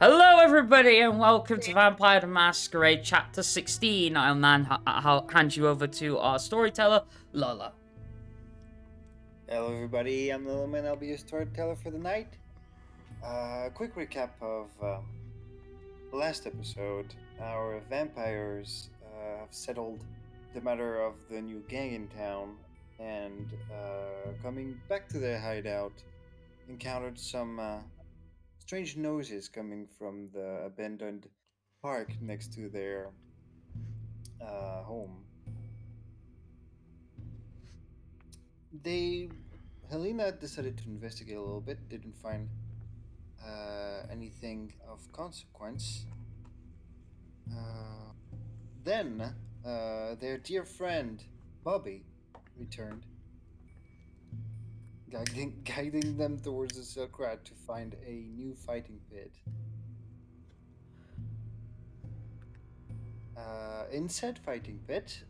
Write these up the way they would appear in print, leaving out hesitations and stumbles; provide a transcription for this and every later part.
Hello, everybody, and welcome to Vampire the Masquerade Chapter 16. I'll now hand you over to our storyteller, Lola. Hello everybody, I'm Lilum and I'll be your storyteller for the night. Quick recap of the last episode. Our vampires have settled the matter of the new gang in town and coming back to their hideout, encountered some strange noises coming from the abandoned park next to their home. They Helina decided to investigate a little bit, didn't find anything of consequence. Uh, then their dear friend Bobby returned, guiding them towards the Silk Rat to find a new fighting pit. In said fighting pit,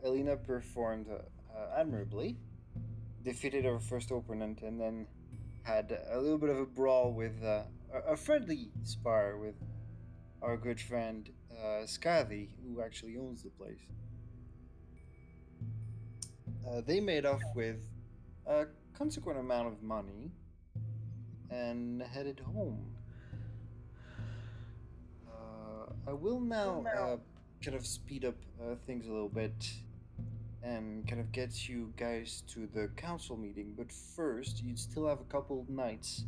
Elena performed admirably, defeated her first opponent, and then had a little bit of a brawl with a friendly spar with our good friend Gothy, who actually owns the place. They made off with a consequent amount of money and headed home. I will now kind of speed up things a little bit and kind of get you guys to the council meeting. But first, you'd still have a couple of nights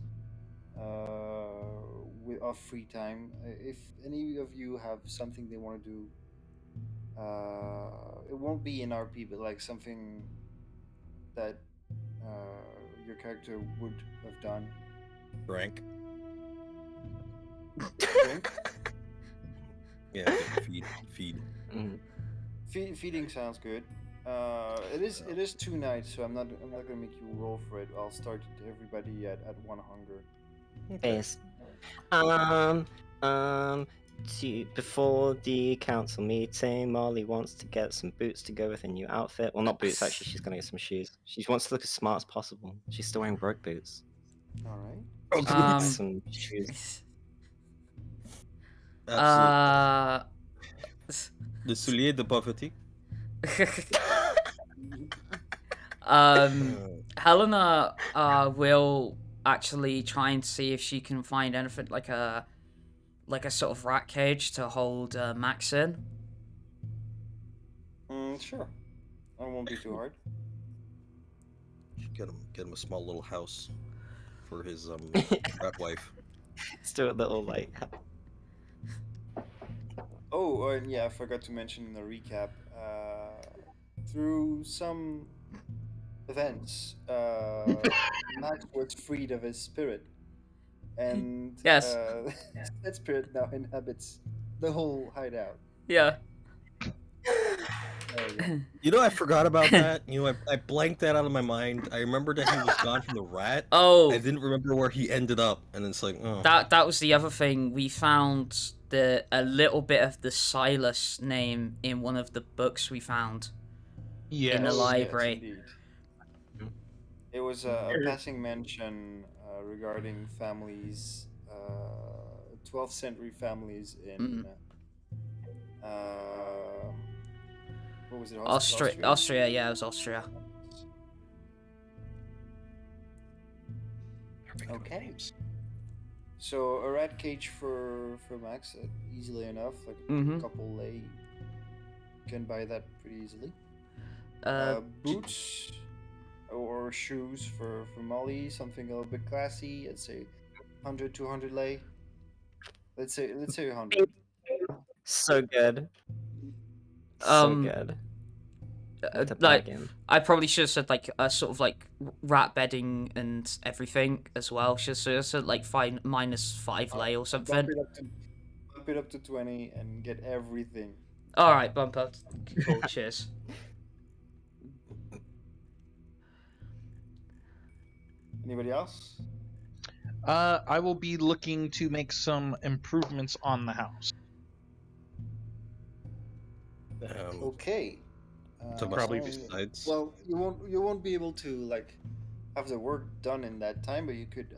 of free time. If any of you have something they want to do, it won't be in RP, but like something that your character would have done. Drink. Drink? Yeah, feed. Feeding sounds good. It is 2 nights, so I'm not gonna make you roll for it. I'll start everybody at 1 hunger. Yes. Before the council meeting, Mollie wants to get some boots to go with a new outfit. Well, not boots, actually. She's gonna get some shoes. She wants to look as smart as possible. She's still wearing broke boots. All right. Some shoes. Absolutely. Le soulier de poverty. Helena will actually try and see if she can find anything like a sort of rat cage to hold Max in. Sure. That won't be too hard. Get him a small little house for his rat wife. Let's do a little like. Oh, and yeah, I forgot to mention in the recap. Through some events, Max was freed of his spirit, and Yes. that spirit now inhabits the whole hideout. Yeah. You know, I forgot about that. You know, I blanked that out of my mind. I remember that he was gone from the rat. Oh. I didn't remember where he ended up, and it's like, oh. That was the other thing. We found a little bit of the Silas name in one of the books we found in the library. Yes, indeed. It was a passing mention regarding families, 12th century families in what was it? Austria, yeah, it was Austria. Okay. So a rat cage for Max, easily enough, like a couple lay. You can buy that pretty easily. Boots or shoes for Mollie, something a little bit classy. Let's say 100, 200 lay. Let's say 100. So good. So good. Like, I probably should have said like a sort of like rat bedding and everything as well. Should have said like -5 lay or something. Bump it up to 20 and get everything. All right, bump up. Cool. Cheers. Anybody else? I will be looking to make some improvements on the house. Okay. Probably besides. Well, you won't be able to like have the work done in that time, but I could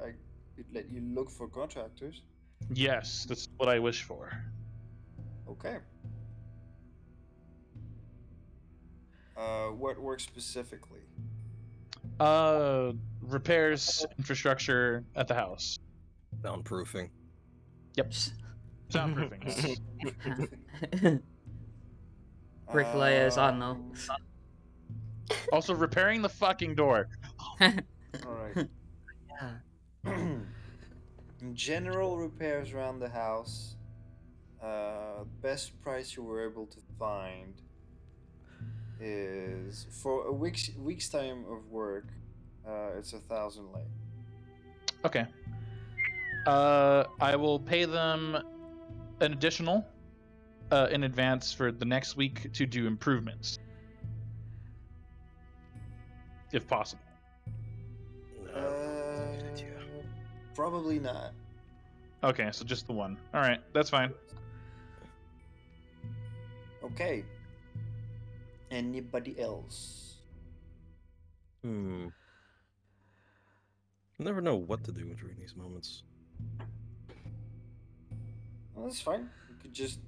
let you look for contractors. Yes, that's what I wish for. Okay. What works specifically? Repairs, infrastructure at the house. Soundproofing. Yep. Soundproofing, yes. Bricklayers, I don't know. Also, repairing the fucking door. All right. Yeah. General repairs around the house. Best price you were able to find is for a week's time of work. It's 1,000 lei. Okay. I will pay them an additional in advance for the next week to do improvements, if possible. Probably not. Okay, so just the one. All right, that's fine. Okay. Anybody else? You never know what to do during these moments. Well, that's fine. You could just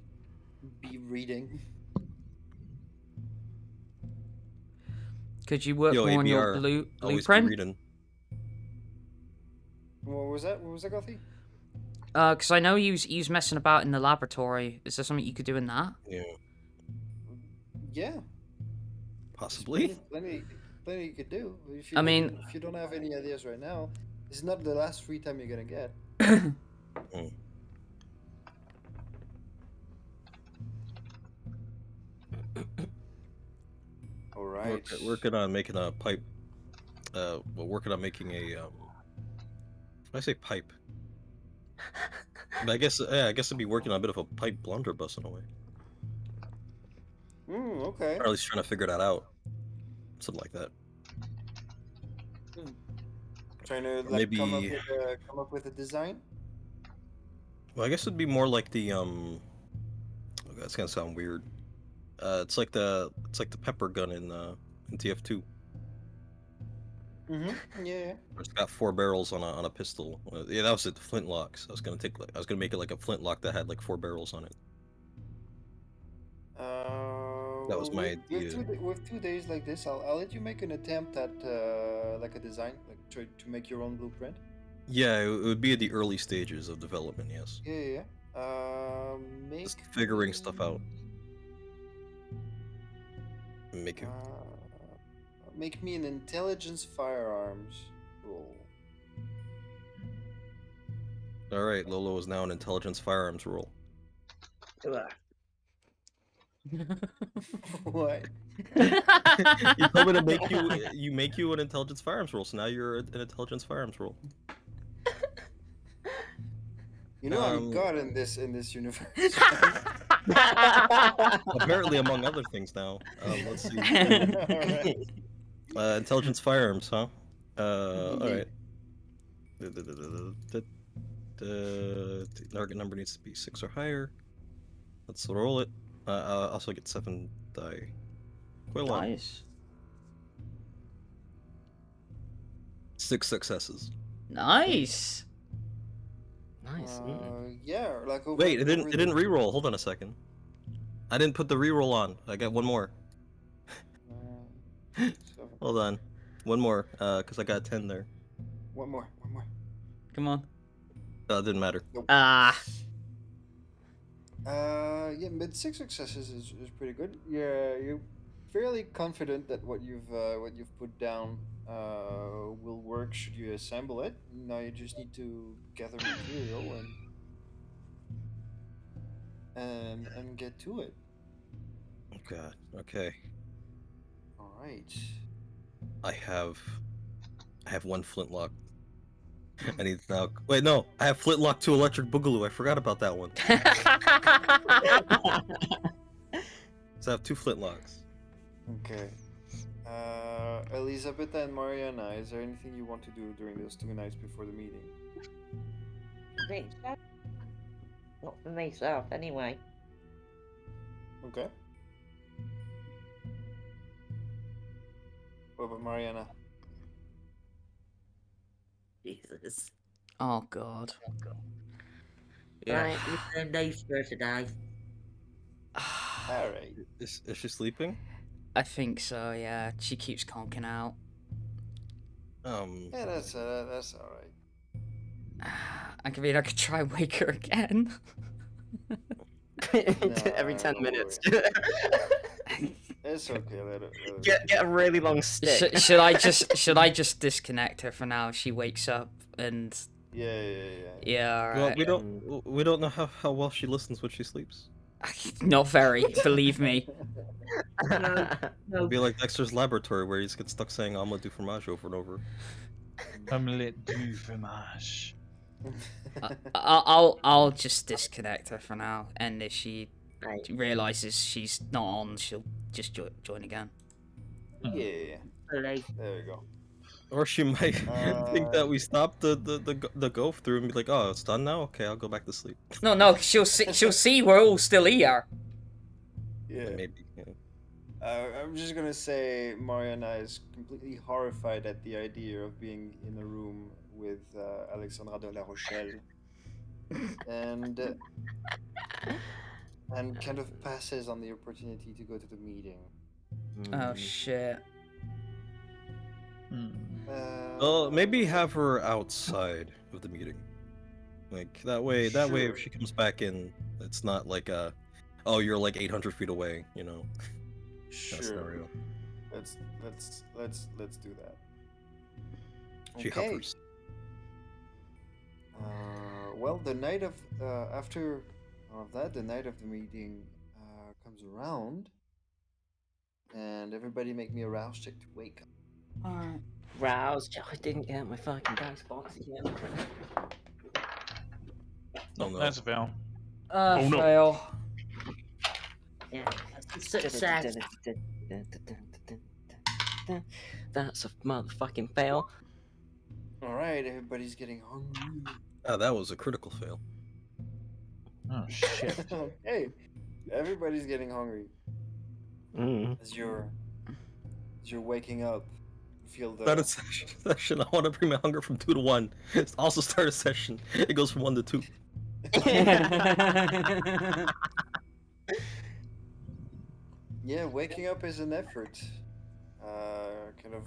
be reading. Could you work Yo, more on your ABR, always be blueprint? reading. What was that? What was that, Gothy? Because I know he was messing about in the laboratory. Is there something you could do in that? Yeah, Yeah. possibly. Plenty you could do. If I mean- if you don't have any ideas right now, this is not the last free time you're gonna get. All right. Working on making a pipe. Working on making a. When I say pipe, but I guess it'd be working on a bit of a pipe blunderbuss in a way. Okay. Or at least trying to figure that out. Something like that. Trying to like Maybe- come up with a design. Well, I guess it'd be more like the Oh, that's gonna sound weird. It's like the pepper gun in TF2. Yeah. It's got 4 barrels on a pistol. Yeah, that was it. The flintlocks. I was gonna make it like a flintlock that had like 4 barrels on it. That was my idea. With 2 days like this, I'll let you make an attempt at like a design, like try to make your own blueprint. Yeah, it would be at the early stages of development. Yes. Yeah. Make Just figuring stuff out. Make it. Make me an intelligence firearms roll. All right, Lolo is now an intelligence firearms roll. What? You told me to make you an intelligence firearms roll, so now you're an intelligence firearms roll. You know I'm god in this universe. Apparently, among other things now. Let's see. Alright. Intelligence firearms, huh? Alright. The target number needs to be 6 or higher. Let's roll it. I'll also get 7 die. Quite a lot. Nice. 6 successes. Nice. Nice. Yeah, like over, Wait, it over didn't reroll. Hold on a second. I didn't put the reroll on. I got one more. Hold on. One more, because I got 10 there. One more. Come on. It didn't matter. Ah. Yeah, but 6 successes is pretty good. Yeah, you're fairly confident that what you've put down will work should you assemble it. Now you just need to gather material and get to it. Oh god. Okay. All right. I have 1 flintlock. I need to now. Wait, no. I have flintlock 2 electric boogaloo. I forgot about that one. So I have 2 flintlocks. Okay. Elizabetha and Marianna, is there anything you want to do during those 2 nights before the meeting? Not for myself, anyway. Okay. What about Marianna? Jesus. Oh god. Yeah. Right, you said nice for today. All right. Is she sleeping? I think so, yeah. She keeps conking out. Yeah, that's all right. I mean, I could try and wake her again. Every 10 don't minutes. It's okay. Let it Get a really long stick. Should I just disconnect her for now? She wakes up and Yeah. all right. Well, we don't know how well she listens when she sleeps. Not very, believe me. No. It'd be like Dexter's Laboratory, where he just gets stuck saying "omelette du fromage" over and over. Omelette du fromage. I'll just disconnect her for now, and if she Right. realizes she's not on, she'll just join again. Yeah. Like, There we go. Or she might think that we stopped the go through and be like, "Oh, it's done now. Okay, I'll go back to sleep." No, she'll see we're all still here. Yeah. Maybe. Yeah. I'm just gonna say Marianna is completely horrified at the idea of being in a room with Alexandra de la Rochelle, and kind of passes on the opportunity to go to the meeting. Oh shit. Well, maybe have her outside of the meeting. Like that way Sure. if she comes back in, it's not like oh, you're like 800 feet away, you know. That Sure. scenario. Let's do that. She Okay. hovers. Well, the night of after all of that, the night of the meeting comes around, and everybody make me a rouse check to wake up. Alright. Roused. I didn't get my fucking dice box again. Oh no. That's a fail. Oh no. fail. yeah, success. That's a motherfucking fail. All right, everybody's getting hungry. Oh, that was a critical fail. Oh shit. Hey, everybody's getting hungry as you're waking up. You feel the Start a session. I want to bring my hunger from 2 to 1. Also start a session. It goes from 1 to 2. yeah. Waking up is an effort. Kind of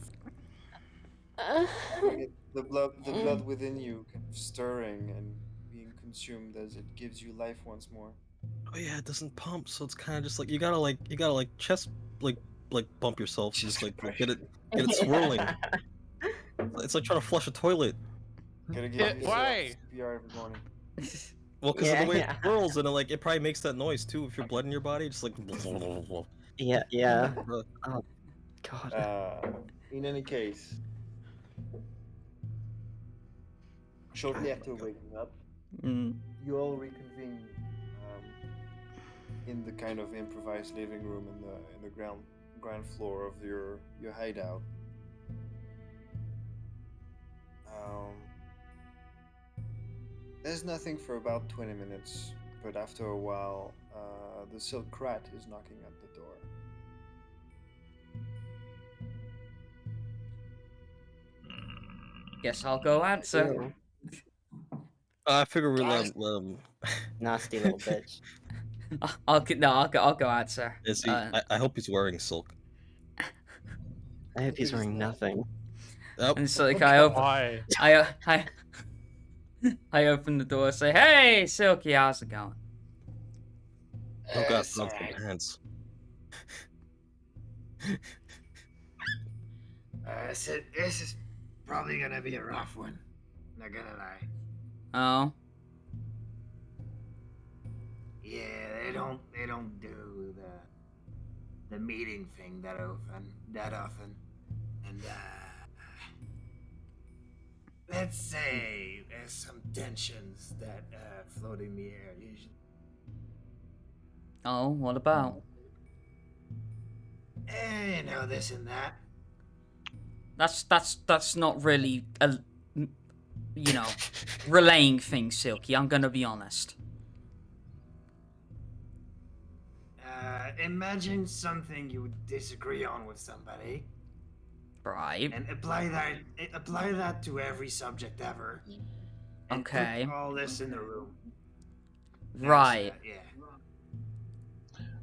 get the blood within you kind of stirring and being consumed as it gives you life once more. Oh yeah, it doesn't pump, so it's kind of just like you gotta chest like bump yourself, and just like get it swirling. It's like trying to flush a toilet. Gotta give Yeah, yourself why? CPR every morning. Well, because of the way Yeah. it swirls, and it probably makes that noise too. If your blood in your body, just like. Yeah. Oh, God. In any case, shortly after waking up, you all reconvene in the kind of improvised living room in the ground floor of your hideout. There's nothing for about 20 minutes, but after a while, the silk rat is knocking at the door. Guess I'll go answer. I figure we'll let him. Nasty little bitch. I'll go answer. Is he? I hope he's wearing silk. I hope he's wearing nothing. Oh, And so like I open Why? I open the door and say, "Hey, Silky, how's it going?" oh God, It's not the alright. pants. This is probably gonna be a rough one. Not gonna lie. Oh. Yeah, they don't do the meeting thing that often. And let's say there's some tensions that float in the air usually. Oh, what about? You know, this and that. That's not really a, relaying things, Silky. I'm gonna be honest. Imagine something you would disagree on with somebody, Right. and apply that to every subject ever. And Okay. put all this in the room. Right. Yeah.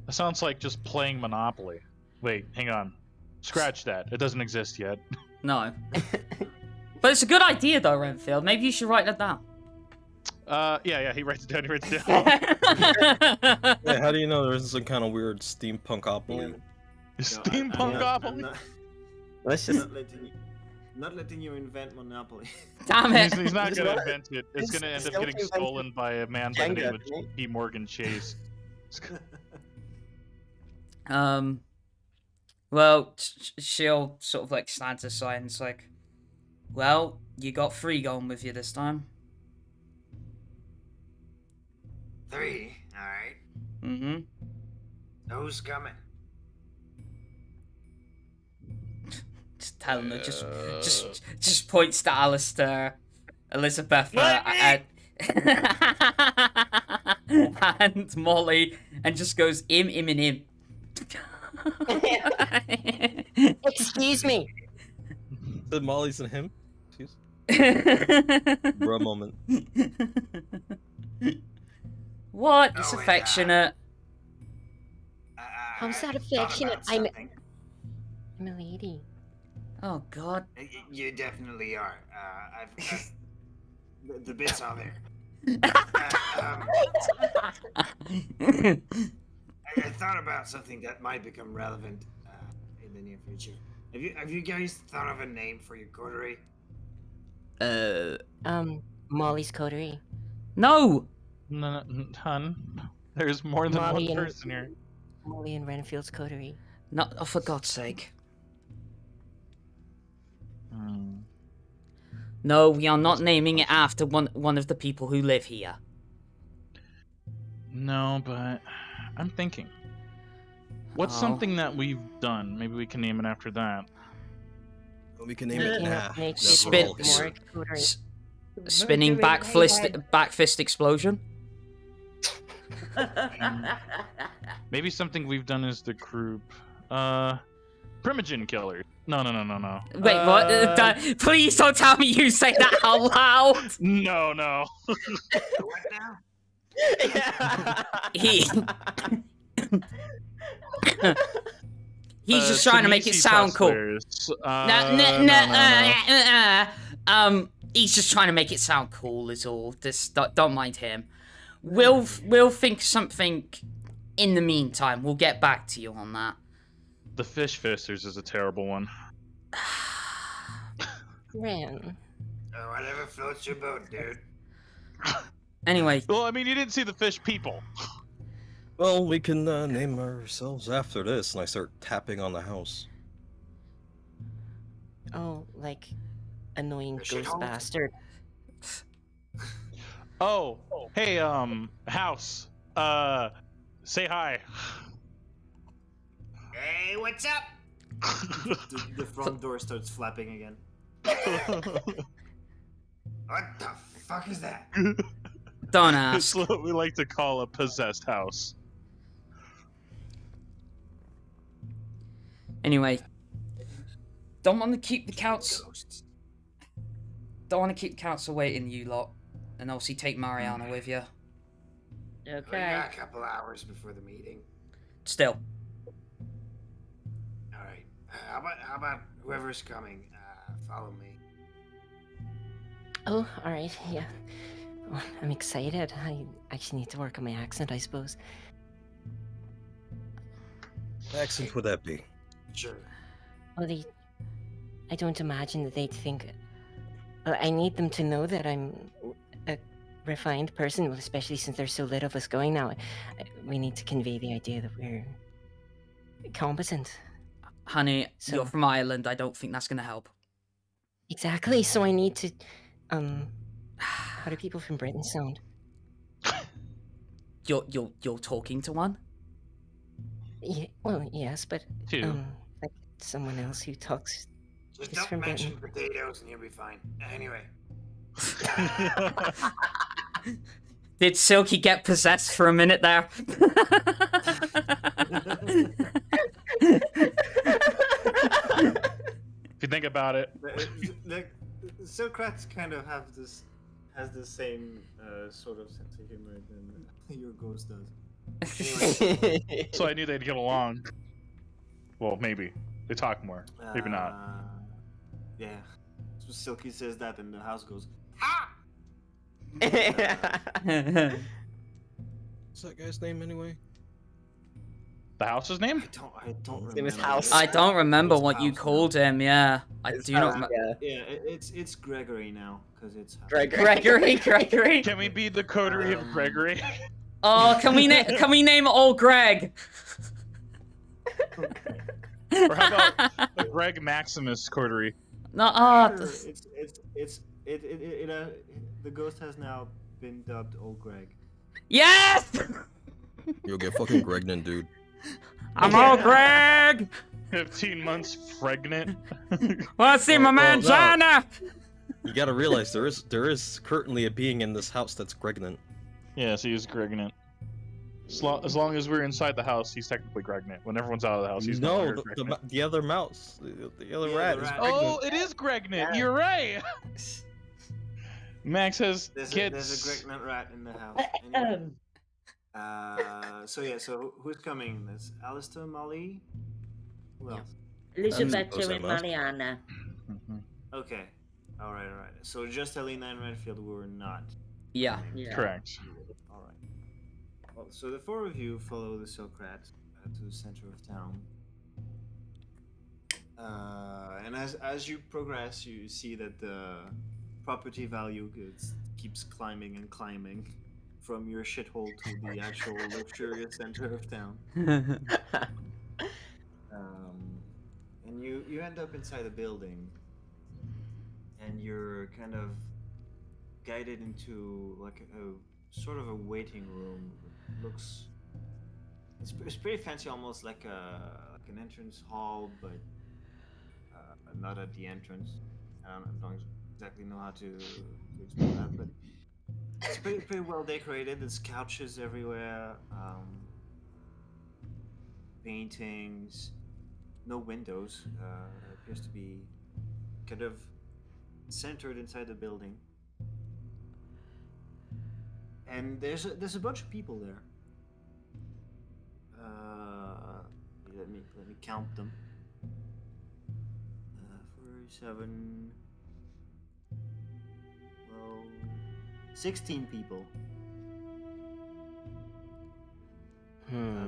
That sounds like just playing Monopoly. Wait, hang on. Scratch that. It doesn't exist yet. No. But it's a good idea, though, Renfield. Maybe you should write that down. Yeah, he writes it down. Yeah, how do you know there's some kind of weird steampunkopoly? Steampunkopoly? Let's I'm just. not letting you invent Monopoly. Damn it. He's not It's gonna not- invent it. It's gonna end up still getting invented stolen by a man by the name Jenga, of right? P. Morgan Chase. Well, she'll sort of like stand aside and it's like, well, you got 3 going with you this time. 3. All right. Mm-hmm. Who's coming? Just telling her, just points to Alister, Elizabetha, and Mollie, and just goes im and im. Excuse me. The Molly's and him? Bruh moment. What? It's Oh, affectionate. How's that I thought affectionate? about I'm something. a lady. Oh God. You definitely are. The bits are there. I thought about something that might become relevant in the near future. Have you guys thought of a name for your coterie? Molly's coterie. No. No, hun. There's more than Molly one and- person here. Molly and Renfield's coterie. No. Oh, for God's sake. Hmm. No, we are not naming it after one of the people who live here. No, but I'm thinking. What's Oh. something that we've done? Maybe we can name it after that. We can name it. Making Nah, up naked Spit- all more here. coterie. Spinning back fist explosion. Maybe something we've done as the group. Primogen killer. No. Wait, what? Please don't tell me you say that out loud. No. What now? He. He's just trying to make it Sinisi sound cool. Hustlers. No. He's just trying to make it sound cool. Is all. Just don't mind him. We'll think something. In the meantime, we'll get back to you on that. The Fish Fisters is a terrible one. Ren. Oh, whatever floats your boat, dude. Anyway, Well, I mean, you didn't see the fish people. Well, we can name ourselves after this, and I start tapping on the house. Oh, like annoying Shit ghost hole. bastard. Oh, hey, house. Say hi. Hey, what's up? The front door starts flapping again. What the fuck is that? don't It's ask. what we like to call a possessed house. Anyway, don't want to keep the council. Ghosts. Don't want to keep the council waiting, you lot, and obviously take Marianna with you. We Okay. got a couple hours before the meeting. Still, All right. How about whoever's coming? Follow me. Oh, alright, yeah. Oh, I'm excited. I actually need to work on my accent, I suppose. What accent would that be? Sure. Well, I don't imagine that they'd think. Well, I need them to know that I'm a refined person, well, especially since there's so little of us going now. We need to convey the idea that we're competent. honey, So- you're from Ireland. I don't think that's gonna help. Exactly, so I need to. How do people from Britain sound? You're talking to one. Yeah, well, yes, but Two. like someone else who talks. Just It's don't from mention Britain. potatoes and you'll be fine. Anyway. Did Silky get possessed for a minute there? If you think about it. Like, Socrates kind of have this has the same sort of sense of humor than your ghost does. Anyway, So I knew they'd get along. Well, maybe. They talk more. Maybe not. Yeah. So Silky says that, and the house goes. What's that guy's name anyway? The house's name? I don't His name is remember. House. I don't remember It's what you House now. called him. Yeah, I do not. Yeah. Yeah, it's Gregory now because it's House. Gregory. Can we be the coterie of Gregory? Oh, can we name old Greg? Or how about the Greg Maximus coterie? No, Sure, the ghost has now been dubbed Old Greg. yes! You'll get fucking pregnant, dude. I'm old Greg. 15 months pregnant. Wanna see my man no. Jana? You gotta realize there is currently a being in this house that's pregnant. Yes, he is pregnant. As long as we're inside the house, he's technically pregnant. When everyone's out of the house, he's no No, longer pregnant. the other mouse, the other Yeah, rat the is rat. pregnant. Oh, it is pregnant. You're right. Max has There's kids. a pregnant rat in the house. Anyway. So who's coming? There's Alister, Mollie. Who else? Elizabetha Jose and Mas. Marianna. Mhm. Okay. All right. So just Helina and Renfield were not. Yeah. Yeah. Correct. All right. Well, so the four of you follow the Silk Rat to the center of town. And as you progress, you see that the property value keeps climbing and climbing from your shithole to the actual luxurious center of town. And you end up inside a building, and you're kind of guided into like a sort of a waiting room. It looks it's pretty fancy, almost like an entrance hall, but not at the entrance. I don't exactly know how to explain that, but it's pretty well decorated. There's couches everywhere, paintings, no windows. Appears to be kind of centered inside the building. And there's a bunch of people there. Let me count them. 47. Well, 16 people.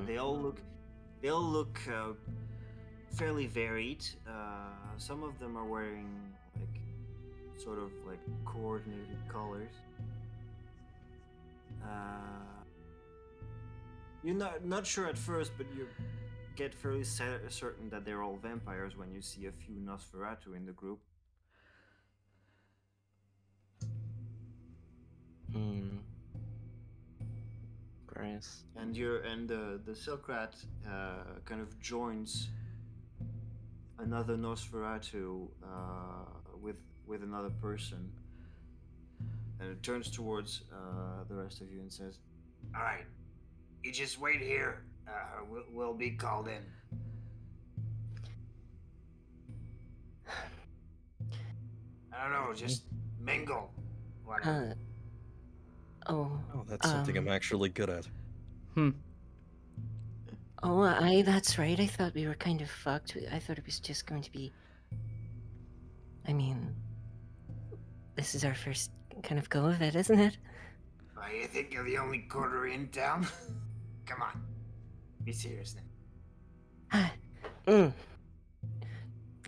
They all look fairly varied. Some of them are wearing like sort of like coordinated colors. You're not sure at first, but you get fairly certain that they're all vampires when you see a few Nosferatu in the group. Gross. And the Silk Rat kind of joins another Nosferatu with another person, and it turns towards the rest of you and says, "All right, you just wait here. We'll be called in." I don't know, just mingle. Whatever. Oh, That's something I'm actually good at. That's right. I thought we were kind of fucked. I thought it was just going to be. I mean, this is our first kind of go of it, isn't it? Oh, you think you're the only coterie in town? Come on, be serious now.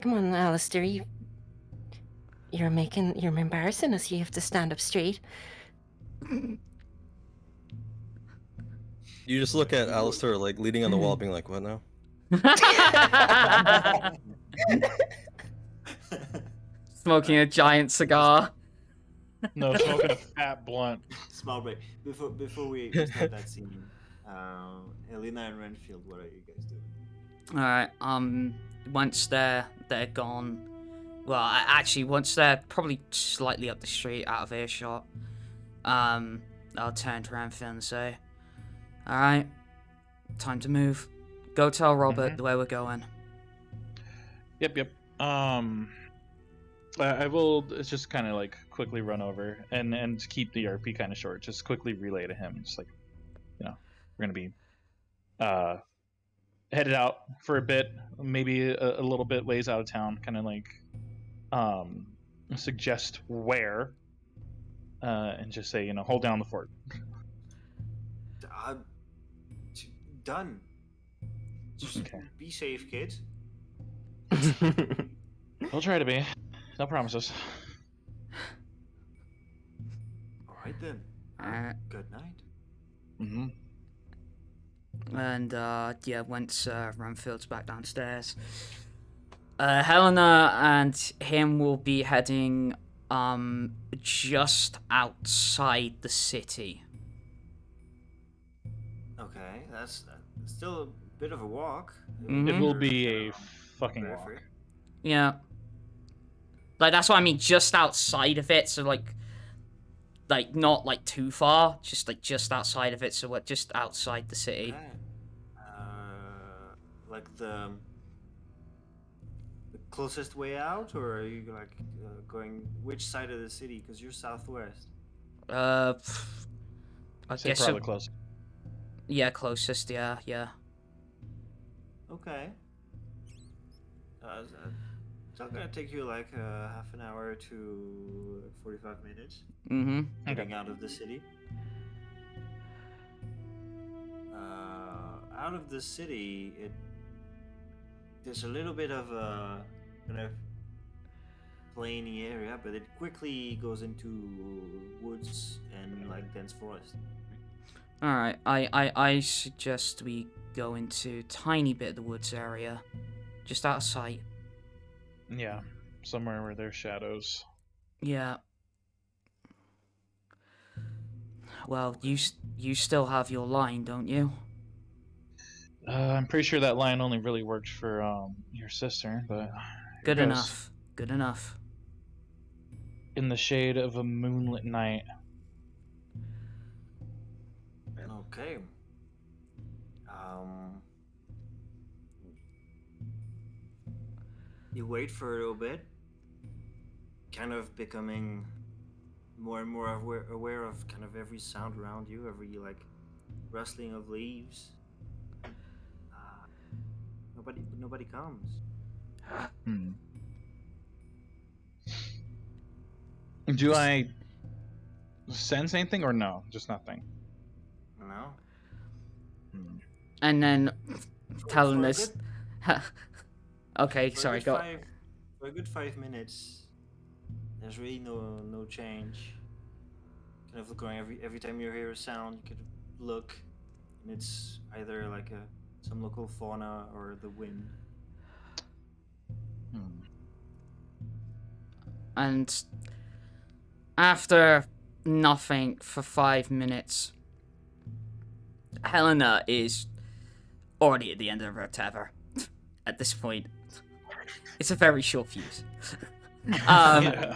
Come on, Alister. You're embarrassing us. You have to stand up straight. You just look at Alister like leaning on the wall, being like, "What now?" Smoking a giant cigar. No, smoking a fat blunt. Small break. Before we start that scene, Helina and Renfield, what are you guys doing? Alright, once they're gone, well, actually, once they're probably slightly up the street, out of earshot, I'll turn to Renfield and say, "Alright, time to move. Go tell Robert where we're going." Yep. I will just kind of like quickly run over and keep the RP kind of short. Just quickly relay to him, just like, we're gonna be headed out for a bit, maybe a little bit ways out of town. Kind of like um, suggest where, and just say, hold down the fort. Uh, done. Just Okay. be safe, kids. We'll try to be. No promises. All right then. Good night. Mm-hmm. And yeah, once Renfield's back downstairs, Helena and him will be heading just outside the city. Okay, that's still a bit of a walk. Mhm. It will be a fucking walk. Periphery. Yeah. Like, that's what I mean, just outside of it, so like not like too far, just outside of it, so we're just outside the city. Okay. Like the closest way out, or are you like going which side of the city? Because you're southwest. I I'd say guess probably so. close. Yeah, closest, yeah. Okay. It's not gonna take you like half an hour to 45 minutes Mm-hmm. getting out of the city. Out of the city, there's a little bit of a kind of plainy area, but it quickly goes into woods and like dense forest. Alright, I suggest we go into tiny bit of the woods area. Just out of sight. Yeah, somewhere where there's shadows. Yeah. Well, you still have your line, don't you? I'm pretty sure that line only really worked for your sister, but here Good goes. enough. Good enough. In the shade of a moonlit night. Okay. You wait for a little bit, kind of becoming more and more aware of kind of every sound around you, every like rustling of leaves. Nobody comes. Hmm. Do I sense anything or no? Just nothing. No. Hmm. And then telling for a us. good- Okay, For sorry, a good go. for a good 5 minutes, there's really no change. Kind of going every time you hear a sound, you could look, and it's either like some local fauna or the wind. Hmm. And after nothing for 5 minutes, Helena is already at the end of her tether at this point. It's a very short fuse. Yeah.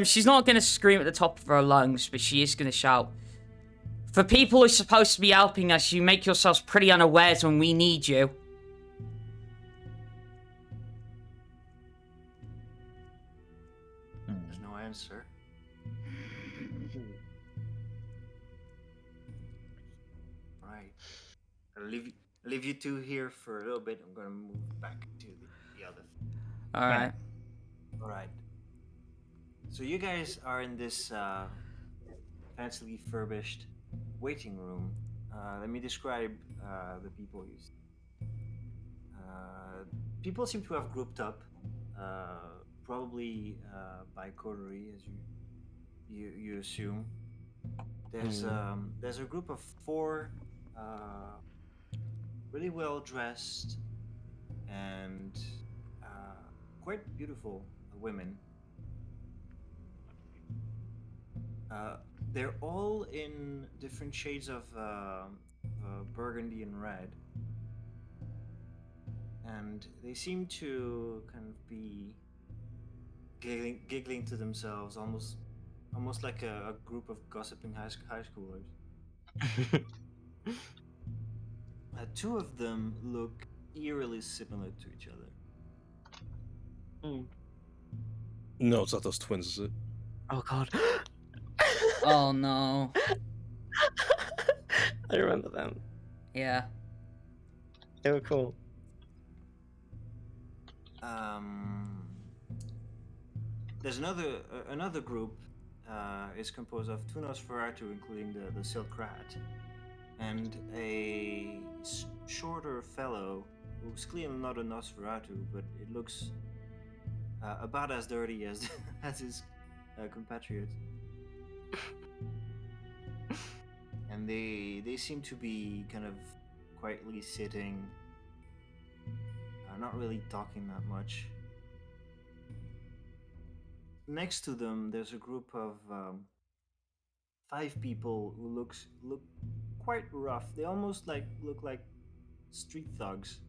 She's not going to scream at the top of her lungs, but she is going to shout, "For people who are supposed to be helping us, you make yourselves pretty unawares when we need you." There's no answer. Right. I'll leave you two here for a little bit. I'm gonna move back to the other. Alright. All right. So you guys are in this fancily furbished waiting room. Let me describe the people you see. People seem to have grouped up, probably by coterie, as you assume. There's a group of four really well dressed and quite beautiful women. They're all in different shades of burgundy and red, and they seem to kind of be giggling to themselves, almost like a group of gossiping high schoolers. Two of them look eerily similar to each other. No, it's not those twins, is it? Oh god. Oh no. I remember them. Yeah. They were cool. There's another group is composed of two Nosferatu, including the Silk Rat, and a shorter fellow who's clearly not a Nosferatu, but it looks about as dirty as as his compatriot. And they seem to be kind of quietly sitting, not really talking that much. Next to them, there's a group of 5 people who look quite rough. They almost look like street thugs.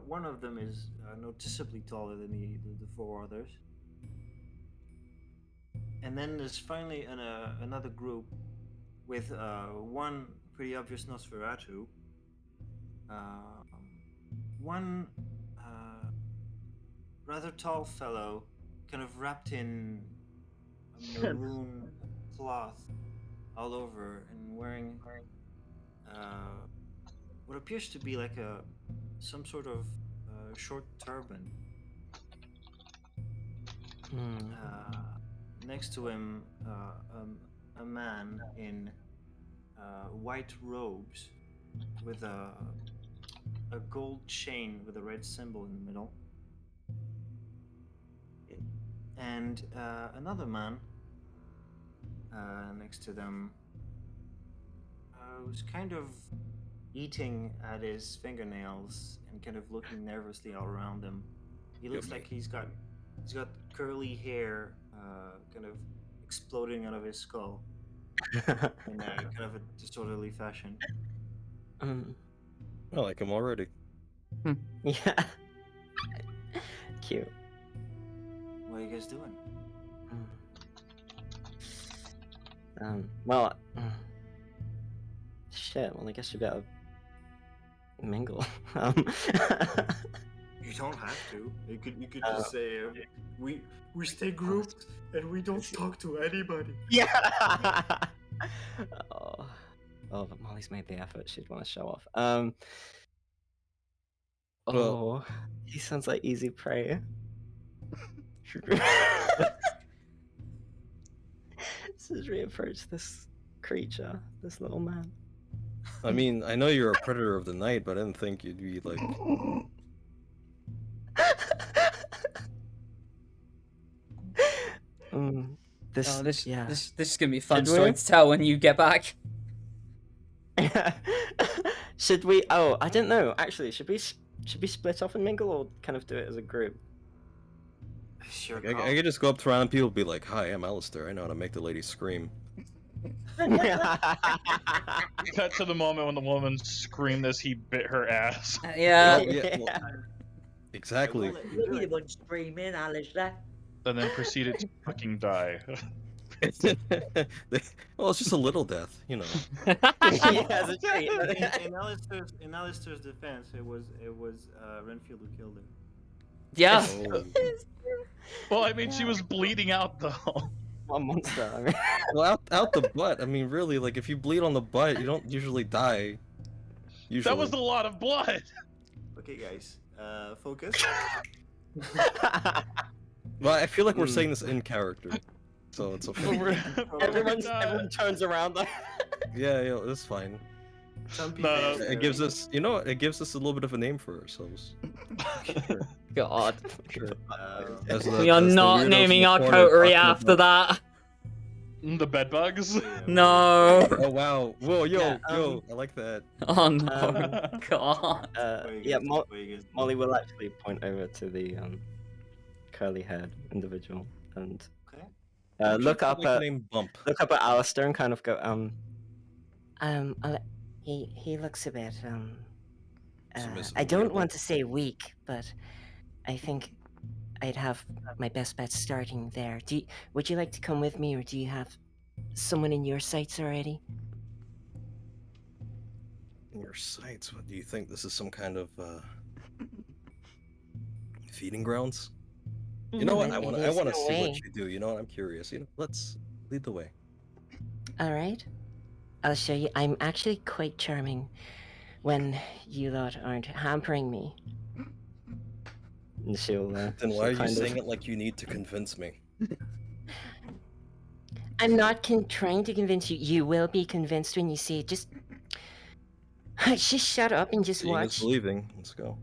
One of them is noticeably taller than the 4 others. And then there's finally another group with one pretty obvious Nosferatu, one rather tall fellow, kind of wrapped in a maroon cloth all over and wearing what appears to be like some sort of short turban. Next to him, a man in white robes with a gold chain with a red symbol in the middle. And another man next to them who's kind of eating at his fingernails and kind of looking nervously all around him. He looks like he's got curly hair kind of exploding out of his skull in kind of a disorderly fashion. I like him already. Yeah. Cute. What are you guys doing? Well, shit. Well, I guess we better mingle. You don't have to. You could just say we stay grouped and we don't talk to anybody. Yeah. Oh, but Mollie's made the effort. She'd want to show off. Well- He sounds like easy prey. Should we approach this creature, this little man? I mean, I know you're a predator of the night, but I didn't think you'd be like. This yeah. this is gonna be a fun Should story we? to tell when you get back. Should we? Oh, I don't know. Actually, should we split off and mingle, or kind of do it as a group? Sure. I could just go up to random people and be like, "Hi, I'm Alister. I know how to make the lady scream." Cut to the moment when the woman screamed as he bit her ass. Yeah. Well, exactly. You'll be the one screaming, Alister. And then proceeded to fucking die. Well, it's just a little death, you know. As a treat. In Alister's defense, it was Renfield who killed her. Yeah. Oh. Well, I mean, she was bleeding out though. What a monster. I mean. Well, out the butt. I mean, really, like if you bleed on the butt, you don't usually die. Usually. That was a lot of blood. Okay, guys, focus. Well, I feel like we're saying this in character, so it's okay. Everyone turns around. Like... Yeah, that's fine. Some people. It gives us, you know, it gives us a little bit of a name for ourselves. God. Sure. We are not naming our coterie after that. The bedbugs. No. Oh wow! Whoa, yo, Yeah, I like that. Oh no. God. Yeah, Mollie will actually point over to the curly-haired individual and look up at Alister and kind of go he looks a bit I don't want to say weak, but I think I'd have my best bet starting there. Would you like to come with me, or do you have someone in your sights already? In your sights? What do you think? This is some kind of feeding grounds? You know what? I It want is to in a see way. what you do. You know what? I'm curious. Let's lead the way. All right. I'll show you. I'm actually quite charming when you lot aren't hampering me. And she'll Then why are you saying it like you need to convince me? I'm not trying to convince you. You will be convinced when you see it. Just shut up and just Seeing is watch. believing. Let's go.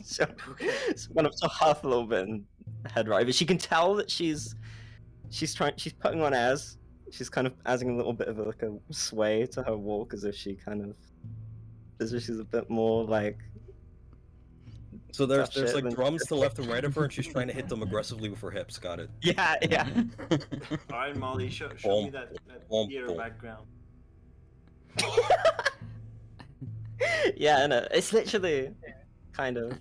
So, one of her half a little bit and head right, but she can tell that she's putting on airs. She's kind of adding a little bit of a sway to her walk, as if she's a bit more like. So there's tough shit like than- drums to left and right of her, and she's trying to hit them aggressively with her hips. Got it. Yeah, yeah. All right, Molly, show me that Boom, theater boom. background. Yeah, and it's literally kind of.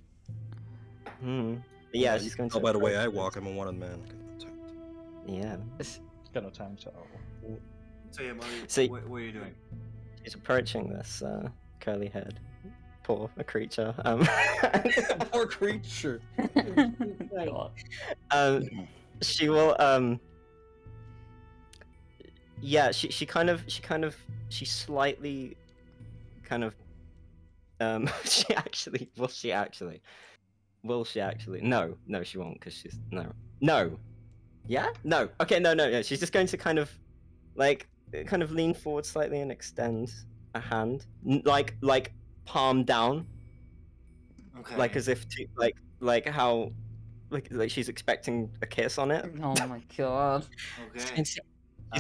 Yeah, she's going to. Oh, by the way I walk, I'm a wanted man. Yeah. Got no time to. So yeah, Molly, So- what are you doing? She's approaching this curly-haired, poor creature. Poor creature. She will. Yeah, she slightly, kind of. Will she actually? No, she won't, because she's no. Yeah, no. Okay, no. Yeah, she's just going to kind of lean forward slightly and extend a hand, like palm down, Okay. like as if to like how like she's expecting a kiss on it. Oh my god. Okay. She's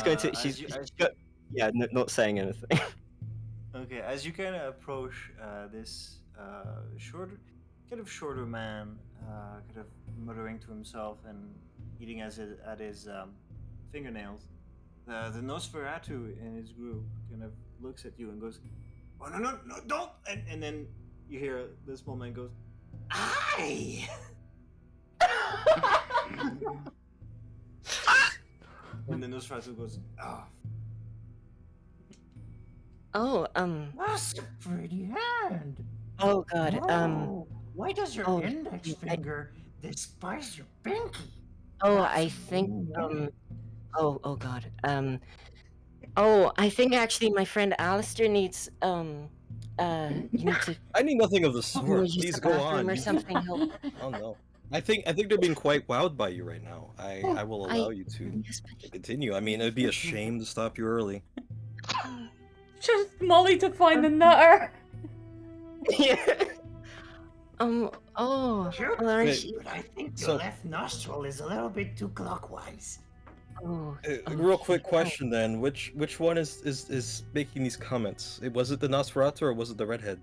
going to. Yeah, not saying anything. Okay, as you kind of approach this shorter man, kind of muttering to himself and eating at his fingernails, the Nosferatu in his group kind of looks at you and goes, "Oh no, don't!" And then you hear this small man goes, "Aye!" And the Nosferatu goes, "Oh, Oh, That's a pretty hand. oh god, Whoa, why does your oh, index I- finger despise your pinky? oh, That's I think, weird. oh god, oh, I think actually my friend Alister needs, you need to I need nothing of the go sort. use Please the go bathroom on. or something. Help. Oh no. I think they're being quite wowed by you right now. I will allow you to Yes, but continue. I mean, it'd be a shame to stop you early. Just Molly to find the nutter. Yeah. Oh, Cute, well, aren't Wait, you? but I think So- your left nostril is a little bit too clockwise. Oh, Real quick question then: which one is making these comments? Was it the Nosferatu or was it the redhead?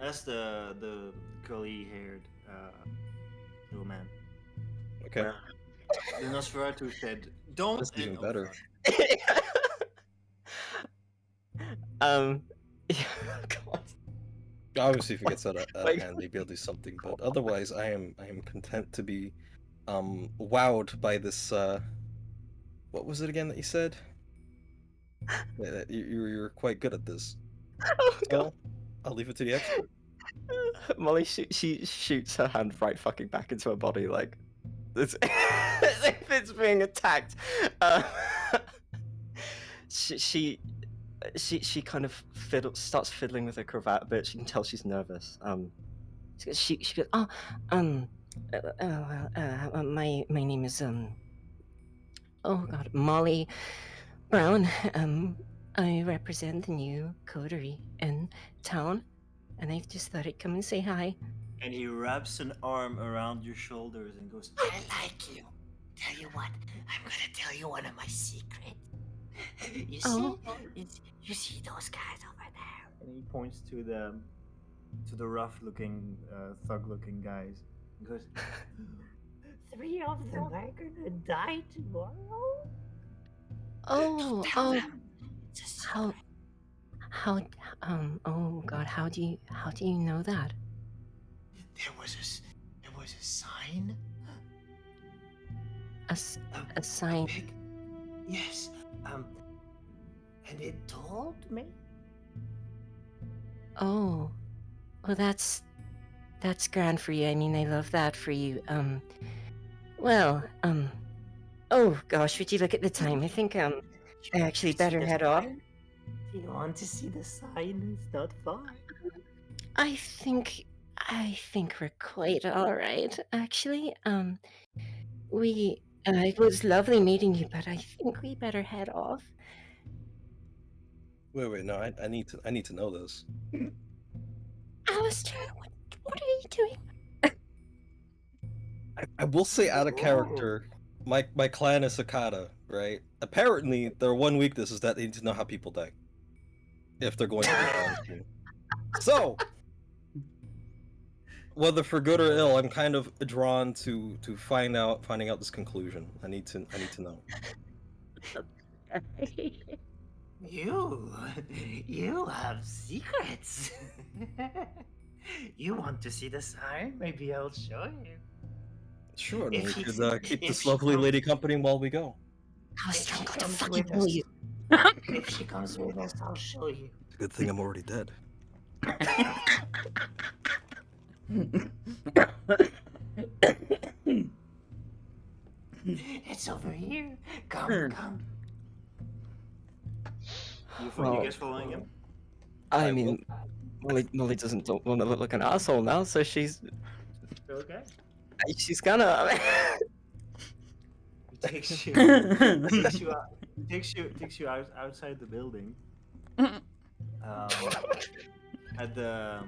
that's the curly-haired little man." Okay, The Nosferatu said, "Don't." that's even better. God. Obviously, if it gets out of Like- hand, maybe I'll do something. But otherwise, I am content to be wowed by this. What was it again that you said? You're quite good at this. Oh god. So, I'll leave it to the expert. Molly, she shoots her hand right fucking back into her body, like it's, as if it's being attacked. She kind of starts fiddling with her cravat a bit. She can tell she's nervous. She goes, oh, my name is oh god, Mollie Brown. I represent the new coterie in town, and I just thought I'd come and say hi. And he wraps an arm around your shoulders and goes, I like you. Tell you what, I'm gonna tell you one of my secrets. You see, Oh. you see those guys over there? and he points to the rough-looking, thug-looking guys. He goes, 3 of them are gonna die tomorrow. Oh, Tell oh, them. It's a secret. how, oh god, how do you know that? There was a sign. A sign. Big, yes. And it told me. Oh, well, that's grand for you. I mean, I love that for you. Well, oh gosh, would you look at the time? I think, I actually better head off. Do you want to see the sign? It's not far. I think we're quite all right, actually. It was lovely meeting you, but I think we better head off. Wait, no, I need to know this. Alister, what are you doing? I will say out of character, my clan is Sakata, right? Apparently, their one weakness is that they need to know how people die. If they're going to be on screen. So, whether for good or ill, I'm kind of drawn to finding out this conclusion. I need to know. You have secrets. You want to see the sign? Maybe I'll show you. Sure, then we If could he's- keep if this she lovely comes- lady company while we go. Alister, I'm going to comes fucking with kill us. you. If she comes with us, I'll show you. It's a good thing I'm already dead. It's over here. Come. You Well, guys following him? I mean, Mollie doesn't want to look like an asshole now, so she's Okay. gonna. He takes you. Takes you outside the building. At the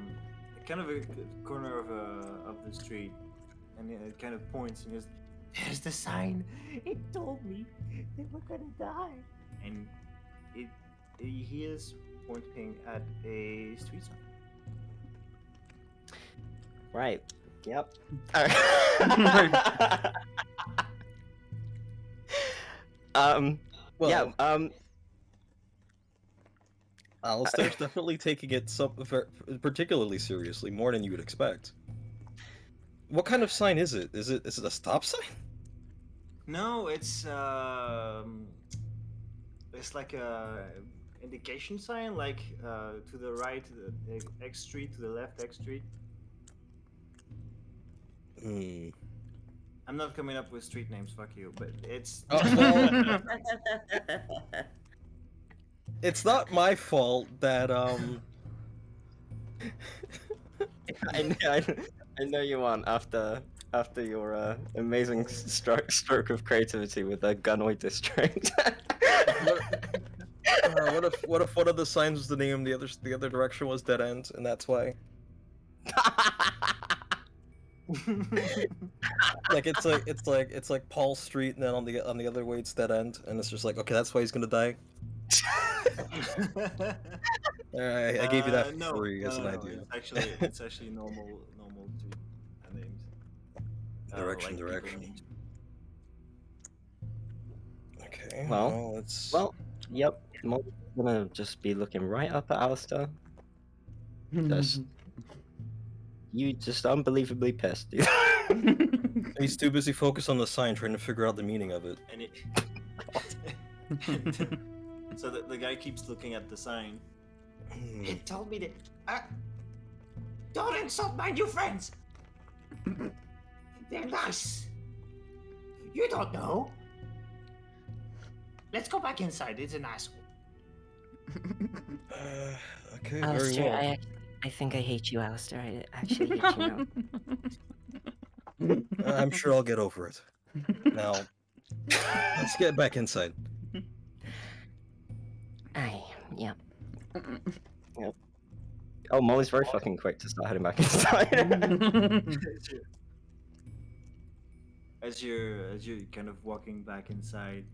kind of a corner of the street, and it kind of points and goes, There's the sign. It told me they were gonna die. and he is pointing at a street sign. Right. Yep. Well, yeah. Alister's definitely taking it particularly seriously, more than you would expect. What kind of sign is it? Is it a stop sign? No, it's like a indication sign, like to the right, the X street, to the left, X street. Hmm. I'm not coming up with street names, fuck you, but it's. Well, it's not my fault that I know you want after your amazing stroke of creativity with the Gunoi district. what if one of the signs was the name, the other direction was dead end, and that's why. Like it's like Paul Street, and then on the other way it's dead end, and it's just like, okay, that's why he's gonna die. I gave you that for no, free as an no, idea. It's actually normal street names. Direction. Like people names. Okay. Well, it's Yep. Mollie's gonna just be looking right up at Alister. You just unbelievably pissed. he's too busy focused on the sign, trying to figure out the meaning of it. And so the guy keeps looking at the sign. It told me that. Don't insult my new friends. They're nice. You don't know. Let's go back inside. It's an asshole. Okay, very Alister, well. I think I hate you, Alister. I actually hate you now. I'm sure I'll get over it. Now, let's get back inside. Yeah. Yep. Oh, Mollie's very fucking quick to start heading back inside. As you're kind of walking back inside,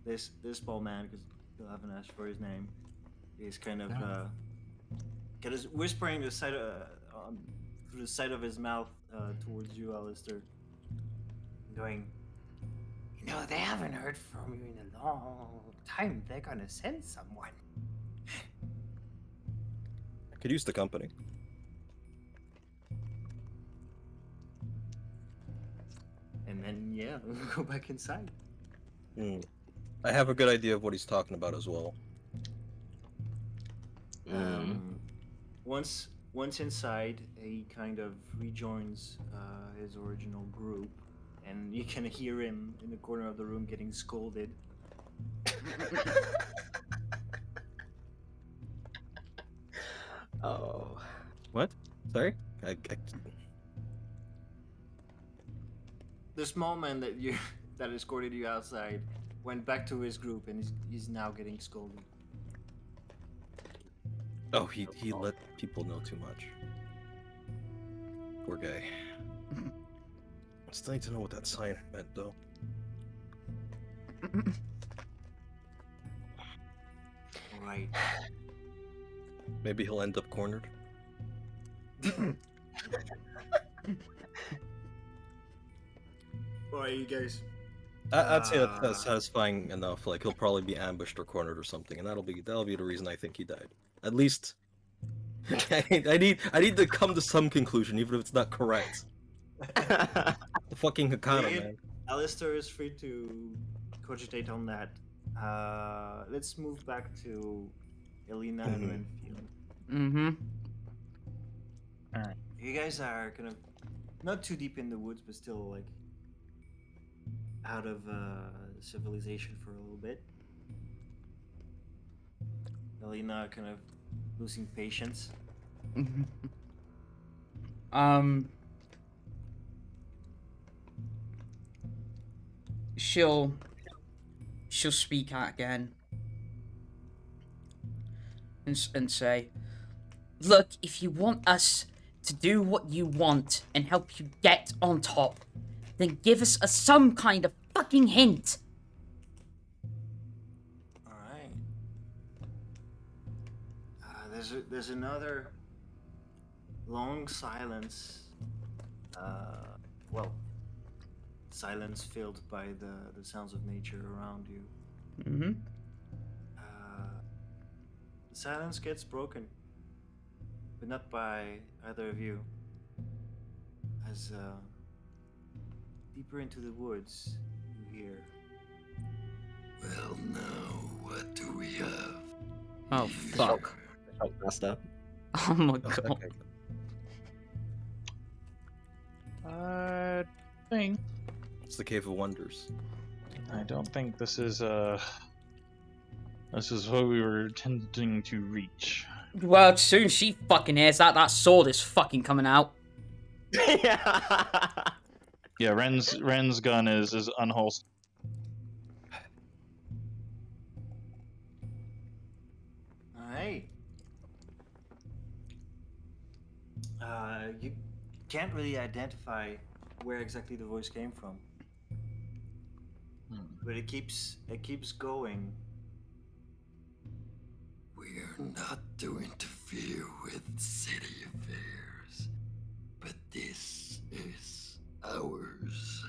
this small man, because you'll haven't asked for his name, is kind of whispering the side through the side of his mouth towards you, Alister, going, You know, they haven't heard from you in a long time. They're gonna send someone. Could use the company. and then yeah, we'll go back inside. I have a good idea of what he's talking about as well. Once once inside, he kind of rejoins his original group, and you can hear him in the corner of the room getting scolded. Oh. What? Sorry? The small man that escorted you outside went back to his group, and he's now getting scolded. Oh, he let people know too much. Poor guy. I still need to know what that sign meant, though. Right. Maybe he'll end up cornered. Alright, you guys. I'd say that's satisfying enough. Like he'll probably be ambushed or cornered or something, and that'll be the reason I think he died. At least I need to come to some conclusion, even if it's not correct. The fucking Hakata, man. Alister is free to cogitate on that. Let's move back to Helina and Renfield. Mm-hmm. Alright. You guys are kind of not too deep in the woods, but still like out of civilization for a little bit. Helina kind of losing patience. She'll speak out again and say, "Look, if you want us to do what you want and help you get on top, then give us some kind of fucking hint." All right. There's another long silence. Silence filled by the sounds of nature around you. Mm-hmm. The silence gets broken, but not by either of you. As deeper into the woods, you hear. Well, now what do we have? Oh, fuck. Master. Oh my Oh, god. okay. I think It's the Cave of Wonders. I don't think this is what we were intending to reach. Well, as soon as she fucking hears that sword is fucking coming out. Yeah, Ren's gun is unholstered. Alright. You can't really identify where exactly the voice came from. But it keeps going. We're not to interfere with city affairs, but this is ours.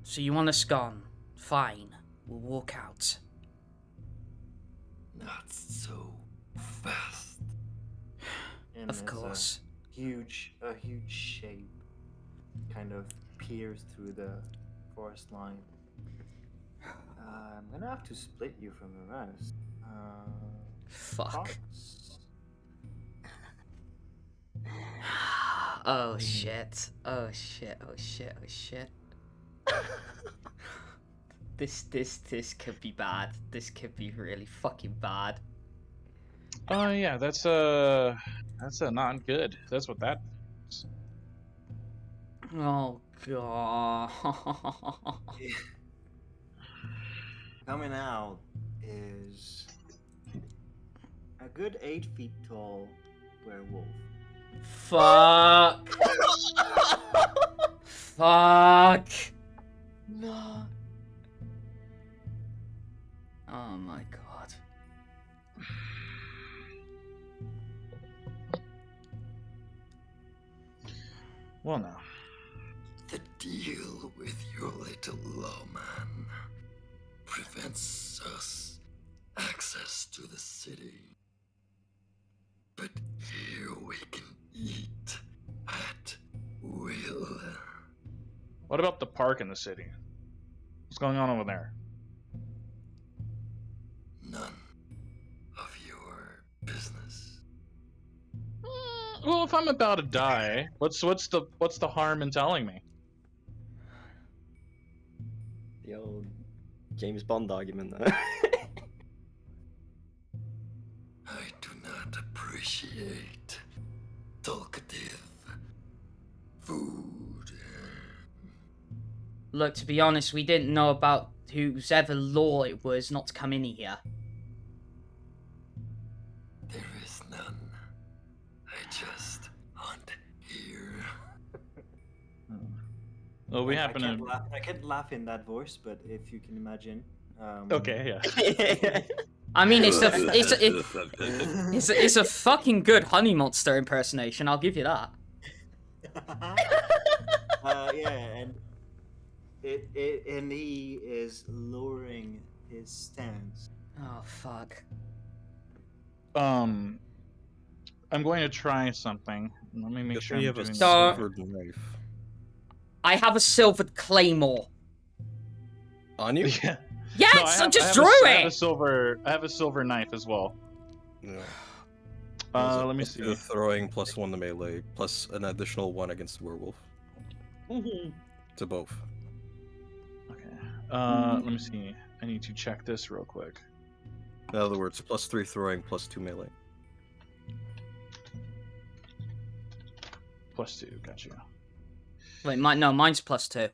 So you want us gone? Fine. We'll walk out. Not so fast. And Of course. A huge shape kind of peers through the forest line. I'm gonna have to split you from the rest. Fuck. Fox? Oh shit. Oh shit. Oh shit. Oh shit. This could be bad. This could be really fucking bad. Oh yeah, that's not good. That's what that is. Oh god. Coming out is a good 8 feet tall werewolf. Fuck. Fuck. No. Oh my god. Well, now. The deal with your little lawman prevents us access to the city. But here we can eat at will. What about the park in the city? What's going on over there? None of your business. Well, if I'm about to die, what's the harm in telling me? The old James Bond argument. I do not appreciate talkative food. Look, to be honest, we didn't know about whosever law it was not to come in here. There is none. I just hunt here. Well, we happen to. I can't laugh in that voice, but if you can imagine. Okay, yeah. I mean, it's a fucking good honey monster impersonation. I'll give you that. Yeah, and and he is lowering his stance. Oh fuck. I'm going to try something. Let me make Good sure thing I'm you have a doing. silvered knife. I have a silvered claymore. On you? Yeah. Yes, No, I just have drew I have a it. silver knife as well. No. Let me see. The throwing plus 1 to melee, plus an additional 1 against werewolf. To both. Okay. Let me see. I need to check this real quick. In other words, plus 3 throwing, plus 2 melee. +2, gotcha. Wait, mine's +2.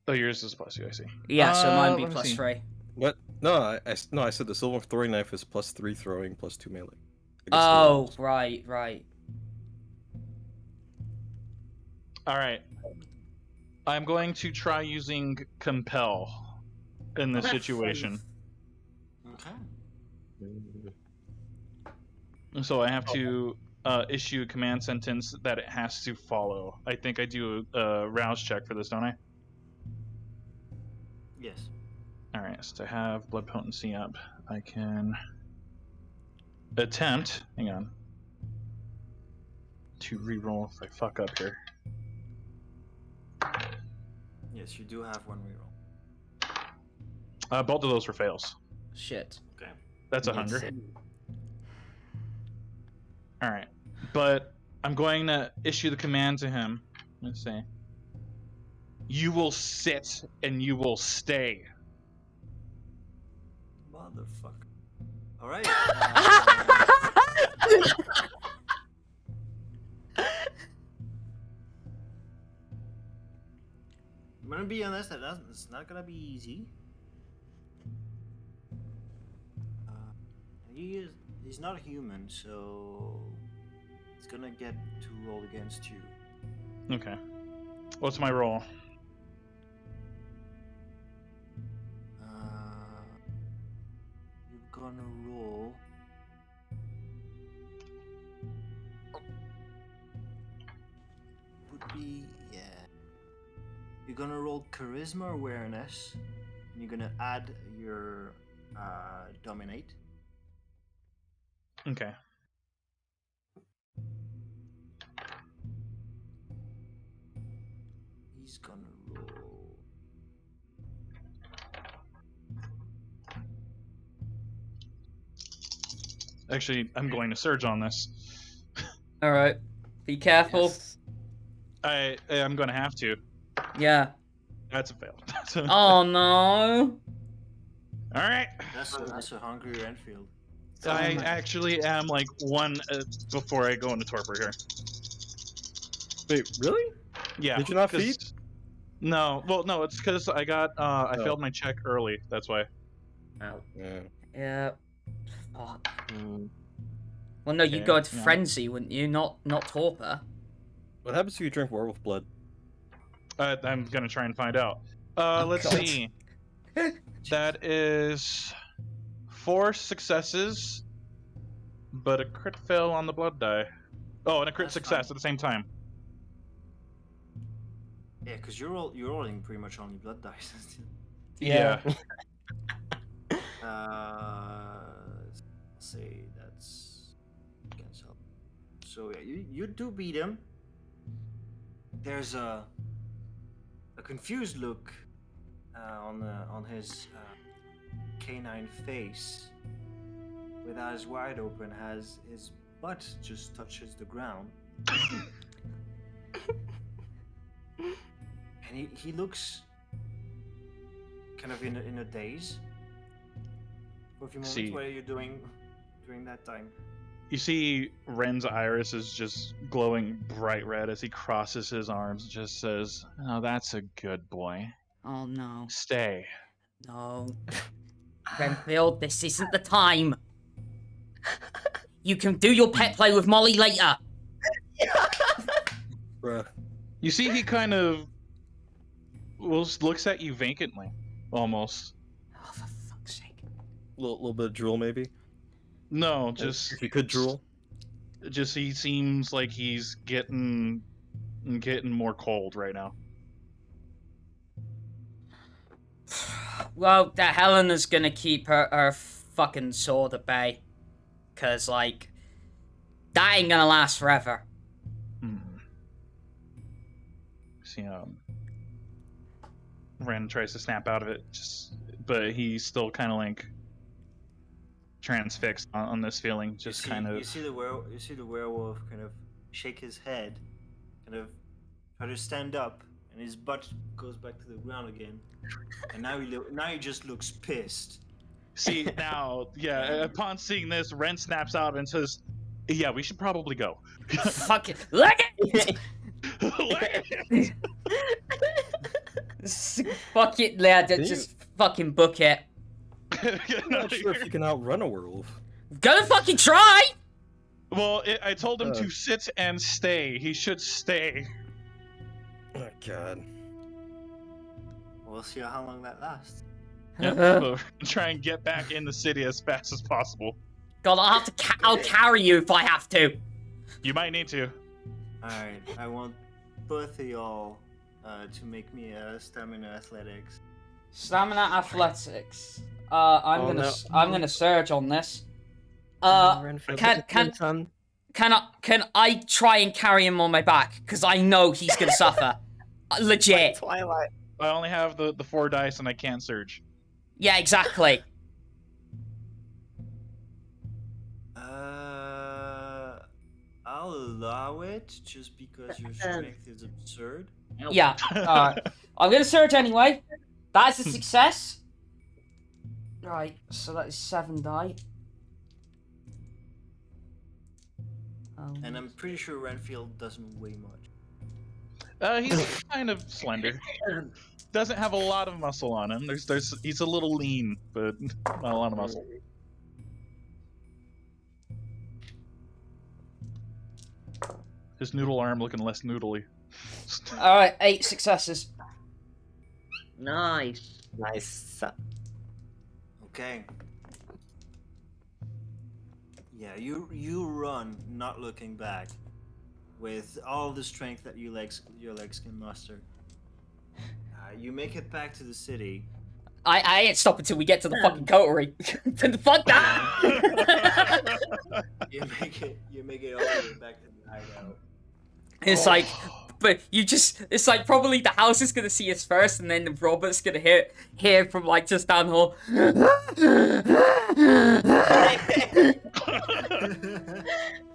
Oh, yours is +2, I see. Yeah, so mine be let me see. +3. What? No, I said the silver throwing knife is plus 3 throwing, plus 2 melee. against Oh, werewolves. right. All right. I'm going to try using compel in this situation. Okay. So I have to issue a command sentence that it has to follow. I think I do a rouse check for this, don't I? Yes. All right. So to have blood potency up, I can attempt. Hang on. To reroll if I fuck up here. Yes, you do have one reroll. Both of those were fails. Shit. Okay. That's a hunger. All right, but I'm going to issue the command to him. Let's say, "You will sit and you will stay." Motherfucker. All right. I'm gonna be honest. It's not gonna be easy. He's not a human, so he's gonna get to roll against you. Okay. What's my roll? You're gonna roll. Would be You're gonna roll charisma awareness, and you're gonna add your dominate. Okay. He's gonna roll. Actually, I'm going to surge on this. All right. Be careful. Yes. I'm going to have to. Yeah. That's a fail. Oh no. All right. That's a hungry Renfield. I actually am like one before I go into torpor here. Wait, really? Yeah. Did you not 'cause- feed? No. Well, no. It's because I got I Oh. failed my check early. That's why. Ow. Yeah. Yeah. Fuck. Mm. Well, no, you'd Okay, go into yeah. frenzy, wouldn't you? Not torpor. What happens if you drink werewolf blood? I'm gonna try and find out. Let's God. see. That is 4 successes, but a crit fail on the blood die. Oh, and a crit That's success fine. at the same time. Yeah, because you're rolling pretty much only blood dice. Yeah. Let's say that's cancel. So yeah, you do beat him. There's a confused look on his canine face, with eyes wide open, has his butt just touches the ground. And he looks kind of in a daze for a few moments. See. What are you doing during that time? You see Ren's iris is just glowing bright red as he crosses his arms and just says, "Oh, that's a good boy. Oh no. Stay." No. Renfield, this isn't the time. You can do your pet play with Mollie later. Bruh. You see he kind of looks at you vacantly, almost. Oh, for fuck's sake. Little bit of drool, maybe. No, just If you could drool. just he seems like he's getting more cold right now. Well, that Helena's gonna keep her fucking sword at bay. Cause, like, that ain't gonna last forever. See, Ren tries to snap out of it, but he's still kind of like transfixed on this feeling. Just kind of. You see the werewolf kind of shake his head, kind of try to stand up, and his butt goes back to the ground again. And now he just looks pissed. See now, yeah. Upon seeing this, Ren snaps out and says, "Yeah, we should probably go." Fuck it. Look it! Fuck it, lad. Just fucking book it. I'm not sure if you can outrun a werewolf. Gonna fucking try! Well, I told him to sit and stay. He should stay. Oh god. We'll see how long that lasts. We'll try and get back in the city as fast as possible. God, I'll have to. I'll carry you if I have to. You might need to. Alright, I want both of y'all to make me a stamina athletics. Stamina athletics. I'm gonna surge on this. Can I try and carry him on my back? Because I know he's gonna suffer. Legit. Twilight. I only have the 4 dice and I can't surge. Yeah, exactly. I'll allow it just because your strength is absurd. Yeah. I'm gonna surge anyway. That's a success. Right. So that is 7 die. And I'm pretty sure Renfield doesn't weigh much. He's kind of slender. Doesn't have a lot of muscle on him. He's a little lean, but not a lot of muscle. His noodle arm looking less noodly. Alright, 8 successes. Nice. Nice. Okay. Yeah, you run, not looking back, with all the strength that your legs can muster. You make it back to the city. I ain't stopping until we get to the fucking coterie. Fuck that! You make it all the way back to the hideout. It's like, but it's like probably the house is gonna see us first, and then the Robert's gonna hear from like just down the hall.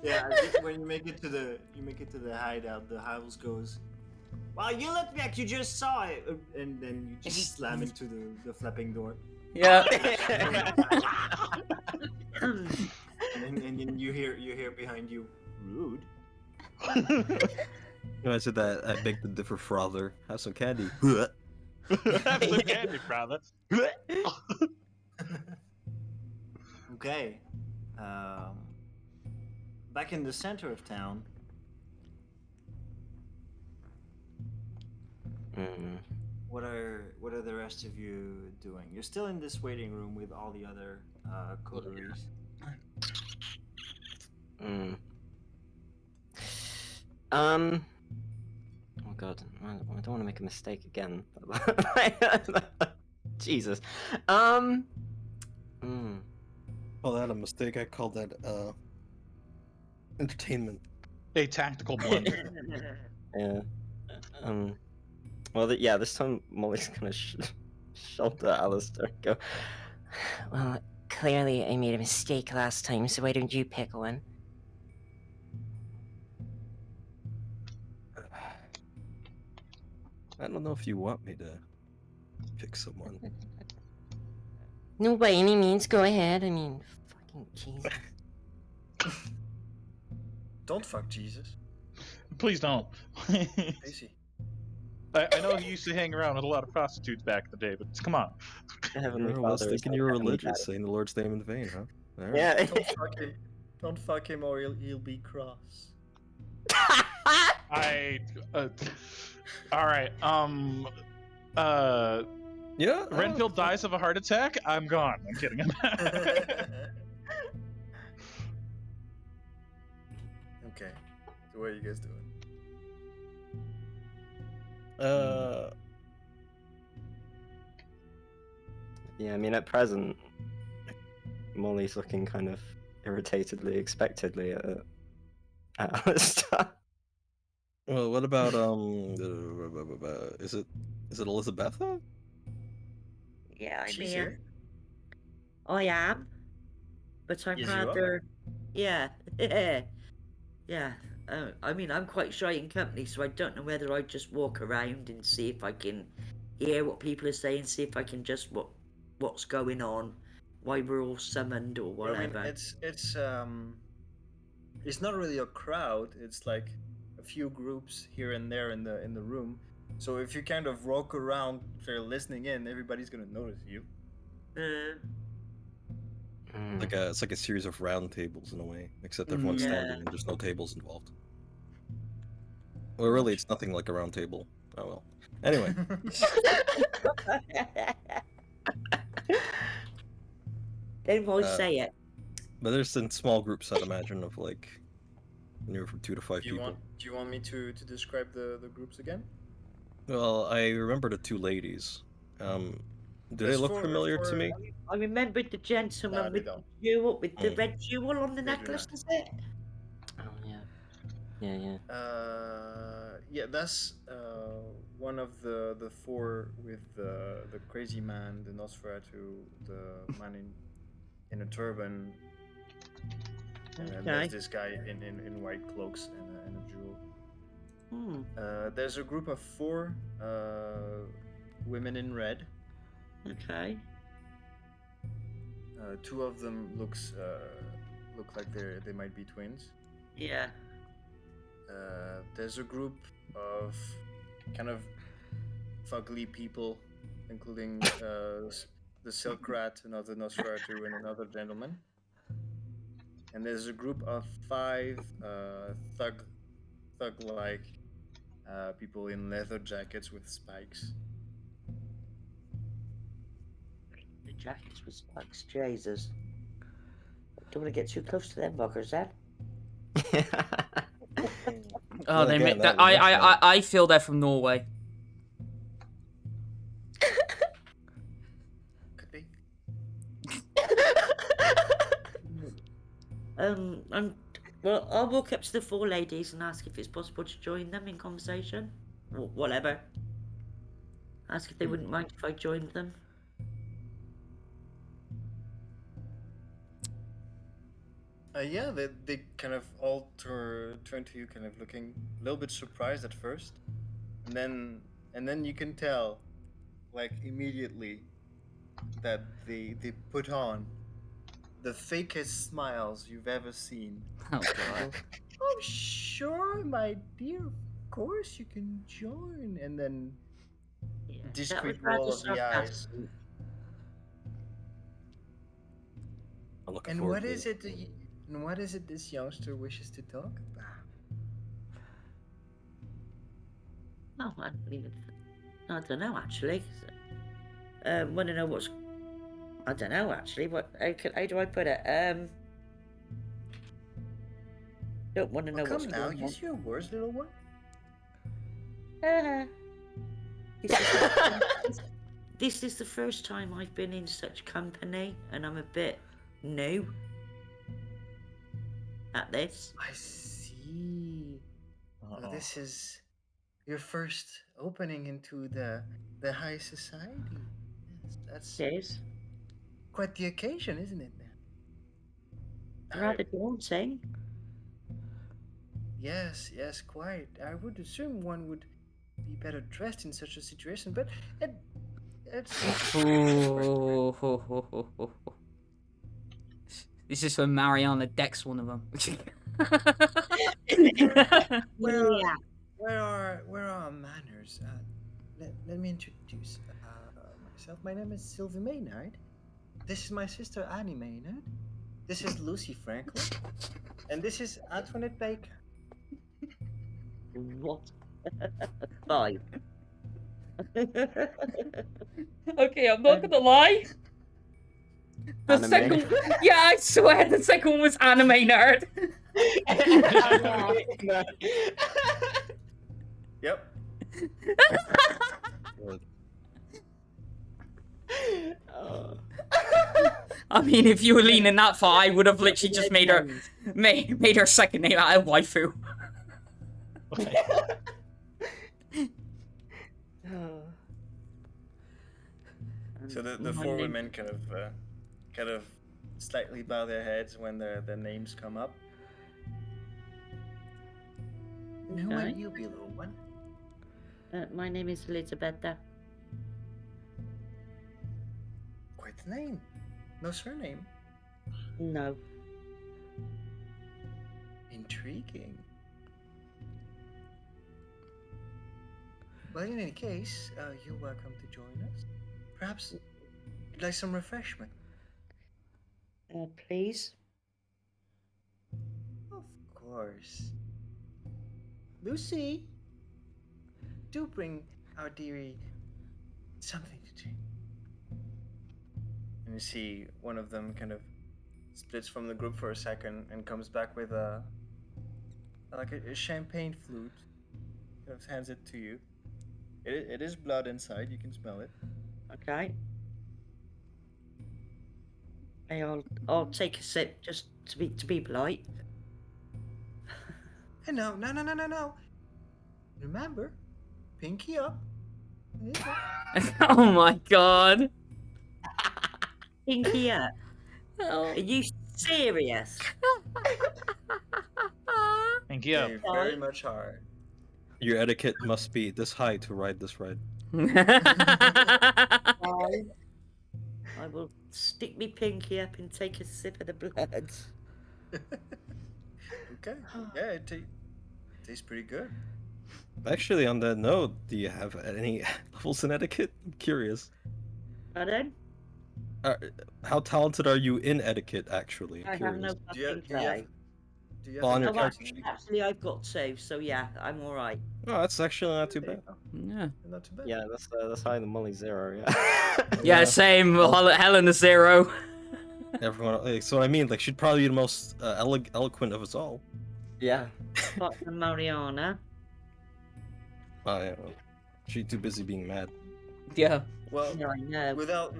Yeah, when you make it to the hideout, the house goes, "Well, you look like you just saw it," and then you just slam into the flapping door. Yeah. and then you hear behind you, "Rude." I said that I beg to differ, father. Have some candy. Have some candy, brother. Okay. Back in the center of town. What are the rest of you doing? You're still in this waiting room with all the other coteries. Oh god, I don't want to make a mistake again. Jesus. Call that a mistake. I call that entertainment. A tactical blunder. Yeah. Well, yeah. This time Mollie's gonna shoulder Alister. Go. Well, clearly I made a mistake last time, so why don't you pick one? I don't know if you want me to pick someone. No, by any means, go ahead. I mean, fucking Jesus. Don't fuck Jesus. Please don't. Easy. I know he used to hang around with a lot of prostitutes back in the day, but come on. Heavenly I was Father is thinking like you were Heavenly religious, saying the Lord's name in vain, huh? All right. Yeah. Don't fuck him. Don't fuck him, or he'll be cross. I. All right. Yeah. Renfield dies of a heart attack. I'm gone. I'm kidding. Okay. So what are you guys doing? Yeah, I mean, at present, Mollie's looking kind of irritatedly, expectedly at Alister. Well, what about is it Elizabetha? Yeah, I'm She's here. here. I am. But I'm Yes, you are. rather. Yeah. Yeah. I mean, I'm quite shy in company, so I don't know whether I just walk around and see if I can hear what people are saying, see if I can just what's going on, why we're all summoned or Well, whatever. I mean, it's not really a crowd. It's like a few groups here and there in the room. So if you kind of walk around, if you're listening in, everybody's gonna notice you. It's like a series of round tables in a way, except everyone's Yeah. standing and there's no tables involved. Well, really, it's nothing like a round table. Oh well. Anyway, Don't always say it. but there's in small groups, I'd imagine, of like anywhere from 2 to 5 Do you people. want me to describe the groups again? Well, I remember the 2 ladies. Do they That's look familiar to me? I remembered the gentleman Nah, they with don't. the jewel, with the red jewel on the They do necklace, not. is it? Oh yeah. Yeah. Yeah, that's one of the 4 with the crazy man, the Nosferatu, the man in a turban, and then there's this guy in white cloaks and a jewel. There's a group of 4 women in red. Okay. 2 of them look like they might be twins. Yeah. There's a group of kind of fugly people, including the Silk Rat, another Nosferatu, and another gentleman. And there's a group of 5 thug-like people in leather jackets with spikes. The jackets with spikes, Jesus. Don't want to get too close to them buggers, then. Oh, they again, make that. that was definitely- I feel they're from Norway. Could be. Well, I'll walk up to the 4 ladies and ask if it's possible to join them in conversation, or whatever. Ask if they wouldn't mind if I joined them. Yeah, they kind of all turn to you, kind of looking a little bit surprised at first, and then you can tell, like immediately, that they put on the fakest smiles you've ever seen. Oh god. Oh sure, my dear, of course you can join, and then Yeah, that discreet was rather roll of the eyes. sarcastic. I'm looking And forward what to is it? And what is it this youngster wishes to talk about? Oh, I don't know actually. Want to know what's? I don't know actually. How do I put it? Don't want to know Well, what's come now, going use your words, little one. on. This is the first time I've been in such company, and I'm a bit new at this. I see. So Uh-oh. this is your first opening into the high society. Yes, that's Yes, quite the occasion, isn't it? rather daunting. Yes, quite. I would assume one would be better dressed in such a situation, but it's Ooh. This is when Marianna decks one of them. Where are our manners? Let me introduce myself. My name is Sylvie Maynard. This is my sister Annie Maynard. This is Lucy Franklin, and this is Antoinette Baker. What? Fine. Okay, I'm not gonna lie. The Anime. second, yeah, I swear the second one was anime nerd. Yep. I mean, if you were leaning that far, I would have literally just made her second name out of waifu. So the four women kind of slightly bow their heads when their names come up. And who might you be, little one? My name is Elizabetha. Quite the name. No surname. No. Intriguing. Well, in any case, you're welcome to join us. Perhaps you'd like some refreshment. Please. Of course. Lucy, do bring our dearie something to drink. And you see one of them kind of splits from the group for a second and comes back with a champagne flute. Kind of hands it to you. It is blood inside. You can smell it. Okay. I'll take a sip just to be polite. Hey, no. Remember, pinky up. Oh my god. Pinky up. Oh. Are you serious? Thank you. They very much are. Your etiquette must be this high to ride this ride. I will stick me pinky up and take a sip of the blood. Okay. Yeah, it tastes pretty good. Actually, on that note, do you have any levels in etiquette? I'm curious. Pardon? How talented are you in etiquette, actually? I I'm have no curious. fucking Do you Well, on have your any character character sheet. Actually, I've got two, so yeah, I'm alright. Oh, that's actually not too bad. Yeah. Not too bad. Yeah, that's higher than Molly 0, yeah. Yeah, same. Helena 0. Everyone, like, so what I mean, like, she'd probably be the most eloquent of us all. Yeah. Apart from Marianna. Oh, yeah. Well, she's too busy being mad. Yeah. Well, No, I know. without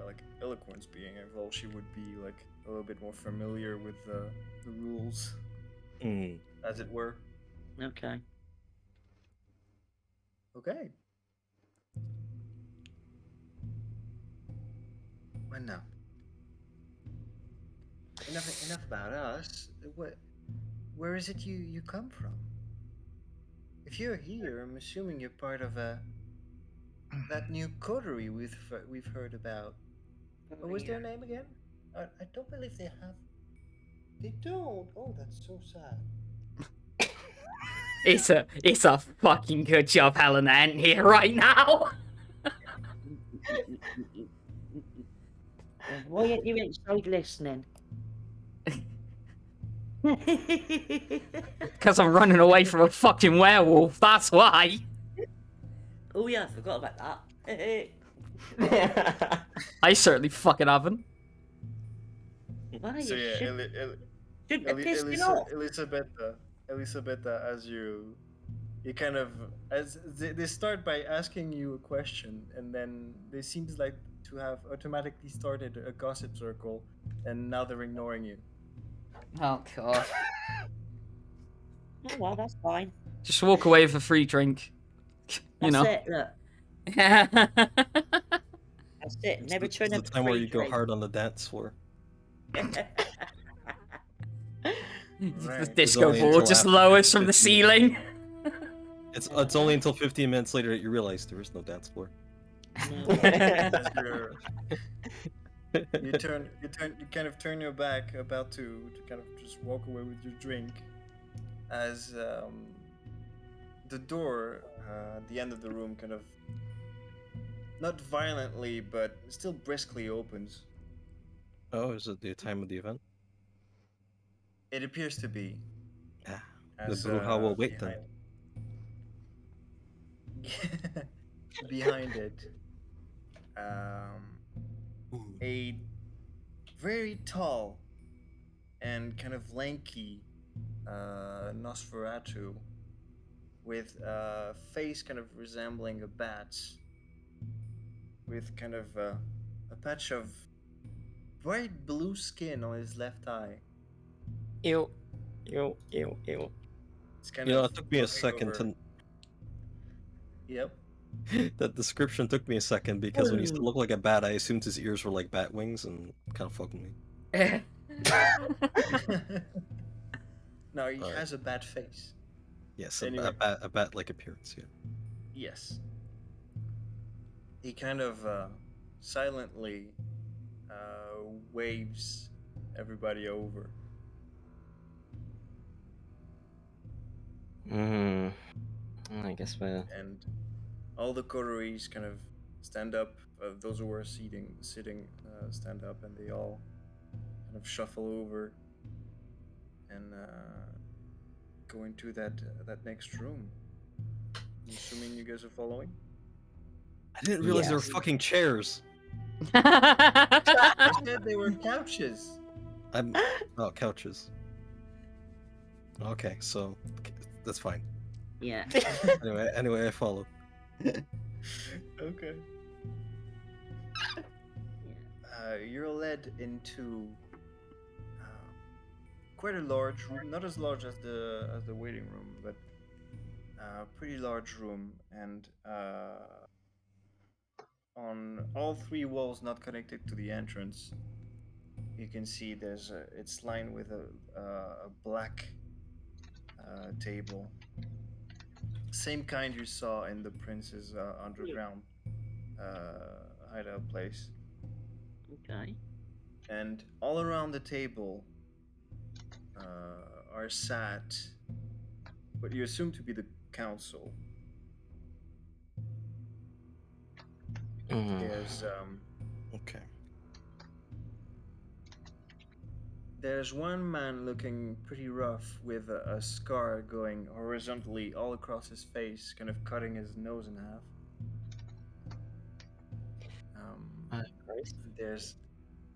like eloquence being involved, she would be like a little bit more familiar with the rules, Mm. as it were. Okay. Okay. Well, now. Enough about us. Where is it you come from? If you're here, I'm assuming you're part of that new coterie we've heard about. What was their name again? I don't believe they have. They don't. Oh, that's so sad. It's a fucking good job Helena ain't here right now. Why aren't you inside listening? Because I'm running away from a fucking werewolf, that's why. Oh yeah, I forgot about that. I certainly fucking haven't. Why So you yeah, shouldn't have pissed me off. Elizabetha, as you kind of as they start by asking you a question, and then they seems like to have automatically started a gossip circle, and now they're ignoring you. Oh god. Oh well, that's fine. Just walk away with a free drink. You That's know. it, look. That's it. Never It's turn the up time where free you go drink. hard on the dance floor. The Right. disco only ball until just after lowers from the 15. ceiling. It's only until 15 minutes later that you realize there is no dance floor. As you kind of turn your back, about to kind of just walk away with your drink, as the door at the end of the room kind of not violently but still briskly opens. Oh, is it the time of the event? It appears to be. Yeah. The As Bruja will wait then. behind it, a very tall and kind of lanky Nosferatu with a face kind of resembling a bat's, with kind of a patch of bright blue skin on his left eye. Ew. Ew, ew, ew. It's kind You know, of it took me a looking second over- to. Yep. That description took me a second because when he said looked like a bat, I assumed his ears were like bat wings and kind of fucking me. No, he Alright. has a bad face. Yes, Anyway. a bat-like appearance. Yeah. Yes. He kind of silently waves everybody over. I guess we're. And all the coteries kind of stand up. Those who are sitting stand up, and they all kind of shuffle over and go into that next room. I'm assuming you guys are following. I didn't realize there were Yes. fucking chairs. I said they were couches. Oh, couches. Okay, so that's fine. Yeah. Anyway, I follow. Okay. You're led into quite a large room, not as large as the waiting room, but a pretty large room, and on all three walls not connected to the entrance, you can see it's lined with a black table, same kind you saw in the prince's underground hideout place. Okay. And all around the table are sat what you assume to be the council. There's Okay. there's one man looking pretty rough with a scar going horizontally all across his face, kind of cutting his nose in half.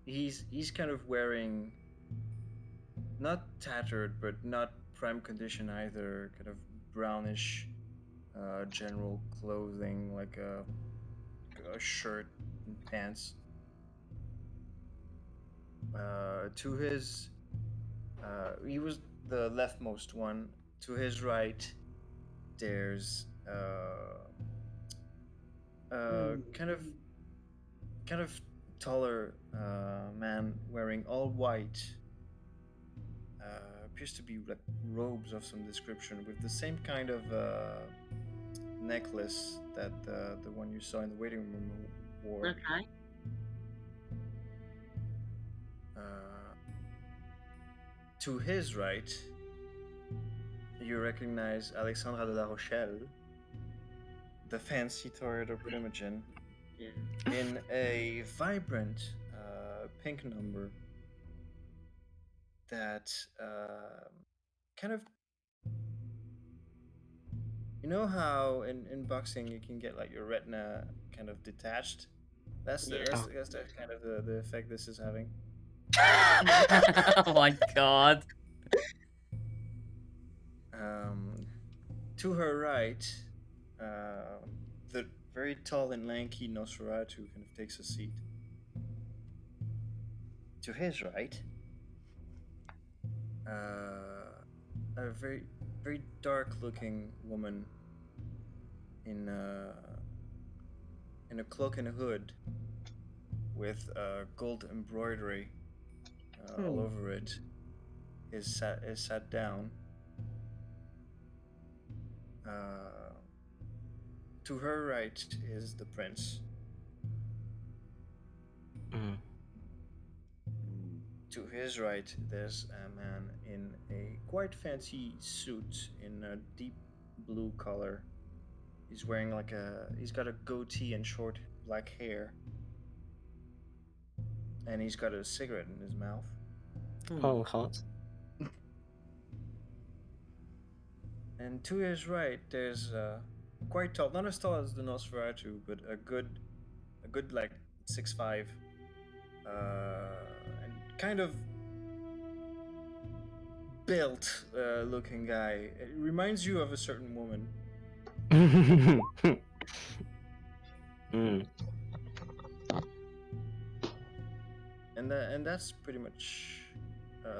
He's kind of wearing not tattered but not prime condition either, kind of brownish general clothing, like a shirt and pants. To his he was the leftmost one. To his right there's kind of taller man wearing all white, appears to be like robes of some description, with the same kind of necklace that the one you saw in the waiting room wore. Okay. To his right, you recognize Alexandra de la Rochelle, the fancy Toreador Primogen, Yeah. in a vibrant pink number that kind of, you know how in boxing you can get like your retina kind of detached. That's the kind of the effect this is having. Oh my god. To her right, the very tall and lanky Nosferatu kind of takes a seat. To his right, a very very dark-looking woman in a cloak and a hood with gold embroidery all over it is sat down. To her right is the prince. Mm. To his right, there's a man in a quite fancy suit in a deep blue color. He's wearing he's got a goatee and short black hair. And he's got a cigarette in his mouth. Oh, hot. And to his right, there's quite tall, not as tall as the Nosferatu, but a good like 6'5", and kind of built looking guy. It reminds you of a certain woman. Mm. And that's pretty much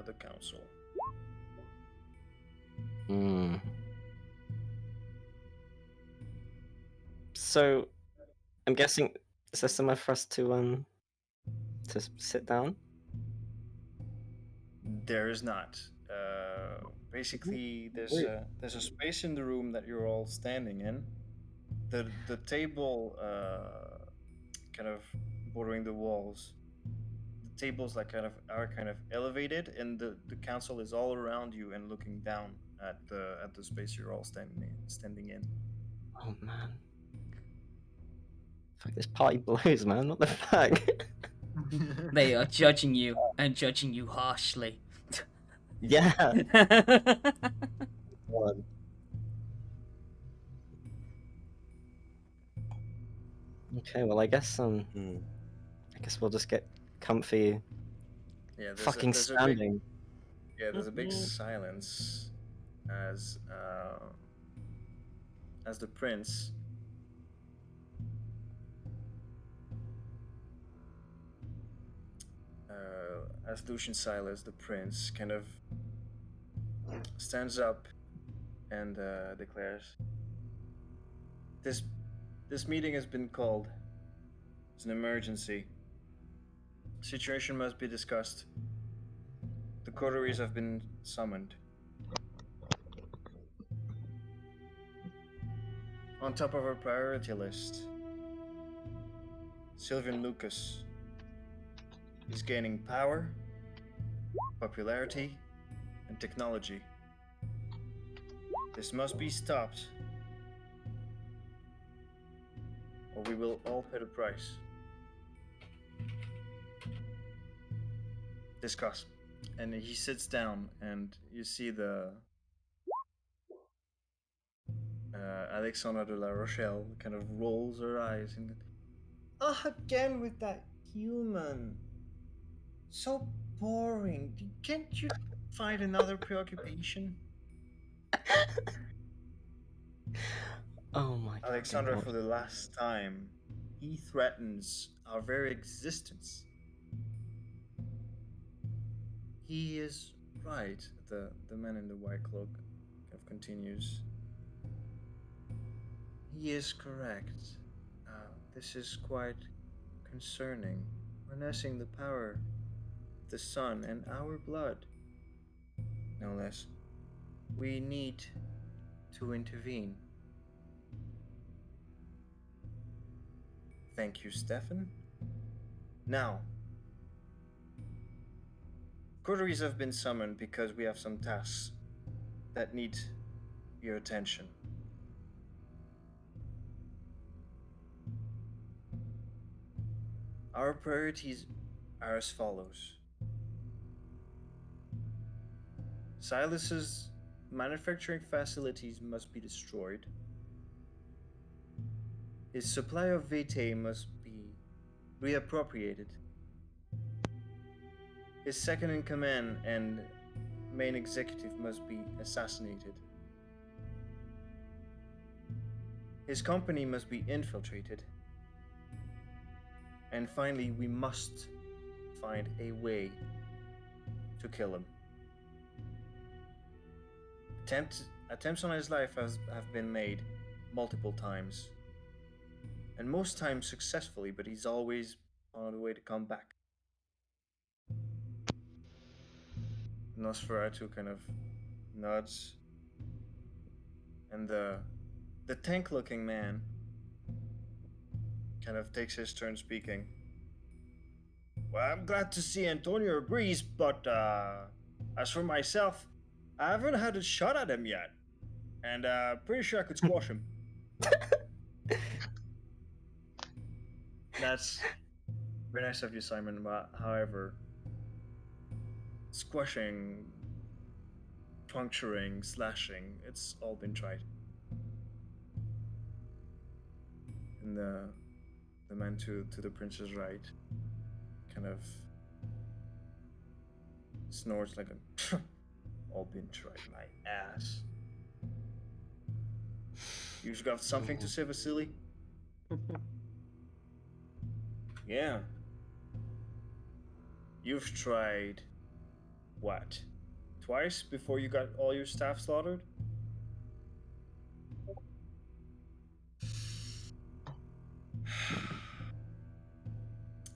the council. Mm. So, I'm guessing, is there somewhere for us to sit down? There is not. Basically, there's a space in the room that you're all standing in. The table, kind of bordering the walls. The tables are kind of elevated, and the council is all around you and looking down at the space you're all standing in. Oh man. Fuck, this party blows, man. What the fuck? They are judging you and judging you harshly. Yeah. God. Okay, well, I guess we'll just get comfy. Yeah, Fucking standing. There's a big silence as the prince as Lucian Silas, the prince, kind of stands up and declares, This meeting has been called. It's an emergency. Situation must be discussed. The coteries have been summoned. On top of our priority list, Sylvan Lucas is gaining power, popularity, and technology. This must be stopped, or we will all pay the price. Discuss. And he sits down, and you see the Alexandra de la Rochelle kind of rolls her eyes and again with that human. So boring. Can't you find another preoccupation? Oh my Alexandra, God. for the last time, he threatens our very existence. He is right, the man in the white cloak kind of continues. He is correct. This is quite concerning. Harnessing the power of the sun and our blood, no less. We need to intervene. Thank you, Stefan. Now, coteries have been summoned because we have some tasks that need your attention. Our priorities are as follows. Silas's manufacturing facilities must be destroyed. His supply of vitae must be reappropriated. His second in command and main executive must be assassinated. His company must be infiltrated. And finally, we must find a way to kill him. Attempts on his life have been made multiple times. And most times successfully, but he's always found a way to come back. Nosferatu kind of nods. And the tank-looking man kind of takes his turn speaking. Well, I'm glad to see Antonio agrees, but as for myself, I haven't had a shot at him yet, and pretty sure I could squash him. That's very nice of you, Simon. But however, squashing, puncturing, slashing, it's all been tried. And the man to the prince's right kind of snorts like a all been tried, my ass. You've got something to say, Vasily? Yeah. You've tried what? Twice before you got all your staff slaughtered?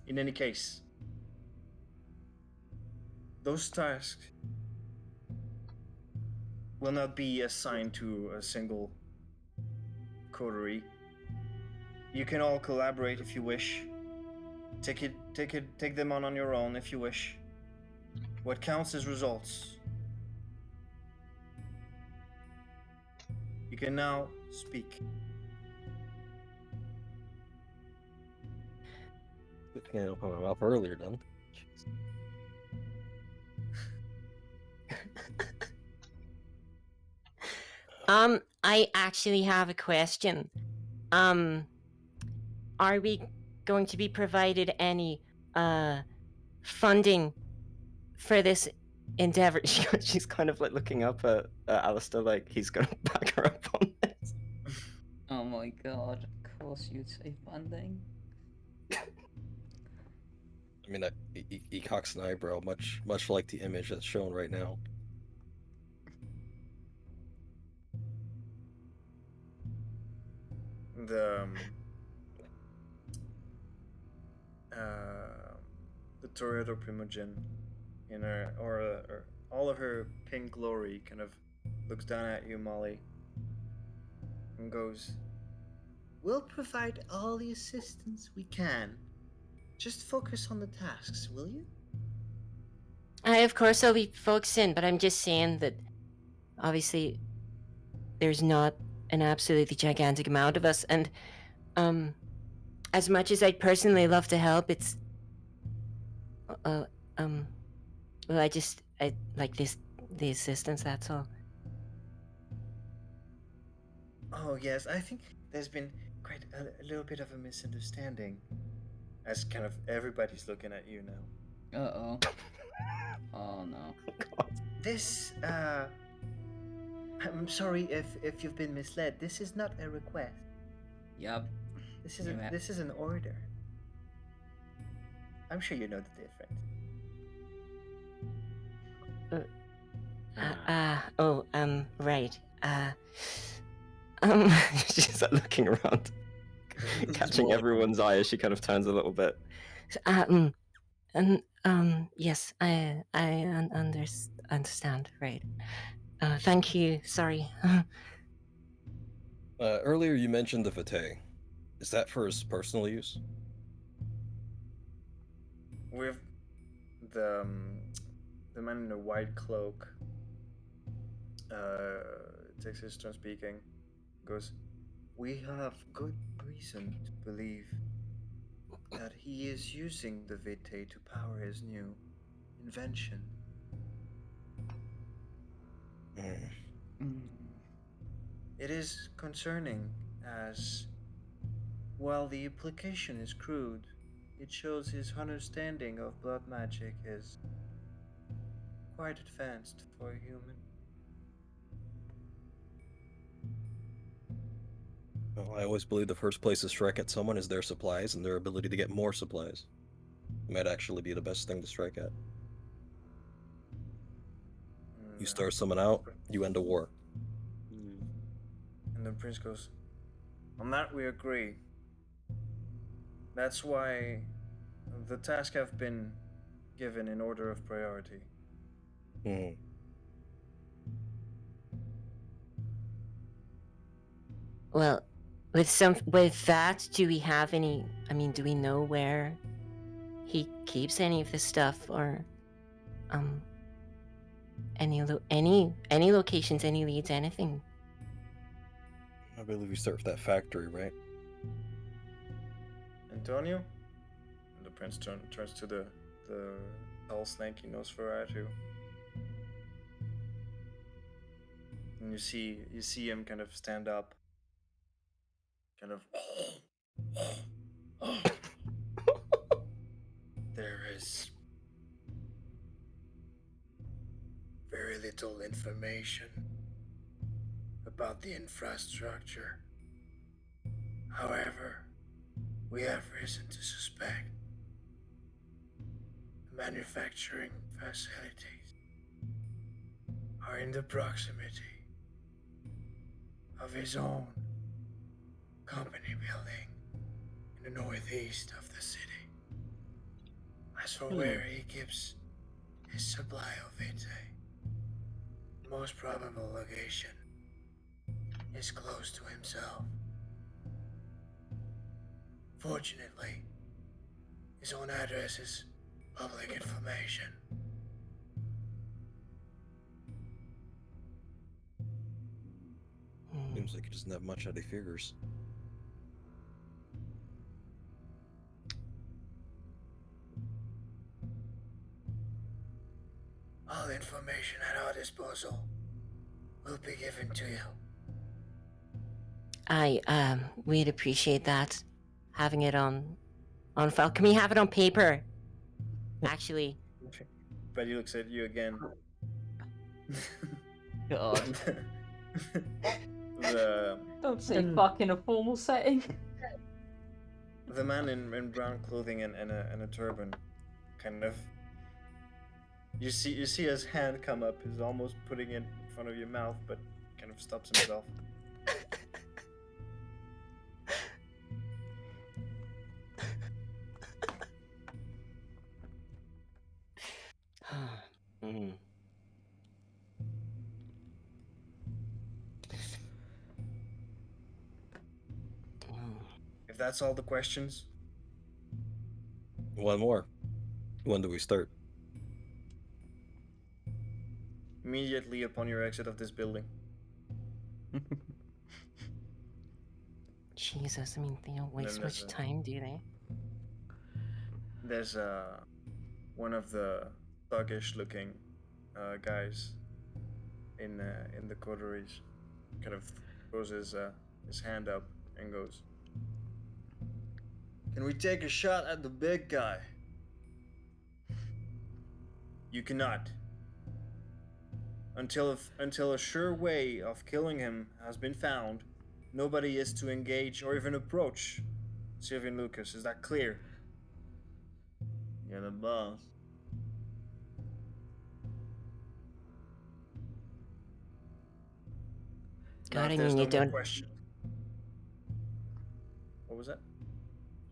In any case, those tasks will not be assigned to a single coterie. You can all collaborate if you wish. Take them on your own if you wish. What counts is results. You can now speak. I can't open my mouth earlier, then. I actually have a question. Are we going to be provided any funding for this endeavor? She's kind of like looking up at Alister, like he's gonna back her up on this. Oh my god, of course you'd say funding. I mean, he cocks an eyebrow, much like the image that's shown right now. The Toreador Primogen, in her or all of her pink glory, kind of looks down at you, Mollie, and goes, "We'll provide all the assistance we can. Just focus on the tasks, will you?" Of course I'll be focusing, but I'm just saying that obviously there's not an absolutely gigantic amount of us, and as much as I'd personally love to help, it's well, I like the assistance, that's all. Oh yes, I think there's been quite a little bit of a misunderstanding, as kind of everybody's looking at you now. Uh-oh. Oh no. This I'm sorry if you've been misled. This is not a request. Yep. This is an order. I'm sure you know the difference. Right. She's like looking around, catching everyone's eye as she kind of turns a little bit. Yes, I understand. Right. Thank you. Sorry. Earlier you mentioned the vitae. Is that for his personal use? With the man in the white cloak takes his turn speaking, goes, "We have good reason to believe that he is using the vitae to power his new invention. It is concerning, as while the application is crude, it shows his understanding of blood magic is quite advanced for a human." Well, I always believe the first place to strike at someone is their supplies and their ability to get more supplies. It might actually be the best thing to strike at. You start someone out, you end a war. And the prince goes, "On that we agree. That's why the tasks have been given in order of priority." Well, With that, do we have any? I mean, do we know where he keeps any of this stuff, or any locations, any leads, anything? I believe we start with that factory, right? Antonio? And the prince turns to the tall snaky nose variety. And you see him kind of stand up. Kind of there is very little information about the infrastructure. However, we have reason to suspect the manufacturing facilities are in the proximity of his own company building in the northeast of the city. As for where he keeps his supply of vitae, the most probable location is close to himself. Fortunately, his own address is public information. Seems like he doesn't have much out of figures. All information at our disposal will be given to you. We'd appreciate that. Having it on file. Can we have it on paper? Actually. Betty looks at you again. God. the Don't say fuck in a formal setting. The man in brown clothing and a turban, kind of. You see his hand come up. He's almost putting it in front of your mouth, but kind of stops himself. If that's all the questions. One more. When do we start? Immediately upon your exit of this building. Jesus, I mean, they don't waste much time, do they? There's one of the thuggish-looking guys in the coteries, kind of throws his hand up and goes, "Can we take a shot at the big guy?" "You cannot. Until a sure way of killing him has been found, nobody is to engage or even approach Sylvian Lucas. Is that clear?" "You're the boss." God, I There's mean, no you more don't. question. What was that?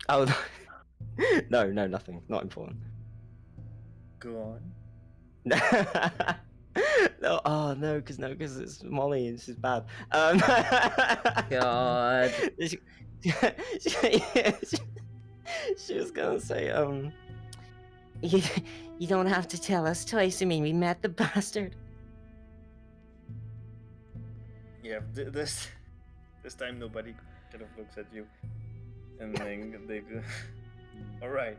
Oh, no, nothing. Not important. Go on. No, oh no, because it's Mollie and she's bad. God. She was gonna say, You don't have to tell us twice. I mean, we met the bastard. Yeah, this time nobody kind of looks at you, and then they go, "All right,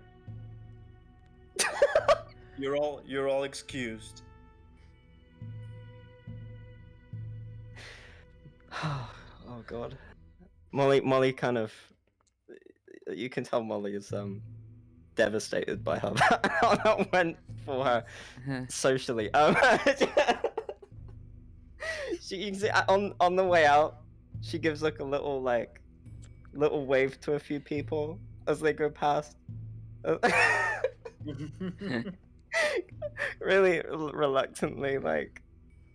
you're all excused." Oh god, Mollie kind of, you can tell Mollie is devastated by how that went for her socially. You can see on the way out, she gives like a little wave to a few people as they go past. Really reluctantly, like,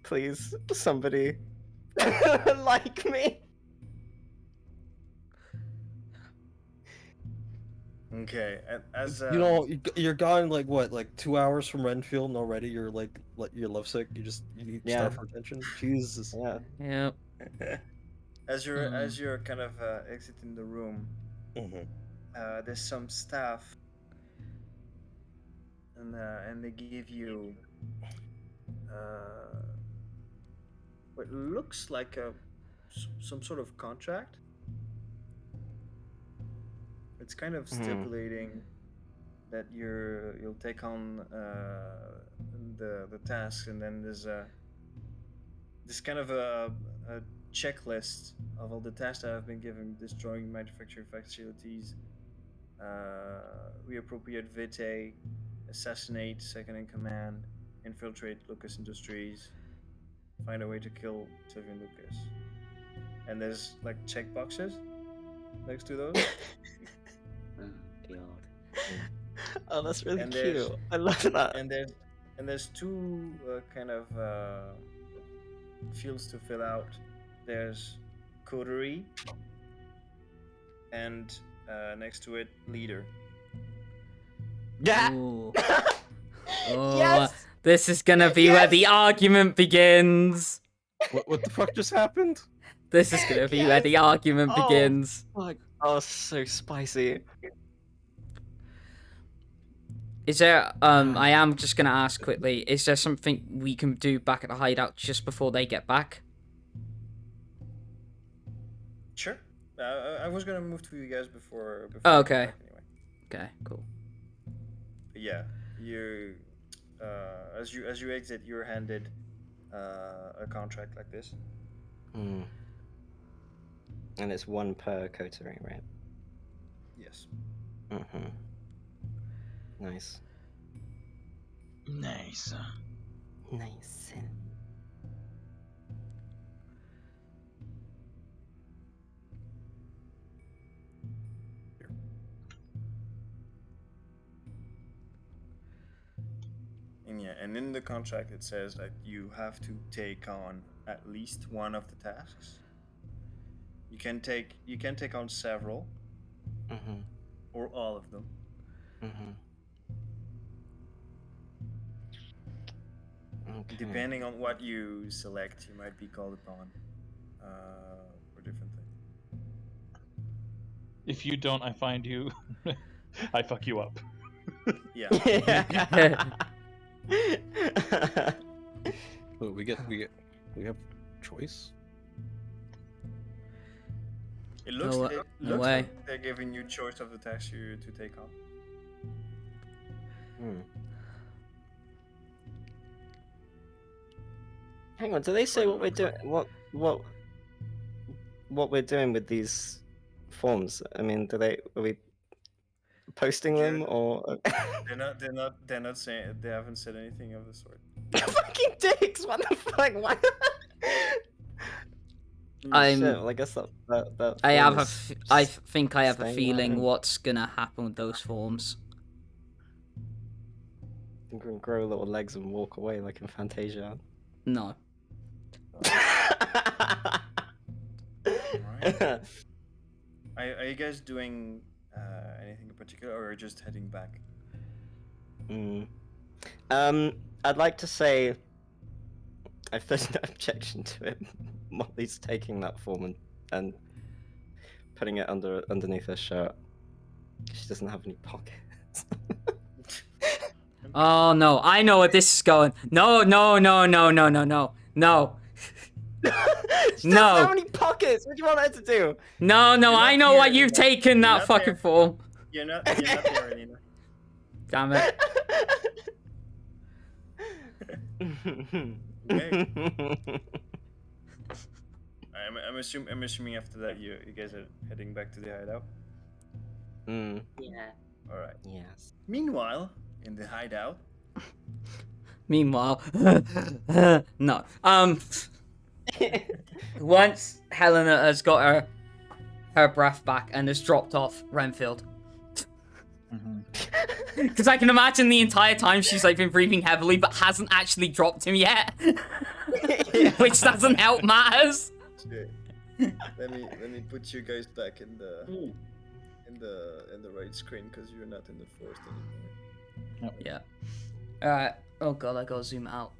please, somebody like me. Okay, as You know, you're gone like what, like 2 hours from Renfield, and already you're like you're lovesick. You need Yeah. stuff for attention. Jesus. Yeah. Yep. As you're kind of exiting the room, there's some staff, and they give you what looks like some sort of contract. It's kind of stipulating that you'll take on the tasks, and then there's this kind of a checklist of all the tasks that have been given: destroying manufacturing facilities, reappropriate vitae, assassinate second in command, infiltrate Lucas Industries, find a way to kill Sylvian Lucas. And there's like checkboxes next to those. Oh, that's really And cute. I love that. And there's two kind of fields to fill out. There's coterie, and next to it, leader. Yeah. Ooh. Yes! This is gonna be where the argument begins. What the fuck just happened? This is gonna be where the argument begins. Fuck. Oh, so spicy. Is there, I am just gonna ask quickly, is there something we can do back at the hideout just before they get back? Sure. I was gonna move to you guys before Oh, you get okay. back anyway. Okay, cool. But yeah, you as you exit, you're handed a contract like this. And it's one per coterie, right? Yes. Nice. Nice. Nice. And yeah, and in the contract it says that you have to take on at least one of the tasks. You can take on several, or all of them. Okay. Depending on what you select, you might be called upon for different things. If you don't, I find you. I fuck you up. Yeah. Well, we have choice. It looks, No, it no looks way. like they're giving you choice of the tasks you to take on. Hang on, do they say what we're doing? What we're doing with these forms? I mean, are we posting them or? They're not saying. They haven't said anything of the sort. Fucking dicks! What the fuck? Why? I'm. Shit, well, I guess that I form have is I think I have a staying feeling around. what's gonna happen with those forms. You can grow little legs and walk away like in Fantasia. No. Alright. Are you guys doing anything in particular, or are you just heading back? I'd like to say if there's no objection to it, Mollie's taking that form and putting it underneath her shirt. She doesn't have any pockets. Oh no, I know where this is going. No. She doesn't have any pockets. What do you want her to do? No, I know here what you've anymore. taken You're that not fucking there. form. You're not there anymore. Damn it. Okay. I'm assuming after that you guys are heading back to the hideout. Yeah. All right. Yes. Meanwhile, in the hideout. Meanwhile, no. Once Helena has got her breath back and has dropped off Renfield. Because I can imagine the entire time she's like been breathing heavily but hasn't actually dropped him yet. Which doesn't help matters. Let me put you guys back in the right screen because you're not in the forest anymore. Yeah. Alright. Oh god, I gotta zoom out.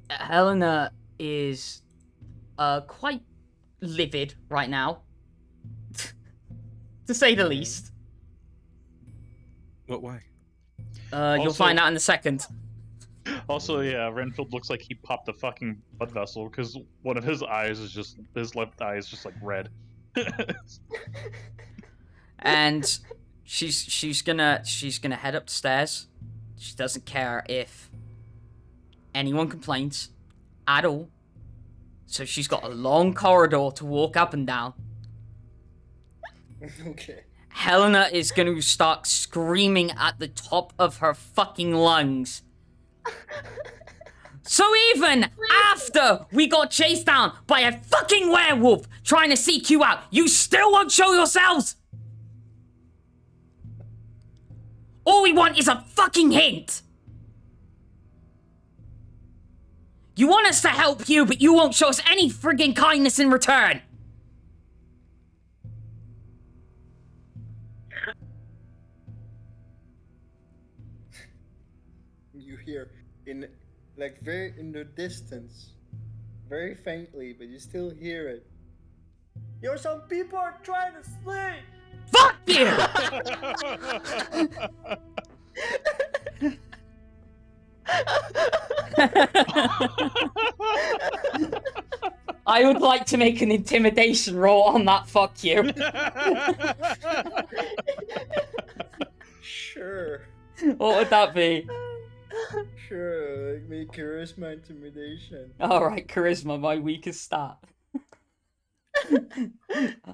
Helena is quite livid right now, to say the least. What? Why? You'll Also- find out in a second. Also, yeah, Renfield looks like he popped a fucking blood vessel because one of his eyes is just his left eye is just like red. And she's gonna head upstairs. She doesn't care if anyone complains at all. So she's got a long corridor to walk up and down. Okay. Helena is gonna start screaming at the top of her fucking lungs. So even after we got chased down by a fucking werewolf trying to seek you out, you still won't show yourselves? All we want is a fucking hint. You want us to help you, but you won't show us any friggin' kindness in return. You hear very in the distance, very faintly, but you still hear it. Yo, some people are trying to sleep. Fuck you! I would like to make an intimidation roll on that fuck you. Sure. What would that be? Sure, like me charisma intimidation. Alright, charisma, my weakest stat.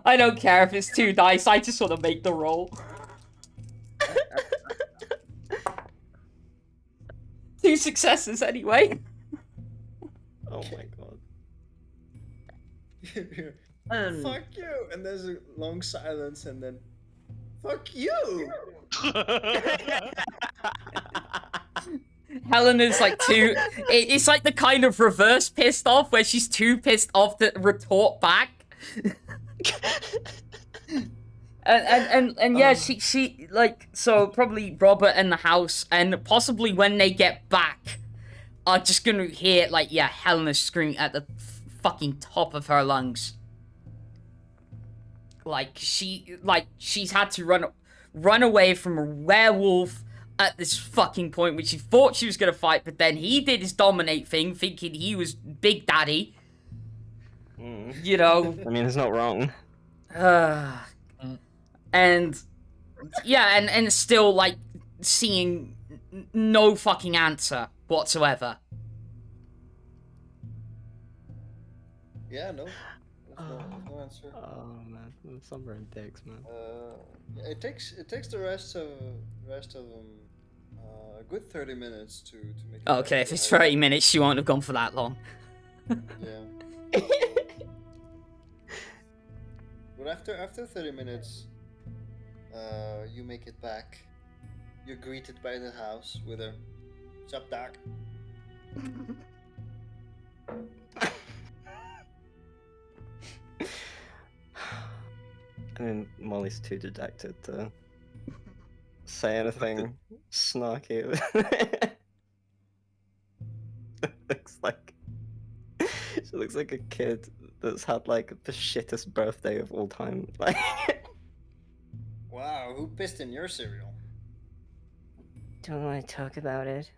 I don't care if it's 2 dice, I just want to make the roll. 2 successes anyway. Oh my god. Fuck you! And there's a long silence, and then fuck you! Helena's like it's like the kind of reverse pissed off where she's too pissed off to retort back. and yeah, she like, so probably Robert and the house, and possibly when they get back, are just gonna hear like, yeah, Helena screaming at the fucking top of her lungs. Like she's had to run away from a werewolf at this fucking point, which she thought she was gonna fight, but then he did his dominate thing, thinking he was Big Daddy. You know. I mean, it's not wrong. And yeah, and still like seeing no fucking answer whatsoever. Yeah, no. There's no answer. Oh man, some brain dicks, man. It takes the rest of them a good 30 minutes to make it Okay, back if to it's the 30 minutes, she won't have gone for that long. Yeah. But after 30 minutes, you make it back. You're greeted by the house with a "Sup, Doc?" I mean, Mollie's too dejected to say anything snarky. She looks like a kid that's had like the shittest birthday of all time. Like, Wow, who pissed in your cereal? Don't want to talk about it.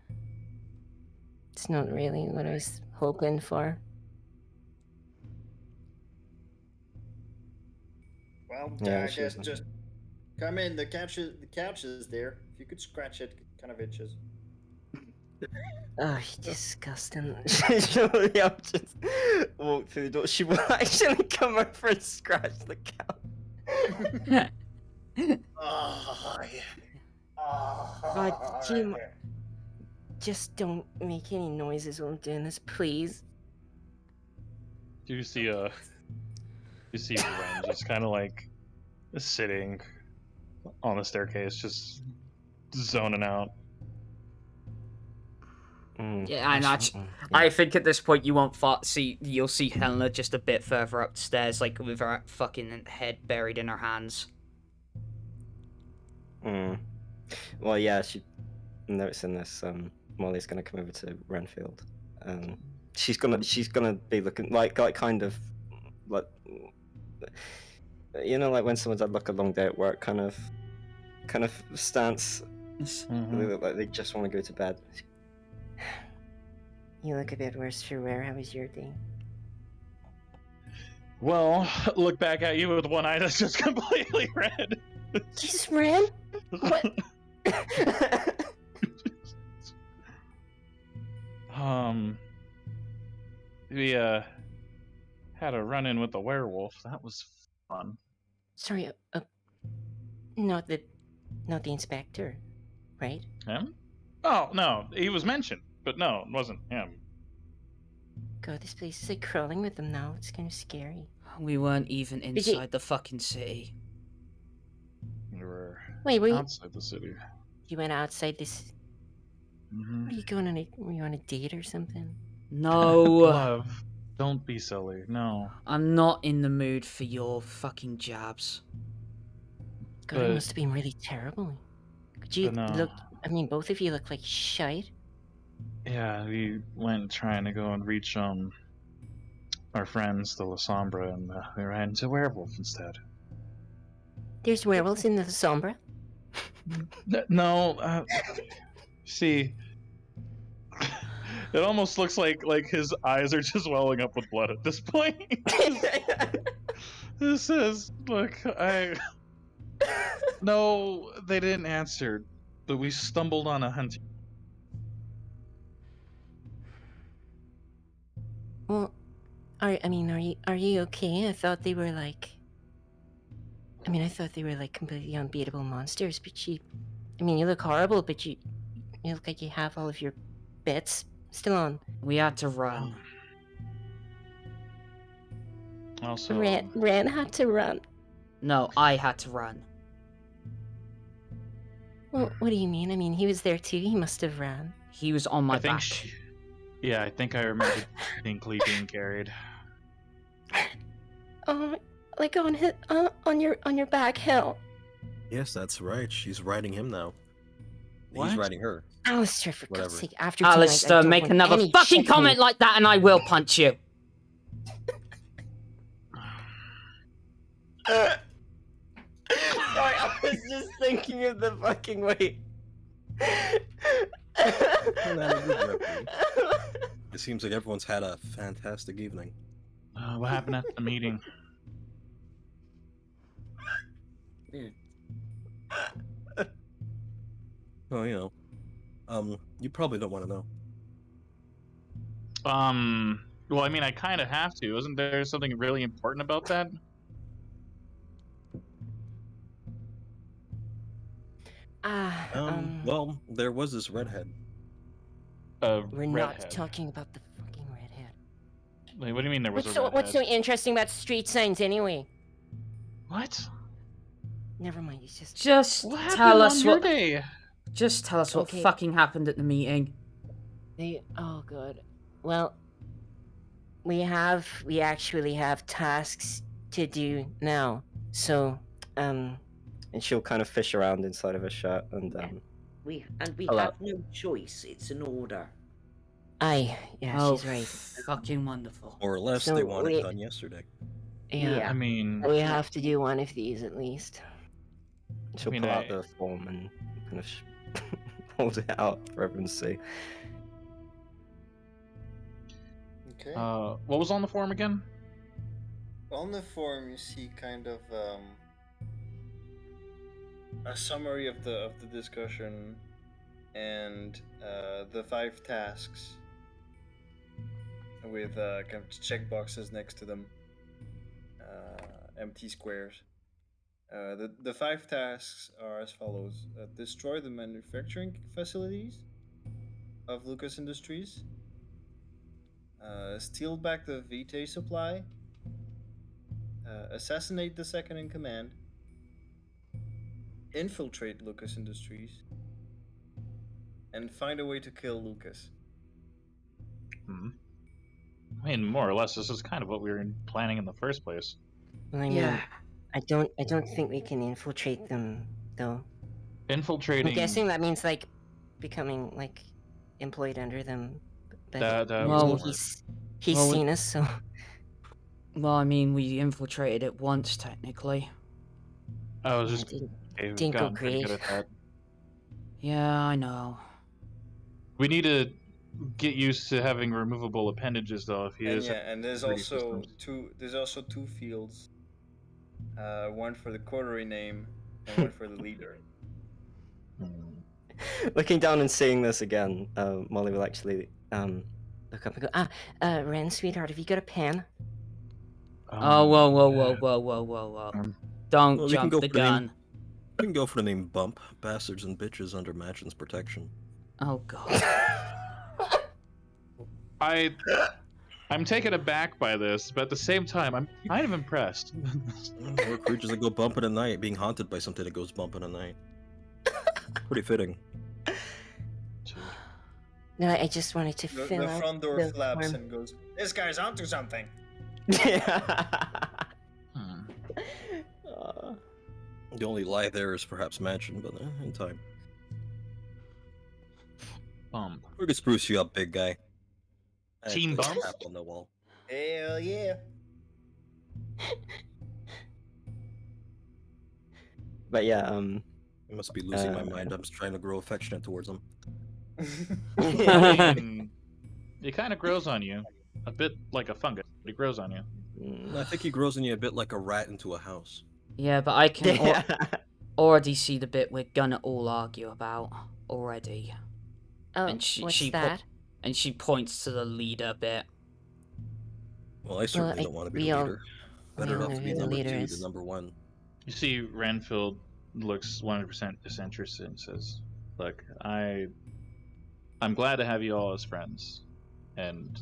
It's not really what I was hoping for. Well, Yeah, I she guess was- just come in. The couch is there. If you could scratch it, it kind of itches. Oh, disgusting. Surely I'll just walk through the door. She will actually come over and scratch the couch. Oh, yeah. God, Jim, just don't make any noises while I'm doing this, please. You see Ren just kind of like sitting on the staircase, just zoning out. Yeah, and I think at this point you won't you'll see Helena just a bit further upstairs, like with her fucking head buried in her hands. Well, yeah, she noticing this Mollie's gonna come over to Renfield. She's gonna be looking like kind of like, you know, like when someone's had like a long day at work kind of stance. They look like they just want to go to bed. You look a bit worse for wear. How was your day? Well, look back at you with one eye that's just completely red. You just ran? What? We had a run-in with the werewolf. That was fun. Sorry, not the inspector, right? Him? Oh no, he was mentioned, but no, it wasn't him. God, this place is like crawling with them now. It's kind of scary. We weren't even inside the fucking city. We were Wait, outside the city. You went outside this. Mm-hmm. Are you going on were you on a date or something? No. Love, don't be silly. No. I'm not in the mood for your fucking jabs. God, it must have been really terrible. Could you look? I mean, both of you look like shite. Yeah, we went trying to go and reach our friends, the La Sombra, and we ran into a werewolf instead. There's werewolves in the Sombra? No, see, it almost looks like his eyes are just welling up with blood at this point. This is, look, no, they didn't answer, but we stumbled on a hunting. Well, are you okay? I thought they were like completely unbeatable monsters, but you look horrible, but you look like you have all of your bits still on. We had to run. Also, Ren had to run. No, I had to run. Well, what do you mean? I mean, he was there too. He must have ran. He was on my back. Yeah, I think I remember Dinkley being carried. Oh, like on your back, Hell. Yes, that's right. She's riding him now. What? He's riding her. Alister, for God's sake, after Alister, tonight, I don't make want another any fucking chicken. comment like that and I will punch you. Sorry, I was just thinking of the fucking wait. It seems like everyone's had a fantastic evening. What happened at the meeting? Oh, you know. You probably don't want to know. Well, I mean, I kind of have to. Isn't there something really important about that? Well, there was this redhead. We're not talking about the fucking redhead. Wait, what do you mean there was a redhead? What's so interesting about street signs anyway? What? Never mind. It's just. Tell us what. Day? Just tell us what fucking happened at the meeting. Oh god. Well, we actually have tasks to do now. So, and she'll kind of fish around inside of her shirt and we have no choice. It's an order. She's right. Fucking wonderful. Or less, they wanted it done yesterday. Yeah. I mean, we have to do one of these at least. She'll pull out the form and kind of hold it out for everyone to see. Okay. What was on the form again? On the form, you see kind of a summary of the discussion and the 5 tasks with kind of check boxes next to them, empty squares. The 5 tasks are as follows: destroy the manufacturing facilities of Lucas Industries, steal back the Vitae supply, assassinate the second in command, infiltrate Lucas Industries, and find a way to kill Lucas. I mean, more or less, this is kind of what we were planning in the first place. Well, I mean, I don't think we can infiltrate them, though. Infiltrating. I'm guessing that means like becoming like employed under them. But That I well, mean, was he's well, seen us, so Well, I mean, we infiltrated it once, technically. I was yeah, just didn't, we've didn't go gotten pretty good great. at that. Yeah, I know. We need to get used to having removable appendages, though. If he And is, yeah, and there's 3D also systems. two fields. One for the coterie name and one for the leader. Looking down and seeing this again, Molly will actually look up and go, Ren, sweetheart, have you got a pen? Oh, whoa. Don't Well, we can jump go the for the name. gun. We can go for the name Bump. Bastards and bitches under Mansion's protection. Oh, God. I'm taken aback by this, but at the same time, I'm kind of impressed. Or creatures that go bump in the night, being haunted by something that goes bump in the night. Pretty fitting. No, I just wanted to fill The out front door the flaps form. and goes, "This guy's onto something." The only lie there is perhaps Mansion, but in time. We could spruce you up, big guy. Team There's a Bump? tap on the wall. Hell yeah. But yeah, I must be losing my mind. I'm just trying to grow affectionate towards him. I mean, it kind of grows on you, a bit like a fungus. But it grows on you. I think he grows in you a bit like a rat into a house. Yeah, but I can already see the bit we're gonna all argue about already. Oh, And what's that? And she points to the leader bit. Well, I certainly don't want to be the leader. Better off to be number 2 than number 1. You see, Renfield looks 100% disinterested and says, "Look, I'm glad to have you all as friends and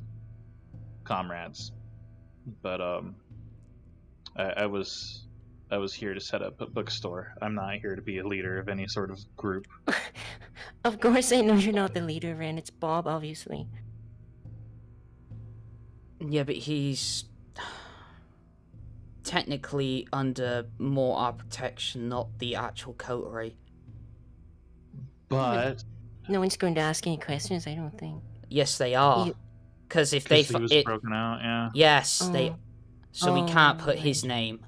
comrades, but I was here to set up a bookstore. I'm not here to be a leader of any sort of group." Of course I know you're not the leader, Ren. It's Bob, obviously. Yeah, but he's technically under more our protection, not the actual coterie. But no one's going to ask any questions, I don't think. Yes, they are. Because if they he was broken out, yeah. Yes, they. So we can't put his name.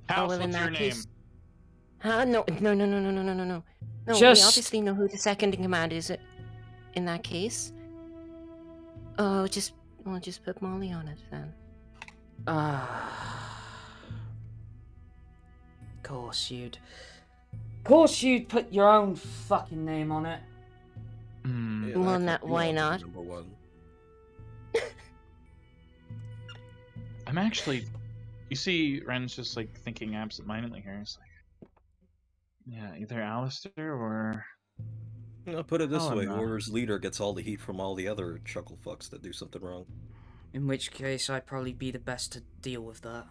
House, well, in what's your that name? case... Huh? No. No, we Just- obviously know who the second in command is in that case. Oh, we'll just put Mollie on it then. Course you'd put your own fucking name on it. Yeah, Well, that could be why on not? Number 1. I'm actually. You see, Ren's just like thinking absentmindedly here. He's like, yeah, either Alister or. I'll put it this way: Helina. whoever's leader gets all the heat from all the other chuckle fucks that do something wrong. In which case, I'd probably be the best to deal with that.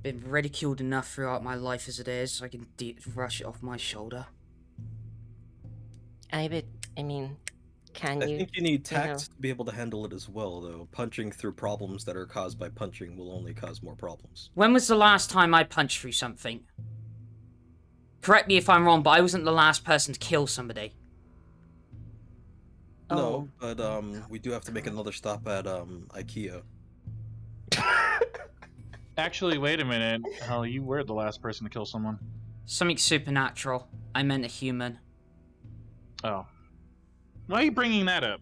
Been ridiculed enough throughout my life as it is. I can rush it off my shoulder. I mean, can you? I think you need tact know. to be able to handle it as well, though. Punching through problems that are caused by punching will only cause more problems. When was the last time I punched through something? Correct me if I'm wrong, but I wasn't the last person to kill somebody. No, but we do have to make another stop at IKEA. Actually, wait a minute. Hell, you were the last person to kill someone. Something supernatural. I meant a human. Oh. Why are you bringing that up?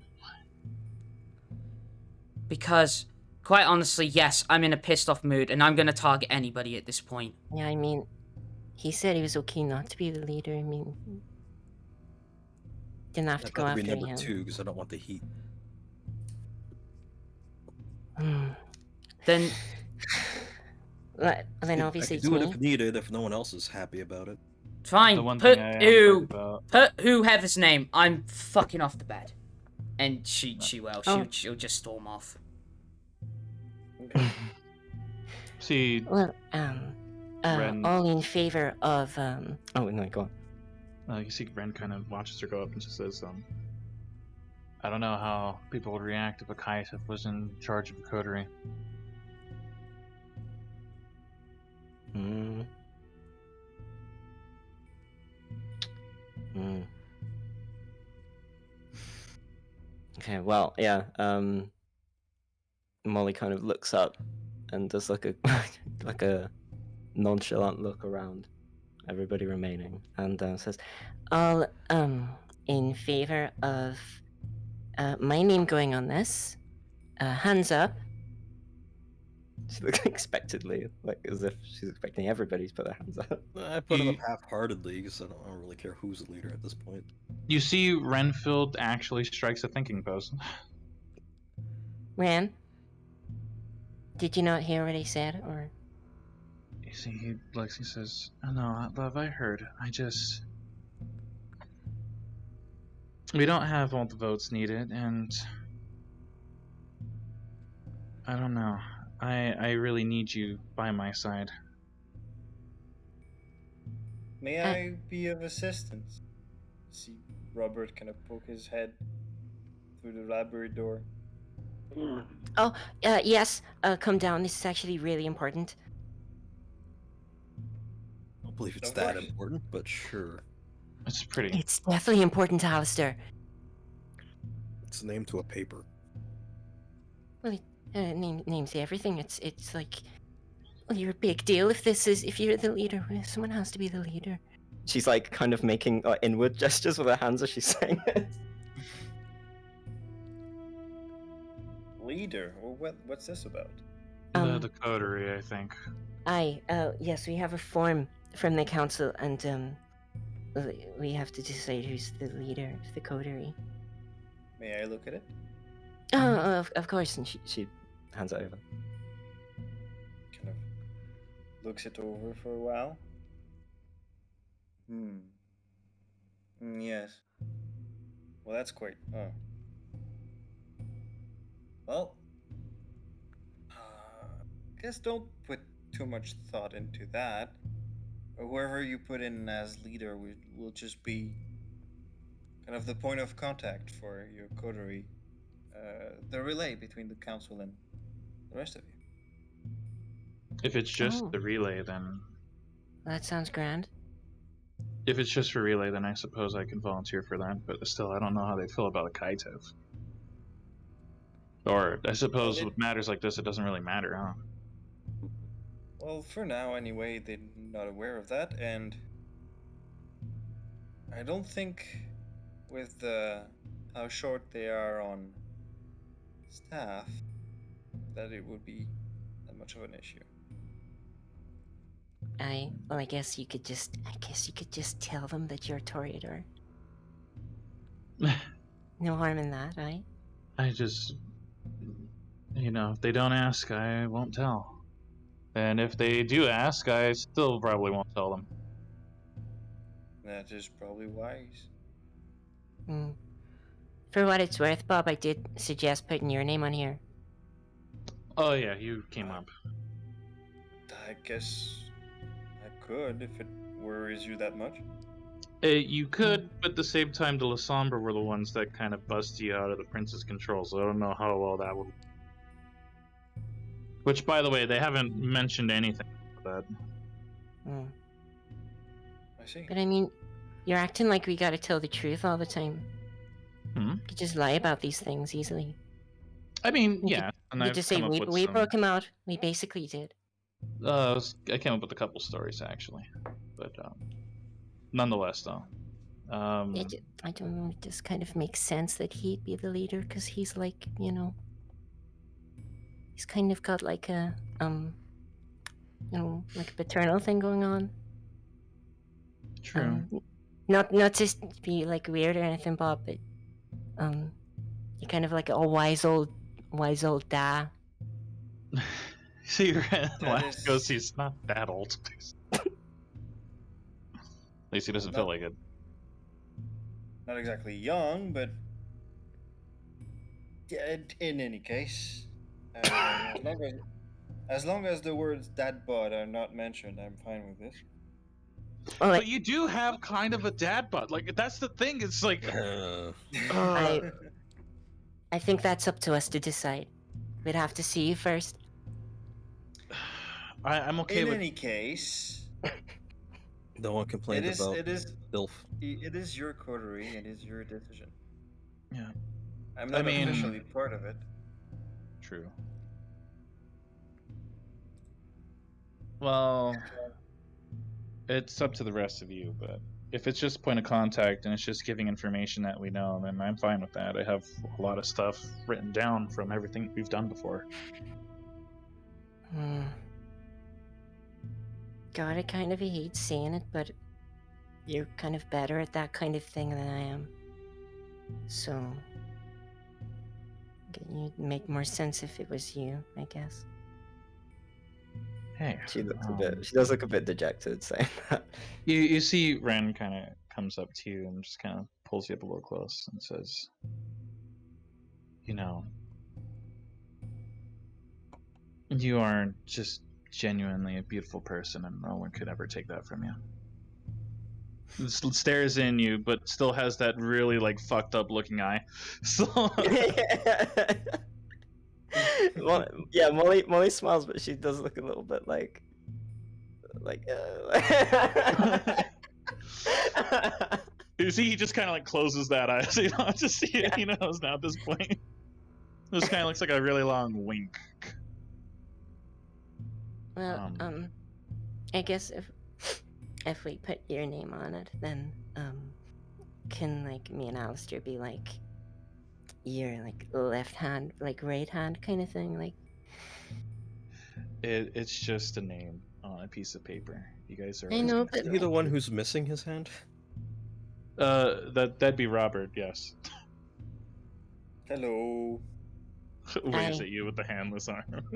Because, quite honestly, yes, I'm in a pissed off mood, and I'm gonna target anybody at this point. Yeah, I mean, he said he was okay not to be the leader. I mean, didn't have to go That'd after be number him. 2 because I don't want the heat. Then obviously I can do it if needed, if no one else is happy about it. Fine, The one put thing I am worried about. whoever's name. I'm fucking off the bed. And she will. She'll just storm off. See. Well, Ren- all in favor of Oh no, go on. You see, Ren kind of watches her go up and just says, I don't know how people would react if a Kaisif was in charge of a coterie. Okay, well, yeah. Mollie kind of looks up and does like a like a nonchalant look around everybody remaining, and says, "All in favor of my name going on this. Hands up." She looks expectantly, like as if she's expecting everybody to put their hands up. I put it up You- half-heartedly because I don't really care who's the leader at this point. You see, Renfield actually strikes a thinking pose. Ran, did you not hear what I said, or? You see, he looks. He says, "Oh, no, love, I heard. We don't have all the votes needed, and I don't know. I really need you by my side." May I be of assistance? See Robert kind of poke his head through the library door. Oh, yes. Come down. This is actually really important. I don't believe it's Of that course. important, but sure. It's pretty. It's definitely important, Alister. It's named to a paper. Well, names everything. It's like, well, you're a big deal if you're the leader. Someone has to be the leader. She's like kind of making inward gestures with her hands as she's saying it. Leader? Well, what's this about? The coterie, I think. Yes, we have a form from the council, and we have to decide who's the leader of the coterie. May I look at it? Oh, of course. And She hands it over. Kind of looks it over for a while. Yes. Well, that's quite. Oh. Well, guess don't put too much thought into that. Whoever you put in as leader will just be kind of the point of contact for your coterie, the relay between the council and the rest of you. If it's just Oh. the relay, then That sounds grand. if it's just for relay, then I suppose I can volunteer for that. But still, I don't know how they feel about a Kaito. Or I suppose with matters like this, it doesn't really matter, huh? Well, for now, anyway, they're not aware of that, and I don't think with how short they are on staff that it would be that much of an issue. I guess you could just tell them that you're a Toreador. No harm in that, right? I just, if they don't ask, I won't tell. And if they do ask, I still probably won't tell them. That is probably wise. For what it's worth, Bob, I did suggest putting your name on here. Oh yeah, you came up. I guess I could if it worries you that much. You could, but at the same time, the Lasombra were the ones that kind of busted you out of the prince's control, so I don't know how well that would. Which, by the way, they haven't mentioned anything about that. I see. But I mean, you're acting like we gotta tell the truth all the time. Hmm? You could just lie about these things easily. I mean, yeah, and You I've just say come up with we some. broke him out. We basically did. I came up with a couple stories actually, but nonetheless, though. I don't know. It just kind of makes sense that he'd be the leader because he's like, he's kind of got like a like a paternal thing going on. True. Not just to be like weird or anything, Bob, but you're kind of like a wise old dad. See, is- goes. He's not that old. At least he doesn't feel like it. Not exactly young, but yeah. In any case, as long as the words "dad bod" are not mentioned, I'm fine with this. Oh, But you do have kind of a dad bod. Like that's the thing. It's like. I think that's up to us to decide. We'd have to see you first. I'm okay In with. any case, No one complained about it is DILF. It is your coterie. It is your decision. Yeah. I'm not mean- officially part of it. True. Well, it's up to the rest of you, but if it's just point of contact and it's just giving information that we know, then I'm fine with that. I have a lot of stuff written down from everything we've done before. God, I kind of hate saying it, but you're kind of better at that kind of thing than I am. So, you'd make more sense if it was you, I guess. Hey, She looks a bit. She does look a bit dejected saying that. you see Ren kind of comes up to you and just kind of pulls you up a little close and says, you know, you are just genuinely a beautiful person, and no one could ever take that from you. Stares in you, but still has that really like fucked up looking eye. So Well, yeah, Molly smiles, but she does look a little bit like. you see, he just kind of like closes that eye, so you don't have to see it. He knows now at this point. This kind of looks like a really long wink. Well, I guess if we put your name on it, then can like me and Alister be like your like left hand, like right hand kind of thing, like. It's just a name on a piece of paper. You guys are. I know, but Is he the one who's missing his hand? That'd be Robert. Yes. Hello. Waves at you with the handless arm.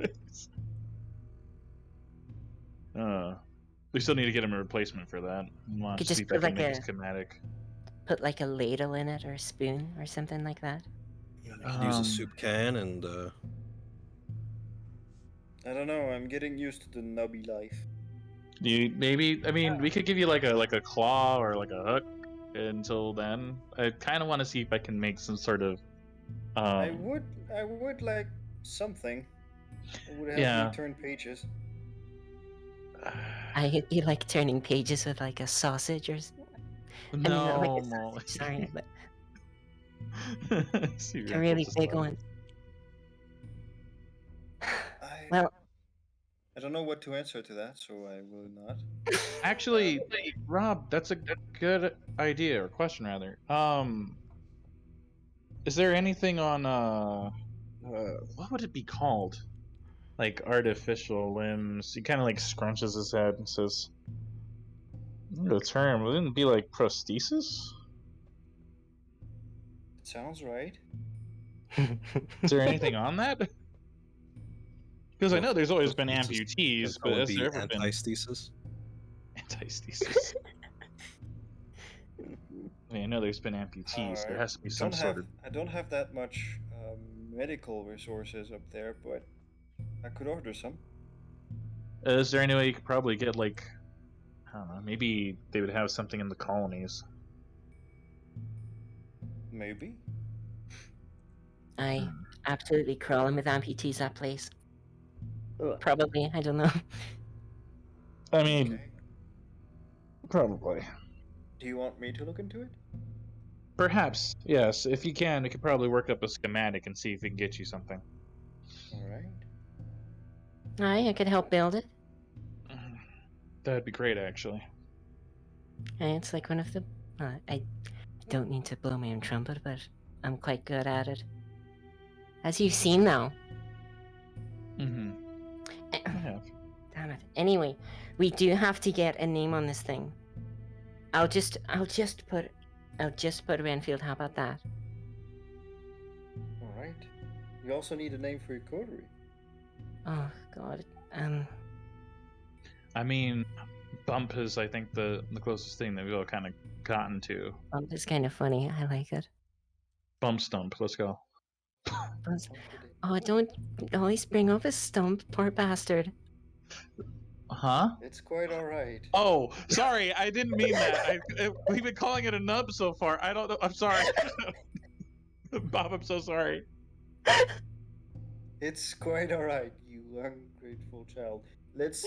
We still need to get him a replacement for that. Could See just if I put can like make a a schematic. put like a ladle in it or a spoon or something like that. Yeah, I could use a soup can and I don't know. I'm getting used to the nubby life. Maybe? I mean, we could give you like a claw or like a hook. Until then, I kind of want to see if I can make some sort of. I would like something. It would help me turn pages. You like turning pages with like a sausage or. No, like Mollie. Sorry, but See, a really just big like- one. Well, I don't know what to answer to that, so I will not. Actually, Rob, that's a good idea or question rather. Is there anything on what would it be called? Like artificial limbs. He kind of like scrunches his head and says, "The term wouldn't it be like prosthesis? It sounds right. Is there anything on that? Because I know there's always been amputees, but has there ever been antithesis? Antithesis. I mean, I know there's been amputees. There has to be some sort of. I don't have that much medical resources up there, but I could order some. Is there any way you could probably get like, I don't know, maybe they would have something in the colonies. Maybe. I absolutely crawling with amputees that place. Probably, I don't know. I mean, probably. Do you want me to look into it? Perhaps, yes. If you can, we could probably work up a schematic and see if we can get you something. All right. I could help build it. That'd be great, actually. It's like one of the. I don't mean to blow my own trumpet, but I'm quite good at it. As you've seen now. Mm-hmm. I have. Damn it. Anyway, we do have to get a name on this thing. I'll just put Renfield. How about that? All right. You also need a name for your coterie. Oh God. I mean, Bump is, I think, the closest thing that we've all kind of gotten to. Bump is kind of funny. I like it. Bump Stump. Let's go. Oh, don't always bring up his stump, poor bastard. Huh? It's quite all right. Oh, sorry, I didn't mean that. We've been calling it a nub so far. I don't know. I'm sorry. Bob, I'm so sorry. It's quite all right, you ungrateful child. Let's.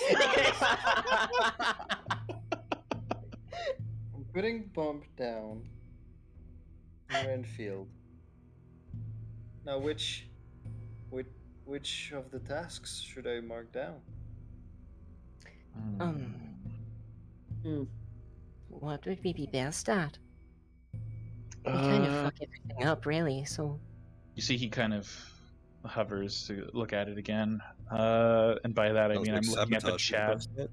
I'm putting Bump down. Renfield. Now, which of the tasks should I mark down? What would we be best at? We kind of fuck everything up, really. So You see, he kind of hovers to look at it again, and by that I Sounds mean like I'm looking at the sabotage is chat. best bet.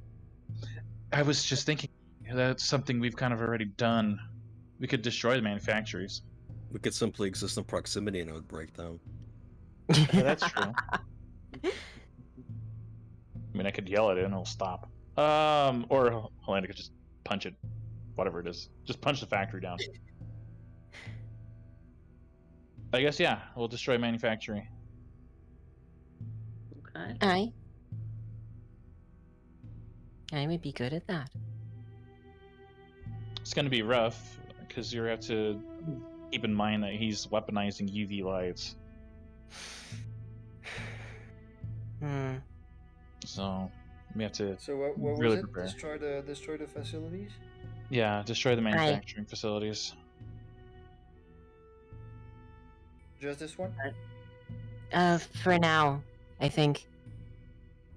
I was just thinking that's something we've kind of already done. We could destroy the manufactories. We could simply exist in proximity and it would break down. Yeah, that's true. I mean, I could yell at it and it'll stop. Or Helena could just punch it, whatever it is. Just punch the factory down. I guess, yeah, we'll destroy manufacturing. Okay. I would be good at that. It's going to be rough because you have to keep in mind that he's weaponizing UV lights. So we have to So what was really it? prepare. Destroy the facilities? Yeah, destroy the manufacturing facilities. Just this one? For now, I think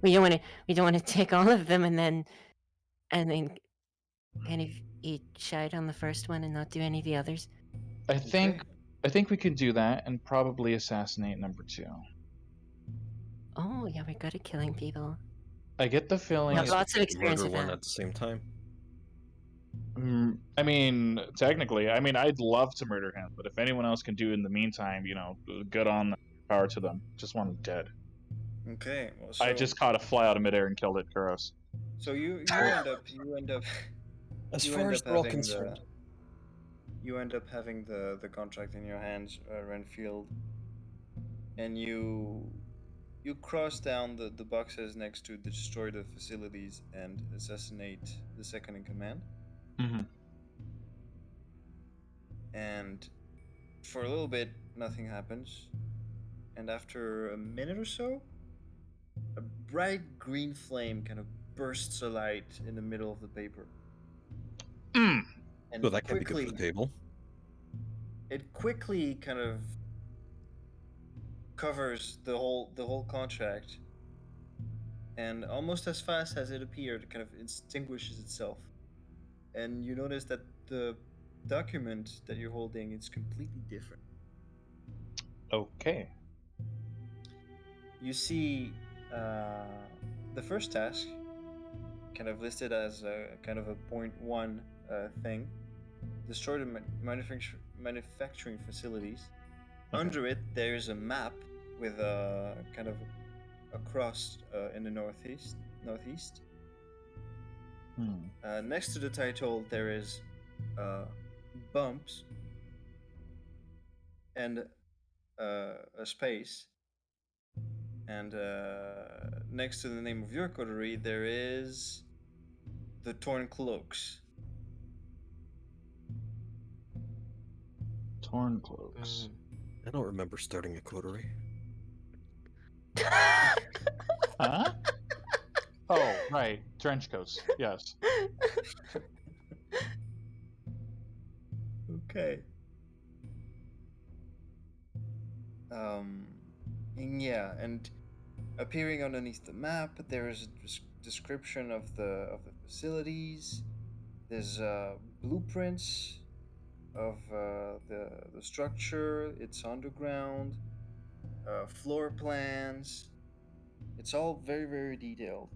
we don't want to take all of them and then kind of eat shite on the first one and not do any of the others. I think we could do that and probably assassinate number 2. Oh yeah, we're good at killing people. I get the feeling We have lots of experience Murder with one that. at the same time. I mean, technically, I'd love to murder him, but if anyone else can do it in the meantime, good on power to them. Just want him dead. Okay. Well, so, I just caught a fly out of midair and killed it. Gross. So you end up As you far end as up we're all having concerned. you end up having the contract in your hands, Renfield, and you cross down the boxes next to destroy the facilities and assassinate the second in command. Mm-hmm. And for a little bit, nothing happens. And after a minute or so, a bright green flame kind of bursts alight in the middle of the paper. And Well, that can't be good for the table. It quickly kind of covers the whole contract, and almost as fast as it appeared, kind of extinguishes itself. And you notice that the document that you're holding is completely different. Okay. You see the first task kind of listed as a kind of a 0.1 thing. Destroy the manufacturing facilities. Okay. Under it, there's a map with a kind of a cross in the northeast. Next to the title, there is bumps and a space. And next to the name of your coterie, there is the Torn Cloaks. Torn Cloaks. I don't remember starting a coterie. Huh? Oh, right. Trench coats. Yes. Okay. Yeah, and appearing underneath the map, there is a description of the facilities. There's blueprints of the structure. It's underground. Floor plans. It's all very, very detailed.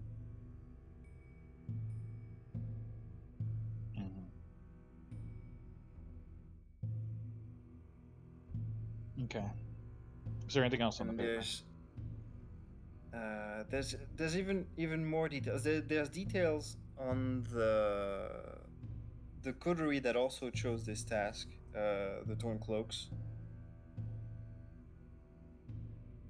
Okay. Is there anything else on the And paper? there's even more details. There's details on the coterie that also chose this task, the Torn Cloaks.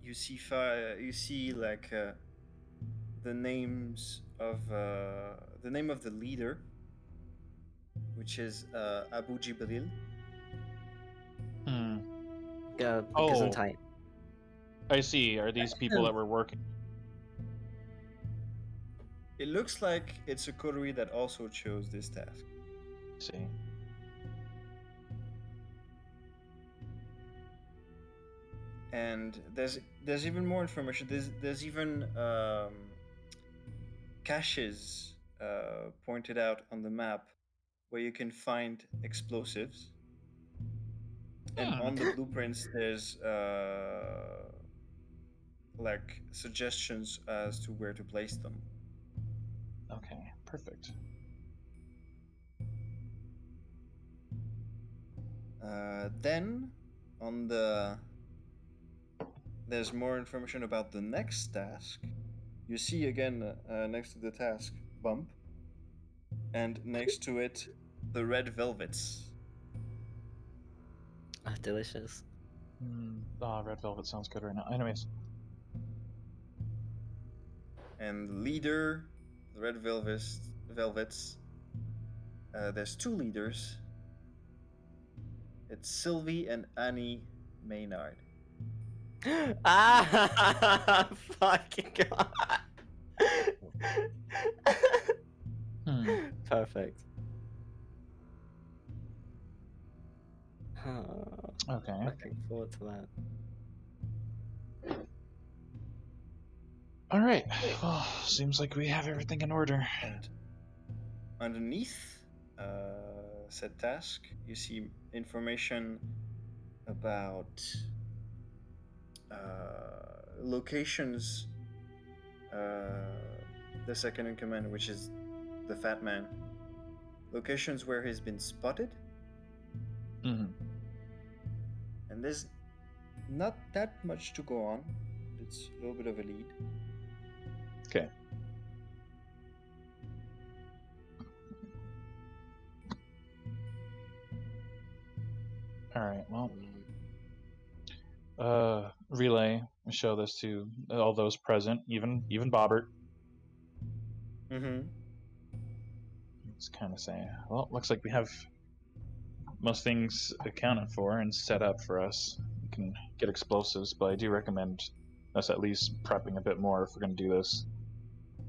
You see like the names of the name of the leader, which is Abu Jibril. Gesundheit. I see. Are these people that were working? It looks like it's a coterie that also chose this task. See. And there's even more information. There's even caches pointed out on the map where you can find explosives. And on the blueprints, there's like suggestions as to where to place them. Okay, perfect. Then there's more information about the next task. You see again next to the task bump, and next to it the red velvets. Ah, delicious. Red velvet sounds good right now. Anyways. And leader, the red velvets. There's two leaders. It's Sylvie and Annie Maynard. Ah, fucking god. Perfect. Okay. Looking forward to that. All right. Well, seems like we have everything in order. And underneath said task, you see information about locations. The second in command, which is the fat man. Locations where he's been spotted. Mm-hmm. And there's not that much to go on. It's a little bit of a lead. Okay. All right. Well, relay. Show this to all those present, even Bobbert. Mm-hmm. Let's kind of say, well, looks like we have most things accounted for and set up for us. We can get explosives, but I do recommend us at least prepping a bit more if we're going to do this.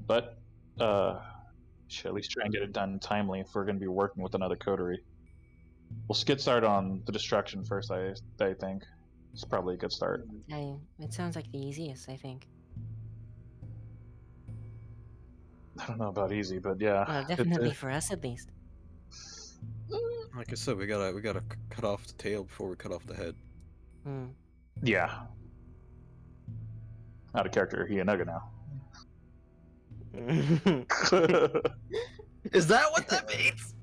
But should at least try and get it done timely if we're going to be working with another coterie. We'll get started on the destruction first. I think it's probably a good start. It sounds like the easiest, I think. I don't know about easy, but yeah. Well, definitely for us at least. Like I said, we gotta cut off the tail before we cut off the head. Yeah. Out of character, he a nugget now. Is that what that means?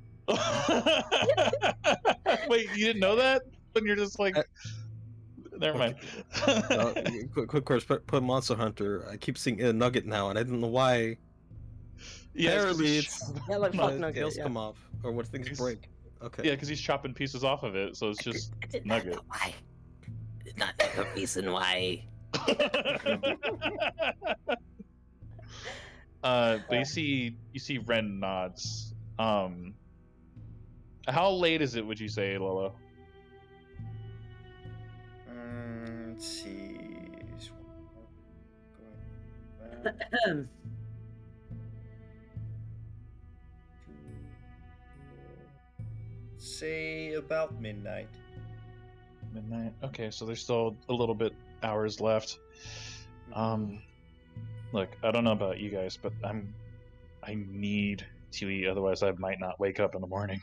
Wait, you didn't know that? When you're just like, never mind. Quick course, put Monster Hunter. I keep seeing a nugget now, and I don't know why. Yeah, apparently it's yeah, like fuck the nugget. tails Yeah. come off, or when things break. Okay. Yeah, because he's chopping pieces off of it, so it's just nugget. Why? Not the reason why. But you see Ren nods. How late is it, would you say, Lolo? Let's see. Say about midnight. Midnight. Okay, so there's still a little bit hours left. Look, I don't know about you guys, but I need to eat, otherwise I might not wake up in the morning.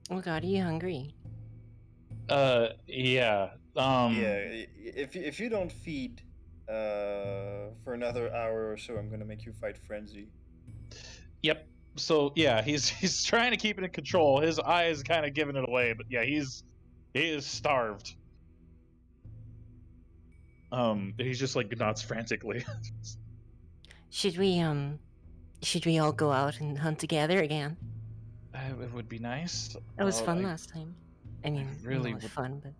Oh god, are you hungry? Yeah. Yeah, if you don't feed for another hour or so, I'm gonna make you fight Frenzy. Yep. So yeah, he's trying to keep it in control. His eye is kind of giving it away, but yeah, he is starved. He's just like nods frantically. Should we all go out and hunt together again? It would be nice. It was fun last time. I mean, really it was would- fun, but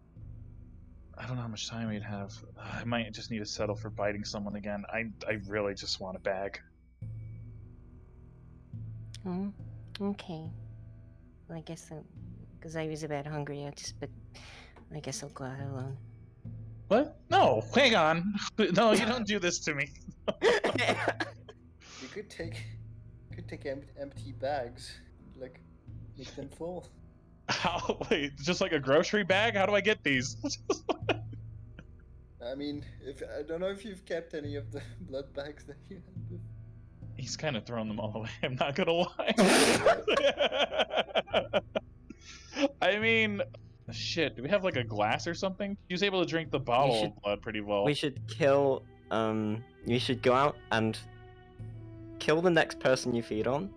I don't know how much time we'd have. I might just need to settle for biting someone again. I really just want a bag. okay. Well, I guess because I was a bit hungry, but I guess I'll go out alone. What? No, hang on. No, you don't do this to me. You could take empty bags, like make them full. How? Wait, just like a grocery bag? How do I get these? I mean, if I don't know if you've kept any of the blood bags that you had before. He's kind of thrown them all away. I'm not gonna lie. I mean, shit. Do we have like a glass or something? He was able to drink the bottle should- of blood pretty well. We should kill. You should go out and kill the next person you feed on.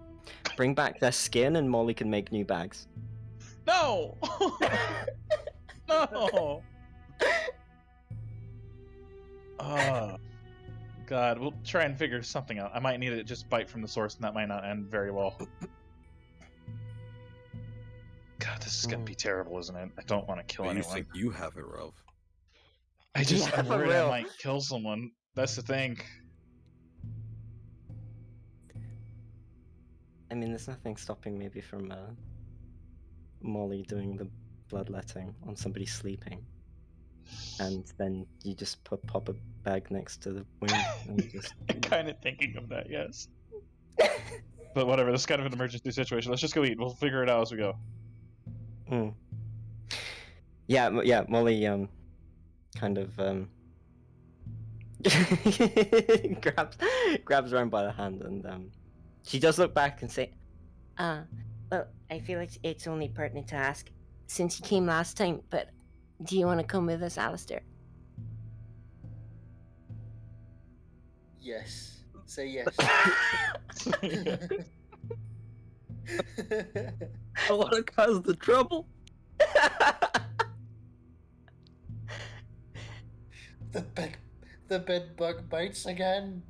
Bring back their skin, and Mollie can make new bags. No. No. Oh, God. We'll try and figure something out. I might need to just bite from the source, and that might not end very well. God, this is gonna be terrible, isn't it? I don't want to kill You anyone. think you have it, Ralph? I'm Yeah, for worried I real. might kill someone. That's the thing. I mean, there's nothing stopping maybe from Mollie doing the bloodletting on somebody sleeping, and then you just pop a bag next to the wound and just. I'm kind of thinking of that, yes. But whatever, this is kind of an emergency situation. Let's just go eat. We'll figure it out as we go. Mm. Yeah, Mollie kind of grabs around by the hand, and she does look back and say, Well, I feel like it's only pertinent to ask, since you came last time, but do you want to come with us, Alister? Yes. Say yes. I want to cause the trouble. The bed bug bites again.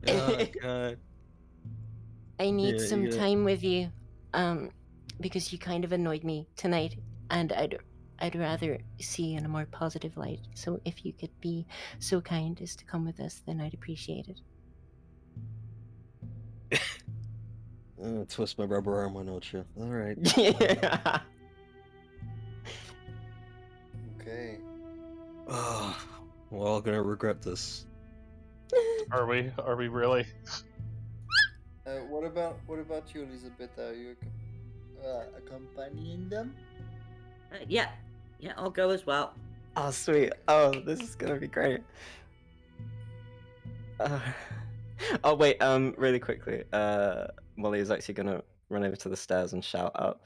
Oh, God. I need Yeah, some yeah. time with you, because you kind of annoyed me tonight, and I'd rather see you in a more positive light. So if you could be so kind as to come with us, then I'd appreciate it. Twist my rubber arm, why don't you? All right. yeah. Okay. We're all gonna regret this. Are we? Are we really? What about you, Elizabetha? Are you accompanying them? Yeah, I'll go as well. Oh, sweet. Oh, this is gonna be great. Oh wait, really quickly, Mollie is actually gonna run over to the stairs and shout up.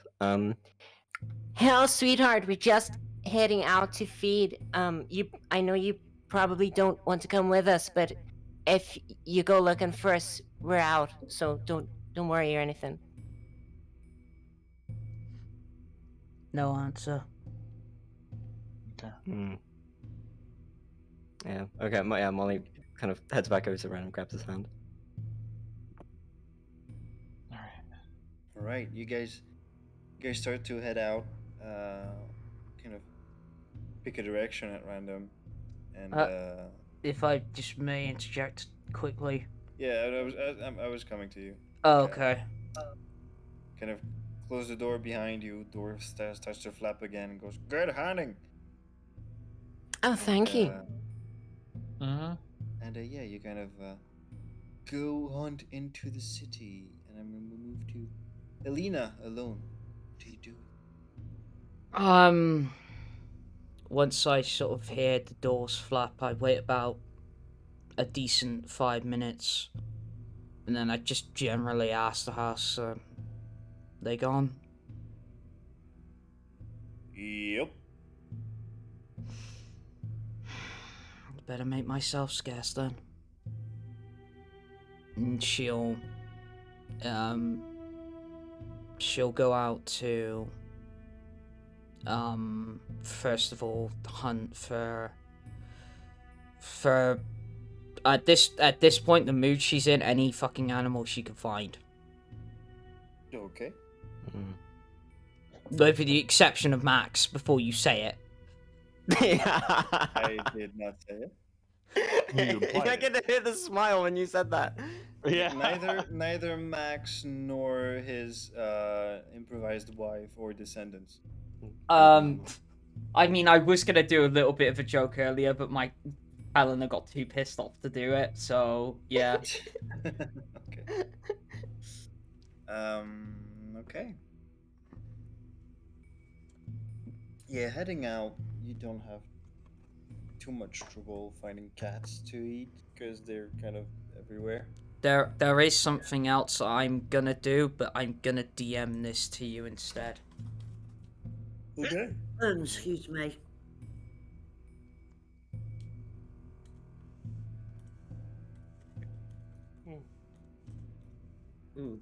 Hell, sweetheart, we're just heading out to feed. I know you probably don't want to come with us, but if you go looking for us, we're out. So don't worry or anything. No answer. Okay. Yeah. Okay. Mollie kind of heads back over to Ren and grabs his hand. All right. All right, you guys start to head out. Kind of pick a direction at random, and If I just may interject quickly. yeah, I was coming to you. Oh, okay. Kind of close the door behind you. Door starts to flap again and goes, "Good hunting." Oh, thank you. Mm-hmm. And yeah, you kind of go hunt into the city, and I'm gonna move to Helina alone. What do you do? Once I sort of hear the doors flap, I wait about a decent 5 minutes, and then I just generally ask the house, they gone? Yep. Better make myself scarce then. And she'll go out to first of all hunt for at this point the mood she's in, any fucking animal she can find. Okay. With the exception of Max, before you say it. I did not say it. I get to hear the smile when you said that. Yeah. Neither Max nor his improvised wife or descendants. I mean, I was gonna do a little bit of a joke earlier, but my Helena got too pissed off to do it, so yeah. Okay. Okay. Yeah, heading out, you don't have too much trouble finding cats to eat because they're kind of everywhere. There is something else I'm gonna do, but I'm gonna DM this to you instead. Okay. Excuse me. Mm.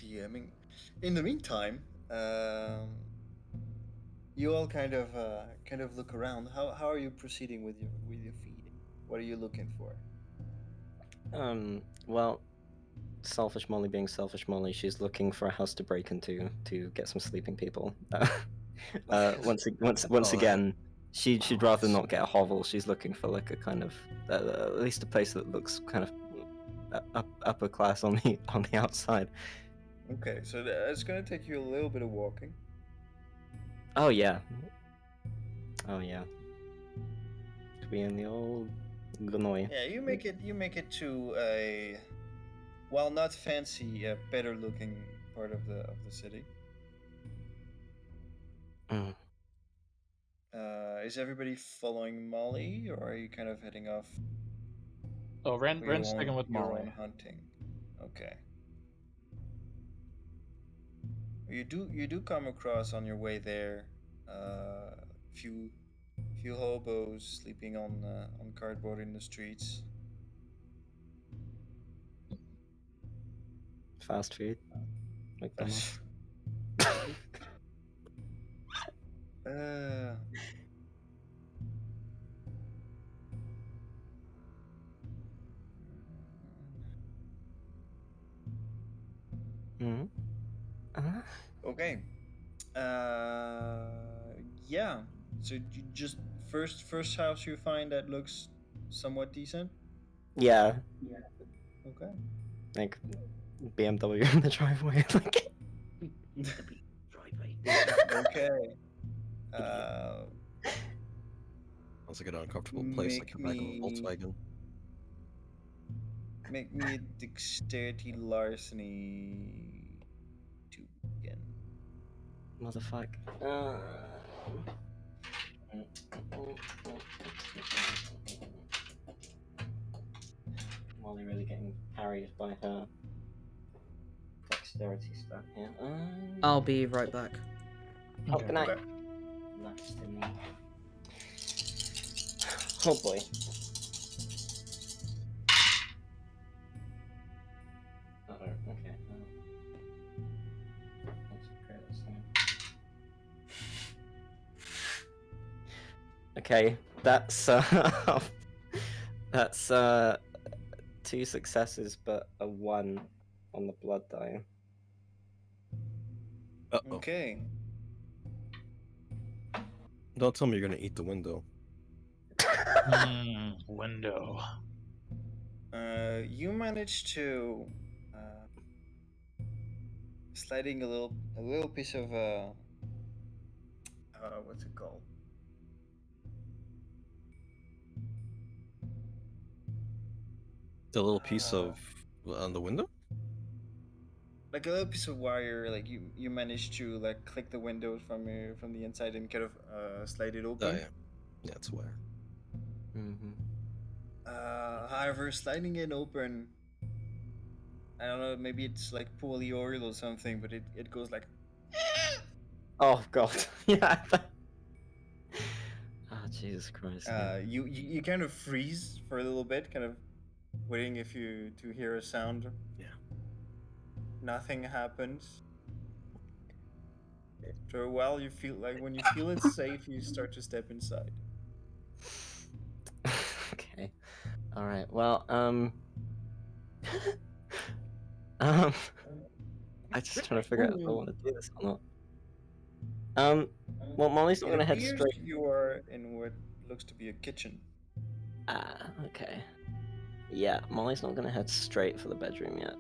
DMing. In the meantime, you all kind of look around. How are you proceeding with your feeding? What are you looking for? Well, selfish Molly being selfish Molly, she's looking for a house to break into to get some sleeping people. Once again, she'd rather not get a hovel. She's looking for like a kind of at least a place that looks kind of upper class on the outside. Okay, so it's gonna take you a little bit of walking. Oh yeah. Oh yeah. To be in the old Gnoy. Yeah, you make it to a, while not fancy, a better looking part of the city. Mm. Is everybody following Molly, or are you kind of heading off? Oh, for Ren's sticking with your Molly. own hunting? Okay. You do come across on your way there, few hobos sleeping on cardboard in the streets. Fast food. McDonald's. Uh, Mm-hmm. okay. Yeah. So you just first house you find that looks somewhat decent. Yeah, Okay. like BMW in the driveway. Like. Okay. Sounds like an uncomfortable place, like the back of a Volkswagen. Make me a dexterity larceny to begin. Motherfuck. Molly really getting carried by her dexterity stat here. I'll be right back. Oh, good night. Okay. Last in me. Oh boy. Uh-oh, okay. Let's prepare this thing. Okay, that's that's 2 successes but a 1 on the blood die. Uh-oh. Okay. Don't tell me you're gonna eat the window. Window. You managed to sliding a little piece of what's it called? The little piece of on the window? Like a little piece of wire. Like you managed to like click the windows from the inside and kind of slide it open. Oh yeah. Yeah, it's wire. Mm-hmm. However, sliding it open, I don't know, maybe it's like poorly oiled or something, but it goes like. Oh god. Yeah. Oh Jesus Christ. You kind of freeze for a little bit, kind of waiting to hear a sound. Yeah. Nothing happens. After a while, you feel like when you feel it's safe, you start to step inside. Okay. All right. Well, I just trying to figure out if I want to do this or not. Well, Molly's not It gonna head appears straight. you are in what looks to be a kitchen. Ah, okay. Yeah, Molly's not gonna head straight for the bedroom yet.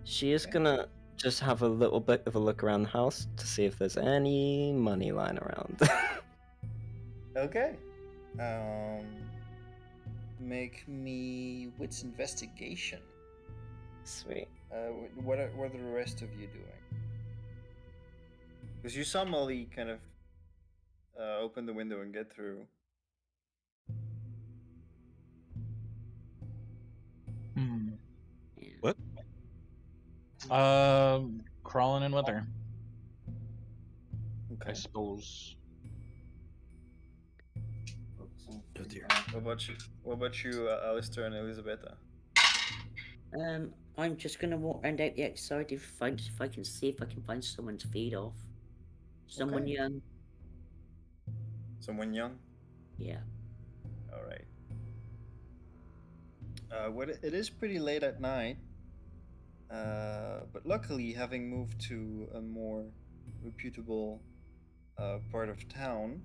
She is Okay. gonna just have a little bit of a look around the house to see if there's any money lying around. Okay. Make me wits investigation. Sweet. What are the rest of you doing? Because you saw Mollie kind of open the window and get through. What? Crawling in with her, Okay. I suppose. Oh dear. What about you, Alister and Elizabetha? I'm just gonna walk around out the outside if I can see if I can find someone to feed off. Someone Okay. young. Someone young? Yeah. All right. It is pretty late at night, but luckily, having moved to a more reputable part of town,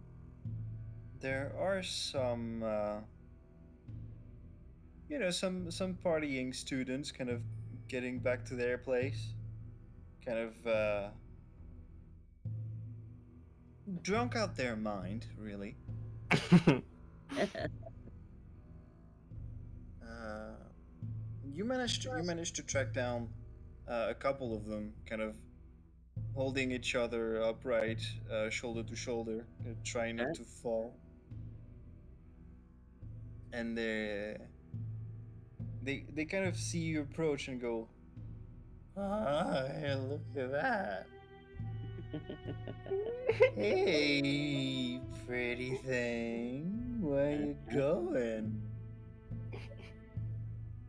there are some, some partying students kind of getting back to their place, kind of drunk out their mind, really. You managed to track down a couple of them, kind of holding each other upright, shoulder to shoulder, trying not to fall. And they kind of see you approach and go, "Ah, look at that! Hey, pretty thing, where you going?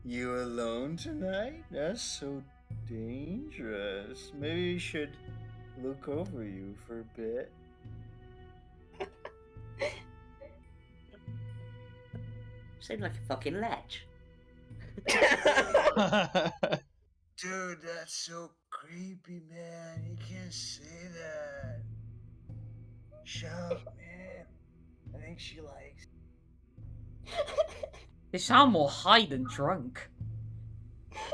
You alone tonight? That's so dangerous. Maybe we should look over you for a bit." Sound like a fucking lech. Dude, that's so creepy, man. You can't say that. Shut up, man. I think she likes. They sound more high than drunk.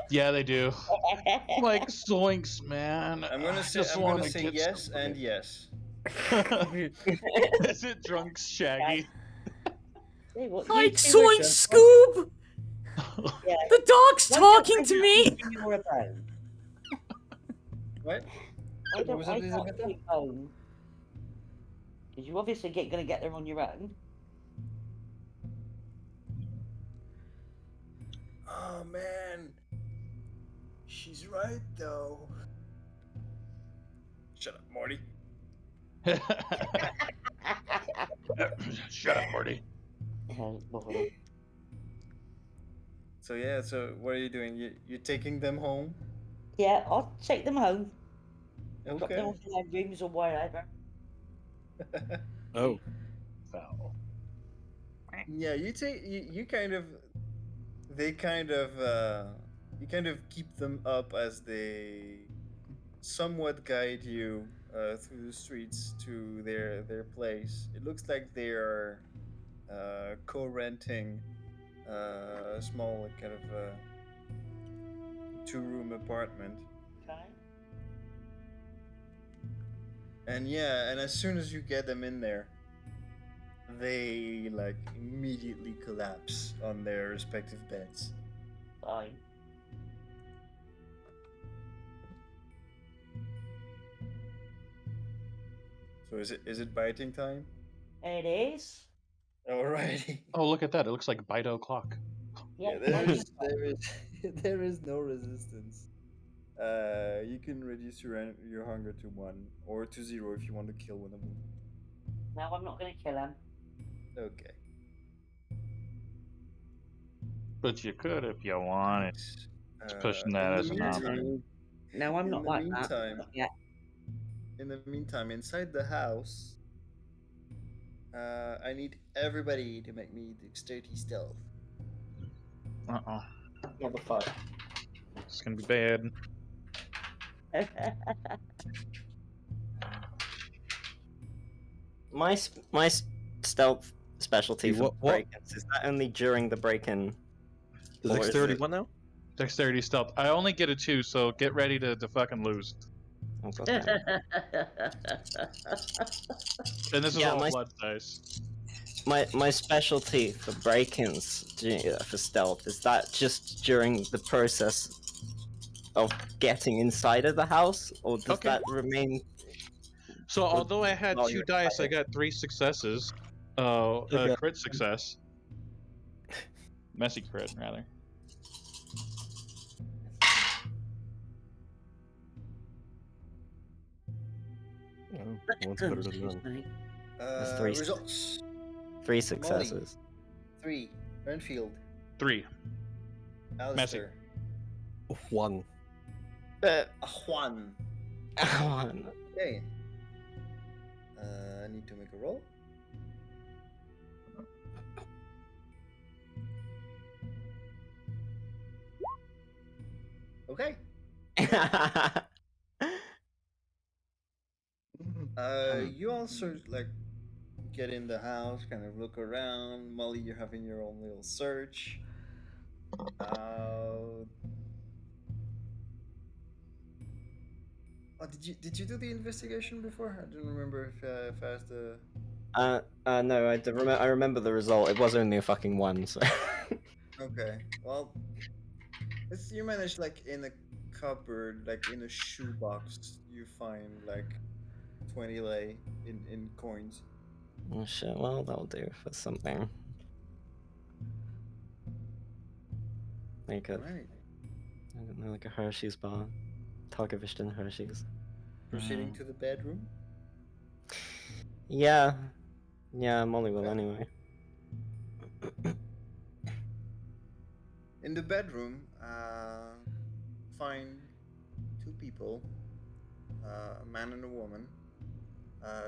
Yeah, they do. Like zoinks, man. I'm gonna say yes and yes. Is it drunk Shaggy? Hey, what, Like you two were Soink drunk. Scoob! Yeah. The dog's Why talking don't to I me! take you about? What? Why What don't was I that, talk Elizabetha? to you home? Because you obviously gonna get there on your own. Oh man, she's right though. Shut up, Morty. Shut up, Morty. So yeah, so what are you doing? You're taking them home? Yeah, I'll take them home. Drop them Okay. off in their rooms or wherever. Oh. Foul. Yeah, you kind of you kind of keep them up as they somewhat guide you through the streets to their place. It looks like they are co-renting a small kind of two-room apartment. Okay. And yeah, and as soon as you get them in there, they like immediately collapse on their respective beds. Fine. So is it biting time? It is. Alrighty. Oh, look at that. It looks like Bite o'clock. Yeah, there is no resistance. You can reduce your hunger to 1 or to 0 if you want to kill one of them. No, I'm not gonna kill him. Okay. But you could if you wanted. It's pushing that In as the an option. meantime, No, I'm in not the like meantime, that. Yeah. in the meantime, inside the house, I need everybody to make me dexterity stealth. Level 5. It's gonna be bad. My stealth specialty Hey, for what- break-ins is that only during the break-in? Is Or is dexterity it- what now? Dexterity stealth. I only get a 2, so get ready to fucking lose. Oh, goddamn. And this is Yeah, all my- blood dice. my specialty for break-ins for stealth is that just during the process of getting inside of the house, or does Okay. that remain? So Or although I had while 2 you're dice, I inside got 3 successes. A Okay. crit success. Messy crit, rather. Oh, what's better than none? That's three. Results. 3 successes. 3. Renfield. 3. Alister. 1. Juan. One. Okay. I need to make a roll. Okay. You also like get in the house, kind of look around. Mollie, you're having your own little search. Oh, did you do the investigation before? I don't remember if I asked the. No, I remember the result. It was only a fucking 1, so. Okay, well, you managed like in a cupboard, like in a shoebox, you find like 20 lei in coins. Oh shit, well, that'll do for something. Like a, Right. I don't know, like a Hershey's bar. Tagewischt Hershey's. Proceeding to the bedroom. Yeah. Yeah, Molly will Okay. anyway. In the bedroom, find 2 people, a man and a woman,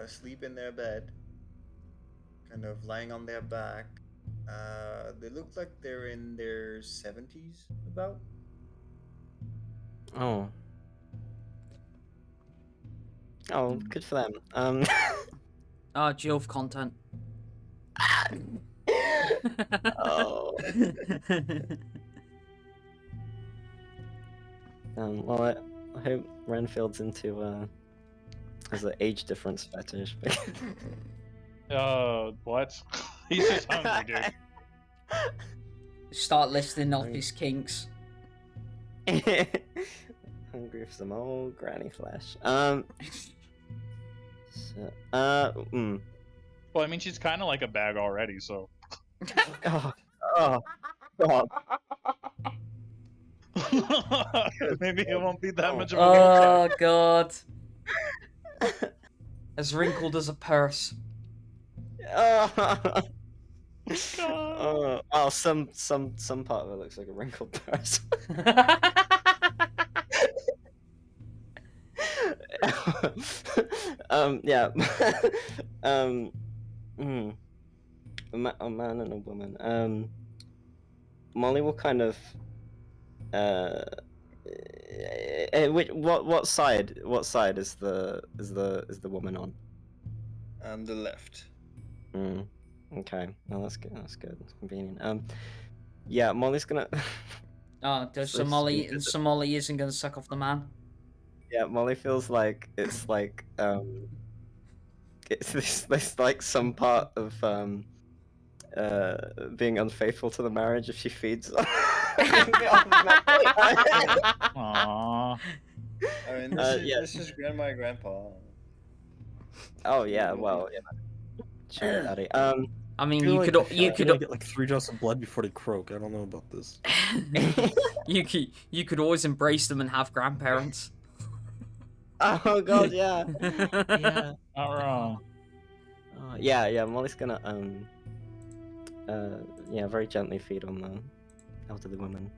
asleep in their bed, kind of lying on their back. They look like they're in their 70s, about. Oh. Oh, good for them. Jove content. Oh. Well, I hope Renfield's into has an age difference fetish. What? He's just hungry, dude. Start listing off his kinks. Hungry for some old granny flesh. Well, I mean, she's kind of like a bag already, so. Oh, oh, God. Maybe it won't be that much of a Oh god. As wrinkled as a purse. Oh, some part of it looks like a wrinkled purse. Yeah. A man and a woman. Molly will kind of what side is the woman on? The left. Okay, well that's good. That's good. It's convenient. Yeah, Molly's gonna. Oh, there's some Mollie, and some Mollie isn't gonna suck off the man. Yeah, Molly feels like it's like it's this like some part of being unfaithful to the marriage if she feeds. Aww. I mean, this is grandma and grandpa. Oh yeah, well yeah. Sure, Daddy. I mean, I you feel could like get like 3 drops of blood before they croak. I don't know about this. you could always embrace them and have grandparents. Oh god, yeah. Yeah. Not wrong. Yeah. Molly's gonna yeah, very gently feed on the elderly woman.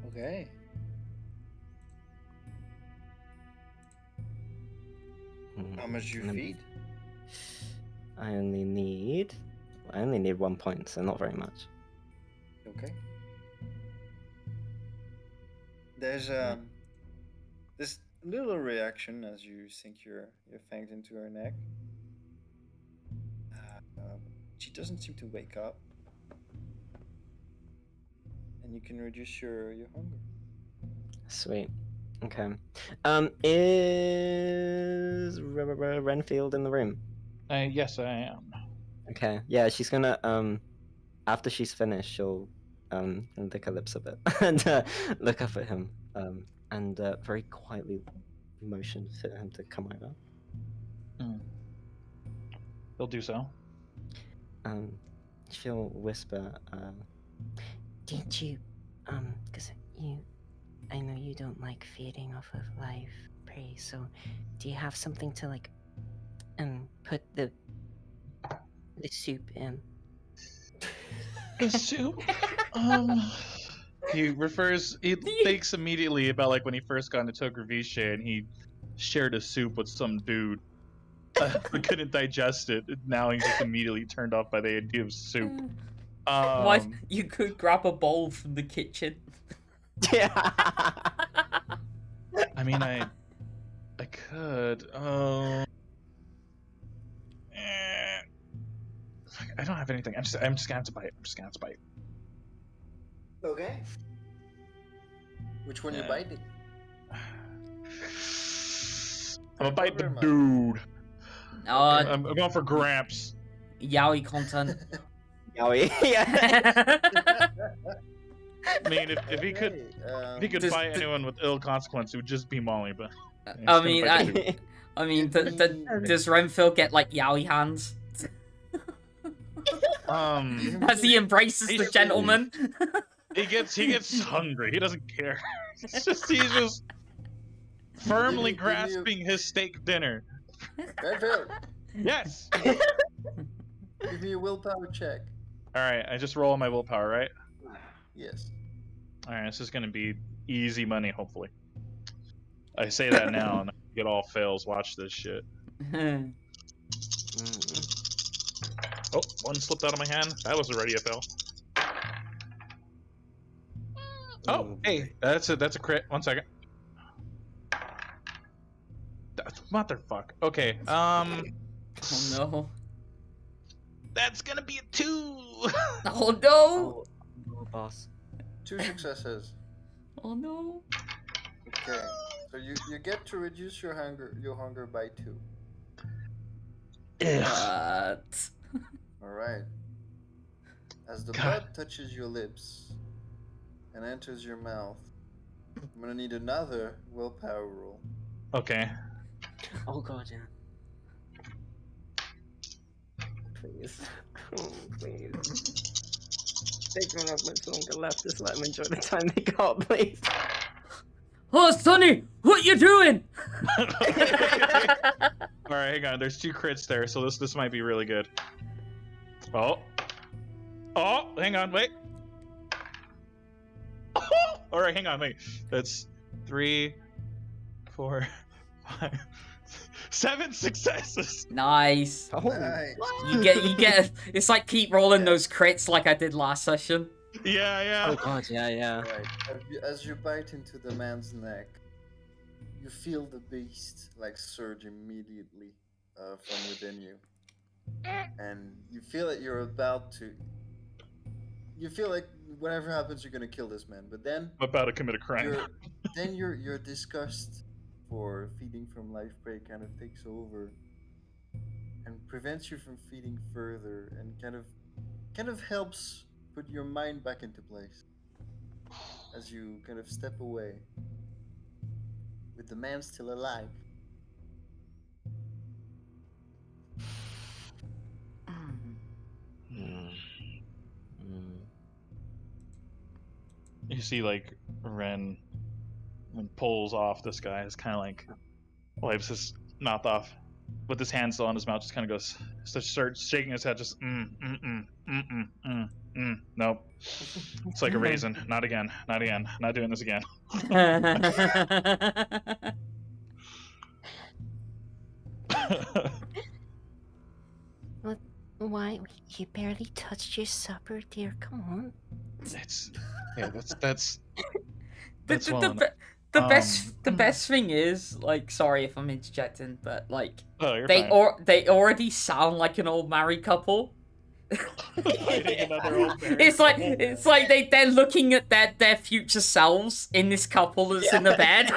Okay. How much you feed? I only need 1 point, so not very much. Okay. There's this little reaction as you sink your fangs into her neck. She doesn't seem to wake up, and you can reduce your hunger. Sweet. Okay. Is Renfield in the room? Yes, I am. Okay. Yeah, she's gonna after she's finished, she'll lick her lips a bit and look up at him and very quietly motion for him to come over. He'll do so. She'll whisper, Did you, because I know you don't like feeding off of live prey, so do you have something to, like, put the soup in? The soup? He thinks immediately about, like, when he first got into Graviche and he shared a soup with some dude. But couldn't digest it. Now he's just immediately turned off by the idea of soup. What? You could grab a bowl from the kitchen. yeah. I mean, I could. I don't have anything. I'm just gonna have to bite. Okay. Which one you biting? I'm gonna bite the dude. I'm going for Gramps. Yaoi content. Yaoi. Yeah. I mean, if he could, fight anyone with ill consequence, it would just be Mollie. But I mean, does Renfield get like yaoi hands? As he embraces the gentleman. He gets hungry. He doesn't care. He's just firmly grasping his steak dinner. Renfield, Yes. give me a willpower check. All right, I just roll on my willpower, right? Yes. All right, this is gonna be easy money, hopefully. I say that now, and I get all fails. Watch this shit. Oh, one slipped out of my hand. That was already a fail. Oh, hey, that's a crit. 1 second. Motherfuck. Okay. Oh no. That's gonna be a 2. Oh no. Oh, boss. 2 successes. Oh no. Okay. So you get to reduce your hunger by 2. What? All right. As the blood touches your lips and enters your mouth, I'm gonna need another willpower roll. Okay. Oh god, yeah. Please. Oh, please. They don't have much longer left. Just let them enjoy the time they got, please. Oh, Sonny, what you doing? All right, hang on. There's 2 crits there, so this might be really good. Oh, hang on, wait. All right, hang on, wait. That's 3, 4, 5, 7 successes. Nice. Oh, Nice. You get. It's like keep rolling those crits like I did last session. Yeah. oh god, yeah. Right. As you bite into the man's neck, you feel the beast like surge immediately from within you, and you feel that you're about to. You feel like whatever happens, you're gonna kill this man, but then I'm about to commit a crime. your disgust for feeding from life prey kind of takes over and prevents you from feeding further, and kind of helps put your mind back into place as you kind of step away with the man still alive. You see, like, Ren pulls off this guy. It's kind of like wipes his mouth off with his hand still on his mouth. Just kind of goes, starts shaking his head. Just nope. It's like a raisin. Not again. Not doing this again. Why? You barely touched your supper, dear. Come on. That's The best thing is, like, sorry if I'm interjecting, but like they already sound like an old married couple. It's like they're looking at their future selves in this couple that's in the bed.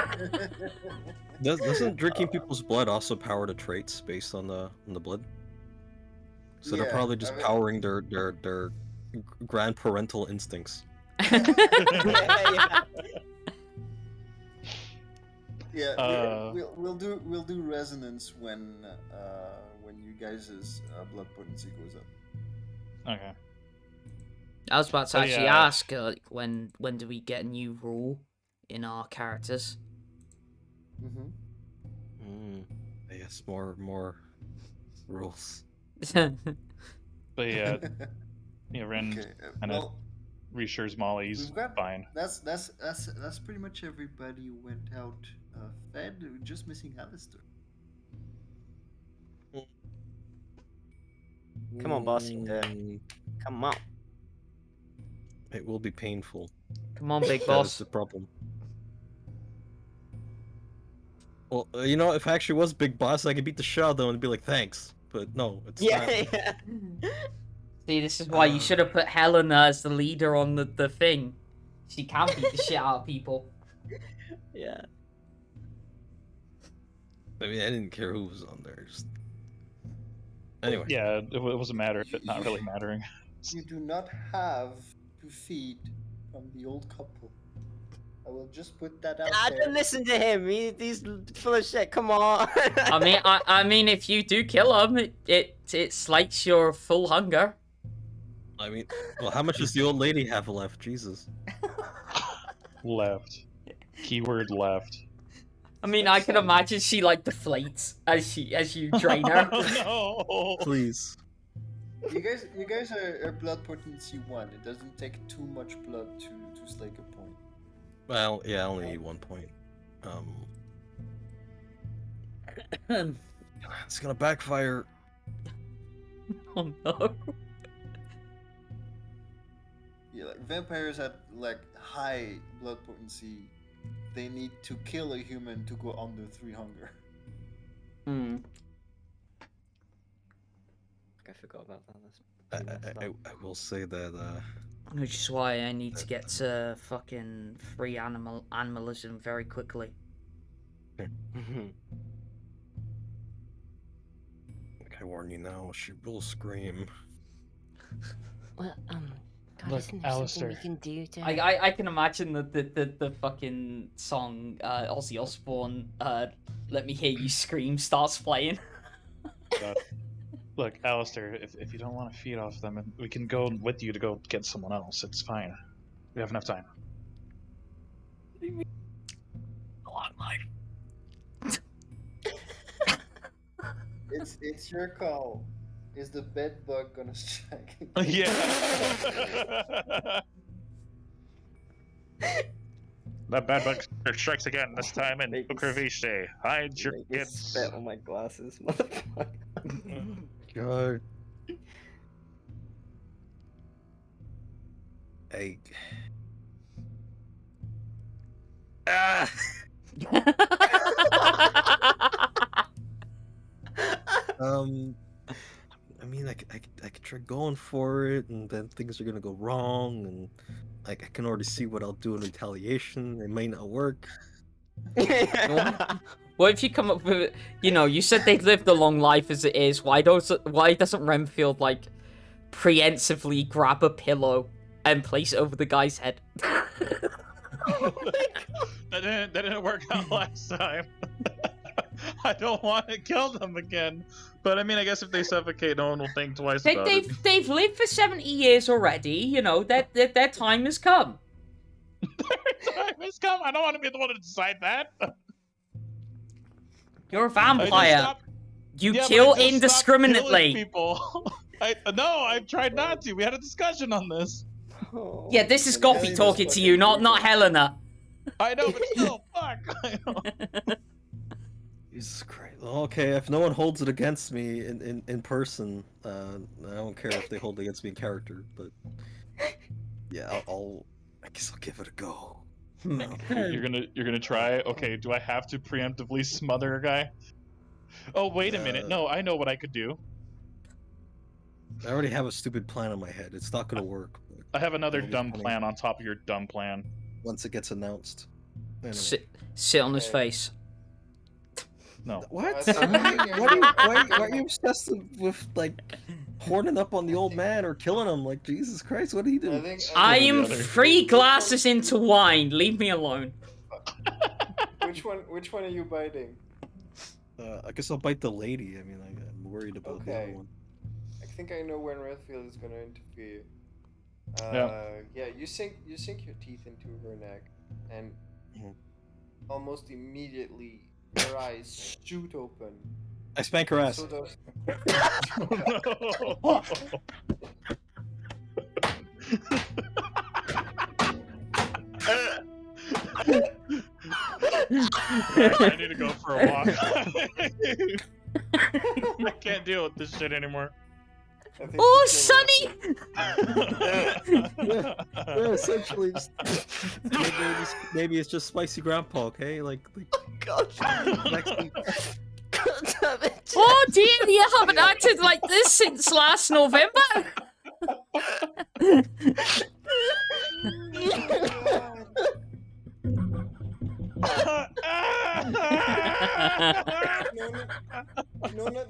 Doesn't drinking people's blood also power the traits based on the blood? So they're Yeah, probably just I mean- powering their grandparental instincts. Yeah, Uh, we'll do resonance when you guys' blood potency goes up. Okay. I was about to But actually yeah. ask, when do we get a new rule in our characters? Mm-hmm. I guess more rules. But yeah, Ren Okay. kind of reassures Molly he's we've got fine. That's pretty much everybody who went out fed. We're just missing Alister. Come on, boss. You can do it. Mm, Come on. It will be painful. Come on, big That is boss. the problem. Well, you know, if I actually was Big Boss, I could beat the shit out of them and be like, thanks. But no, it's not. Yeah. See, this is why you should have put Helina as the leader on the thing. She can beat the shit out of people. Yeah. I mean, I didn't care who was on there. Just anyway. Yeah, it wasn't not really mattering. You do not have to feed from the old couple. I will just put that out I there. didn't listen to him. He's full of shit. Come on. I mean, if you do kill him, it slights your full hunger. I mean, well, how much does the old lady have left? Jesus. Left. Keyword left. I mean, I can imagine she like deflates as you drain her. Oh, no. Please. You guys are blood potency 1. It doesn't take too much blood to slake a point. Well, yeah, I only need 1 point. It's gonna backfire. Oh no. Yeah, like vampires at like high blood potency, they need to kill a human to go under 3 hunger. Hmm. I forgot about that. I will say that Which is why I need to get to fucking free animalism very quickly. I warn you now, she will scream. Well, God, Look, isn't there Alister. something we can do to... I can imagine the fucking song Ozzy Osbourne Let Me Hear You Scream starts playing. Look, Alister, if you don't want to feed off them, we can go with you to go get someone else. It's fine. We have enough time. A long life. It's your call. Is the bed bug gonna strike? Yeah. That bad bug strikes again, this time in Ukraviche. Hide your Make me kids. spit on my glasses, motherfucker. God. I mean, I could try going for it, and then things are gonna go wrong, and like I can already see what I'll do in retaliation. It may not work. What if you come up with, you said they'd lived a long life as it is. Why doesn't Renfield like preemptively grab a pillow and place it over the guy's head? That didn't work out last time. I don't want to kill them again. But I mean, I guess if they suffocate, no one will think twice about it. They've lived for 70 years already. Their time has come. Their time has come. I don't want to be the one to decide that. You're a vampire. You Yeah, kill but I just stopped indiscriminately. killing people. No, I've tried not to. We had a discussion on this. Yeah, this is Gothy talking to you, not Helena. I know, but still, fuck. I know. Jesus Christ. Okay, if no one holds it against me in person, I don't care if they hold it against me in character, but yeah, I guess I'll give it a go. You're gonna try? Okay, do I have to preemptively smother a guy? Oh, wait a minute. No, I know what I could do. I already have a stupid plan in my head. It's not gonna work. I have another That'll be dumb funny. plan on top of your dumb plan. Once it gets announced. Anyway. Sit on his face. No. What? That's why are you obsessed with like horning up on the old man or killing him. Like, Jesus Christ, what did he do? I am the other. 3 glasses into wine. Leave me alone. Which one are you biting? I guess I'll bite the lady. I mean, I'm worried about the other Okay. one. I think I know when Renfield is gonna interfere. Yeah, you sink your teeth into her neck, and almost immediately her eyes shoot open. I spank her ass. So does... I need to go for a walk. I can't deal with this shit anymore. Oh, Sonny! Yeah, essentially, just, maybe it's just spicy grandpa, okay? Like God. Oh dear, you haven't acted like this since last November.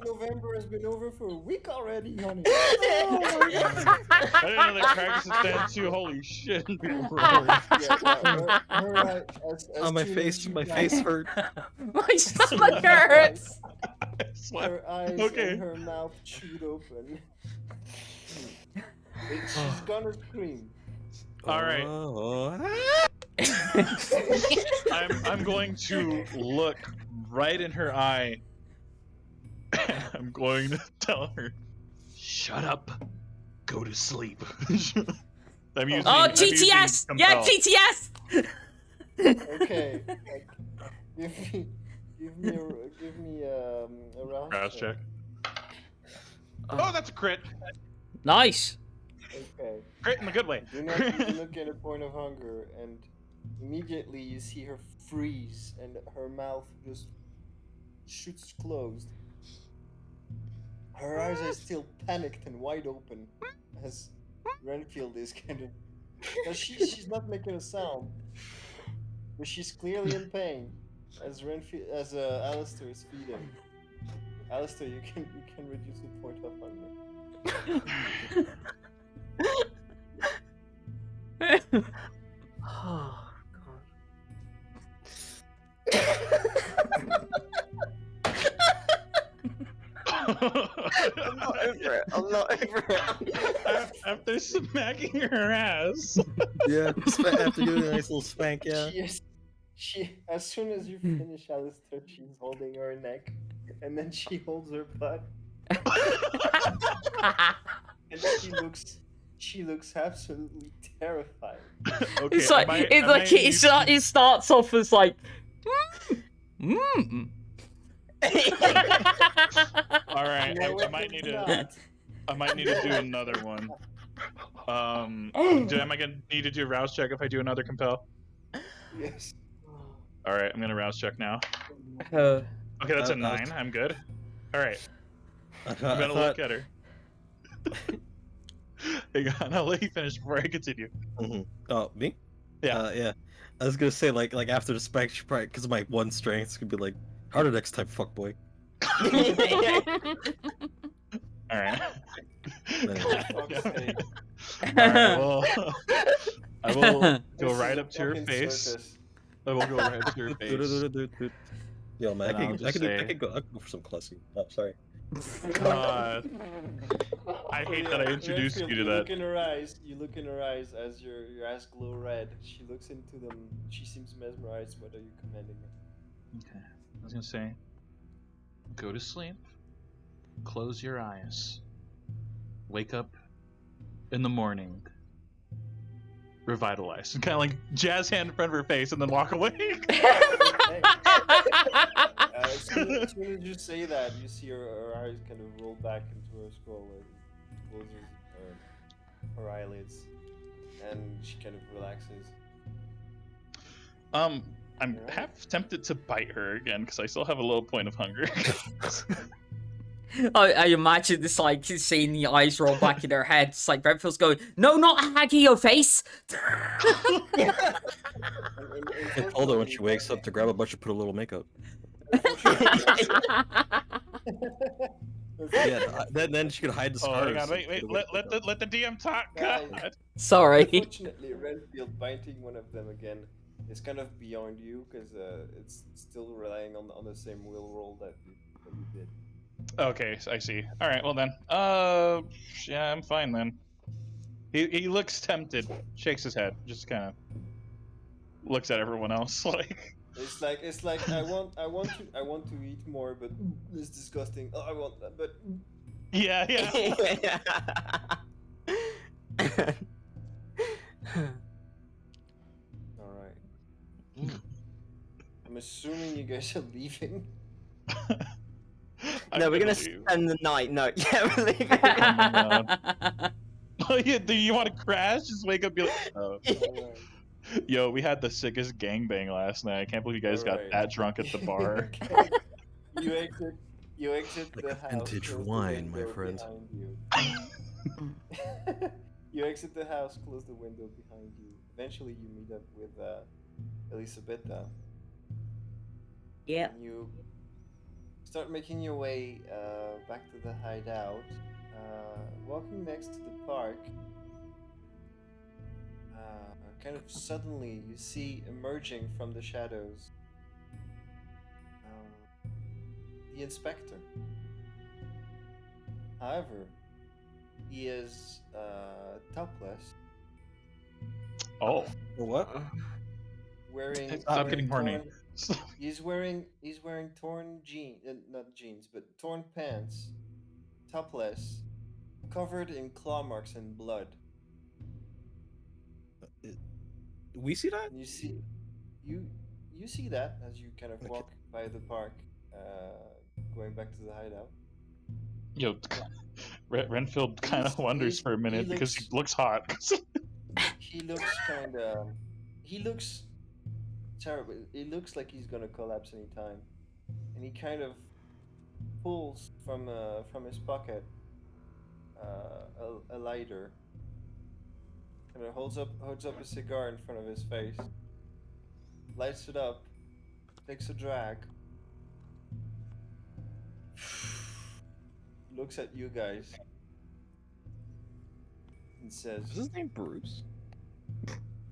November has been over for a week already, honey. I didn't know they practiced a stand too. Holy shit! My face hurt. My stomach hurts. Her eyes and her mouth chewed open. She's gonna scream. All right. I'm going to look right in her eye. I'm going to tell her, "Shut up, go to sleep." I'm using, GTS! Yeah, GTS! Okay. Give me a rouse check. Oh, that's a crit. Nice. Okay. Crit in the good way. Do not get a point of hunger, and immediately you see her freeze, and her mouth just shoots closed. Her eyes are still panicked and wide open, as Renfield is kind of. Now she's not making a sound, but she's clearly in pain, as Alister is feeding. Alister, you can reduce the point of hunger. Oh, I'm not over it. After smacking her ass. Yeah, after doing a nice little spank, yeah. She as soon as you finish, Alister, she's holding her neck, and then she holds her butt, and she looks absolutely terrified. Okay, It's like it starts off as like. All right, I might need to do another one. Am I gonna need to do a rouse check if I do another compel? Yes. All right, I'm gonna rouse check now. Okay, that's a 9. I'm good. All right. I'm gonna look at her. Hang on, I'll let you finish before I continue. Oh, me? Yeah. Yeah. I was gonna say like after the spank, she probably because of my one strength, it's gonna be like harder next time, fuckboy. All right. Anyway. Well, I will go right up to her face. I will go right up to her face. Yo, man, I can go for some classy. Oh, sorry. God. I hate that I introduced you to that. You look in her eyes as your eyes glow red. She looks into them. She seems mesmerized. What are you commanding her? Okay. I was gonna say, go to sleep. Close your eyes. Wake up in the morning. Revitalize. Kind of like jazz hand in front of her face and then walk away. As soon as you say that, you see her eyes kind of roll back into her skull and closes her eyelids, and she kind of relaxes. I'm half tempted to bite her again because I still have a little point of hunger. I imagine this like seeing the eyes roll back in her head. It's like Renfield's going, "No, not Haggy, your face." I told her when she wakes up to grab a bunch and put a little makeup. Yeah, then she could hide the Oh, scars. hang on, so wait, she wait. could Let, wake let up. the let the DM talk. Guys. God. Sorry. Unfortunately, Renfield biting one of them again is kind of beyond you because it's still relying on the same will roll that you did. Okay, I see. All right, well then. Yeah, I'm fine then. He looks tempted, shakes his head, just kind of looks at everyone else like. It's like I want to eat more, but it's disgusting. Oh, I want that, but Yeah, yeah. all right. I'm assuming you guys are leaving. No, we're gonna spend the night. No, yeah, we're leaving. Oh yeah, do you want to crash? Just wake up, and be like, oh. Alright. Yo, we had the sickest gangbang last night. I can't believe you guys got Alright. that drunk at the bar. Okay. You exit Like the a house. vintage close the wine, my window friend. behind you. You exit the house, close the window behind you. Eventually, you meet up with Elizabetha. Yeah. And you start making your way back to the hideout. Walking next to the park, kind of suddenly you see emerging from the shadows the inspector. However, he is topless, Oh, What? wearing stop getting horny. He's wearing torn not jeans, but torn pants, topless, covered in claw marks and blood. We see that? And you see that as you kind of Okay. walk by the park, going back to the hideout. Yo, Renfield kind of wonders for a minute because he looks hot. He looks terrible. It looks like he's gonna collapse anytime, and he kind of pulls from his pocket a lighter, and holds up a cigar in front of his face, lights it up, takes a drag, looks at you guys, and says, Is his name Bruce?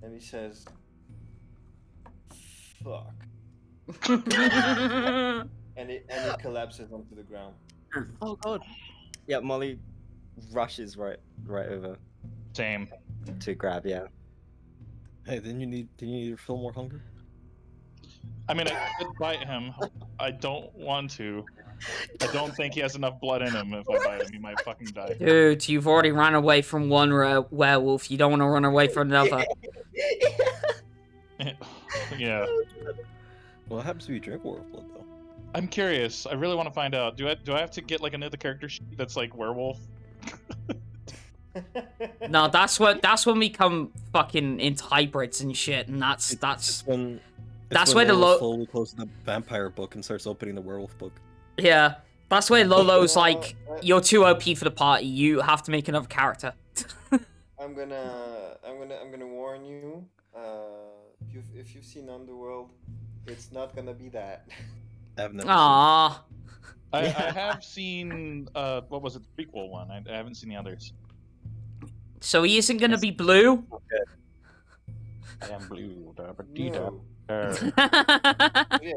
and he says, "Fuck," and he collapses onto the ground. Oh god. Yeah, Molly rushes right over Same. to grab. Yeah. Hey, didn't you need to feel more hunger? I mean, I could bite him. I don't want to. I don't think he has enough blood in him. If I bite him, he might fucking die. Dude, you've already run away from one werewolf. You don't want to run away from another. Yeah. Well, it happens to be drink werewolf blood though. I'm curious. I really want to find out. Do I have to get like another character sheet that's like werewolf? No, that's when we come fucking into hybrids and shit, and that's when where the Lolo slowly closes the vampire book and starts opening the werewolf book. yeah. That's where Lolo's like, you're too OP for the party. You have to make another character. I'm gonna warn you. If you've seen Underworld, it's not gonna be that. I've never Aww. I have seen what was it, the prequel one. I haven't seen the others. So he isn't gonna be blue? I am blue. No. Uh, Yeah.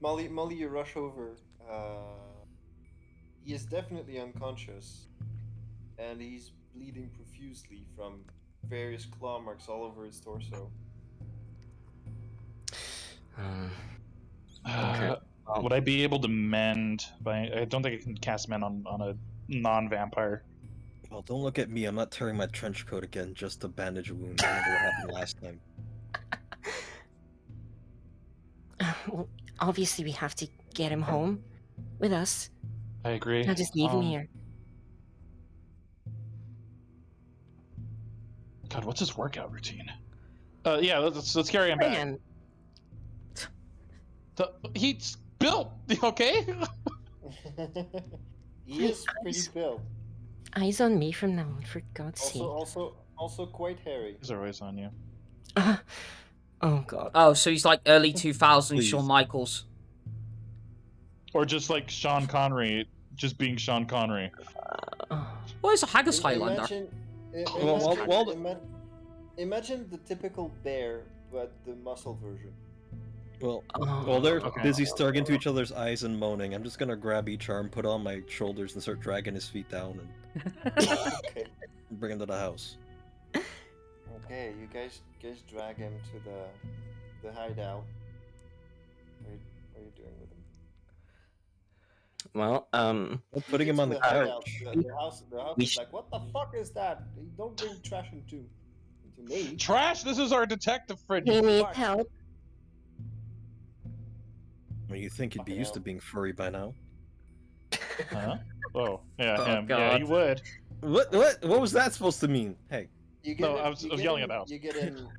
Molly, you rush over. He is definitely unconscious, and he's bleeding profusely from various claw marks all over his torso. Would I be able to mend? I don't think I can cast mend on a non-vampire. Well, don't look at me. I'm not tearing my trench coat again just to bandage a wound. I remember what happened last time. Well, obviously we have to get him home with us. I agree. Not just leave him here. God, what's his workout routine? Yeah, let's carry him back. Man, He's built, okay? He is pretty built. eyes on me from now on, for God's sake. Also quite hairy. He's always on you. Oh god. Oh, so he's like early 2000s Please. Shawn Michaels. Or just like Sean Connery just being Sean Connery. Well, it's a haggis Highlander. Imagine, imagine the typical bear, but the muscle version. Well, Oh. while they're Okay. busy staring into each other's eyes and moaning, I'm just gonna grab each arm, put it on my shoulders, and start dragging his feet down Okay. and bring him to the house. Okay, you guys drag him to the hideout. What are you doing with him? Well, I'm putting him on the hideout. couch. The house We is like, what the fuck is that? You don't bring trash into me. Trash! This is our detective friend. He you needs fuck. help. I mean, you think he'd be Fucking used to hell. being furry by now? Huh? Oh, yeah, Oh, him. Yeah, God. you would. What was that supposed to mean? Hey, You get No, him, I was you yelling get at the him- house.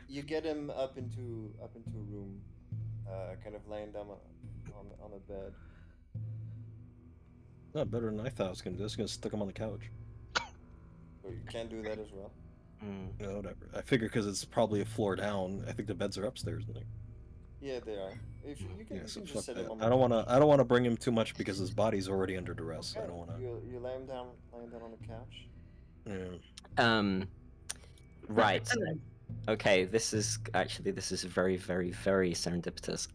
You get him up into a room, kind of laying down on a bed. not better than I thought I was gonna do. I was gonna stick him on the couch. Or you can do that as well. No, whatever. I figure because it's probably a floor down. I think the beds are upstairs. I think. Yeah, they are. If you can, Yeah, you so can fuck just set that. him on. I don't wanna. I don't wanna bring him too much because his body's already under duress. Okay. I don't wanna. You lay him down, laying down on the couch. Yeah. Right. Okay, this is very, very, very serendipitous.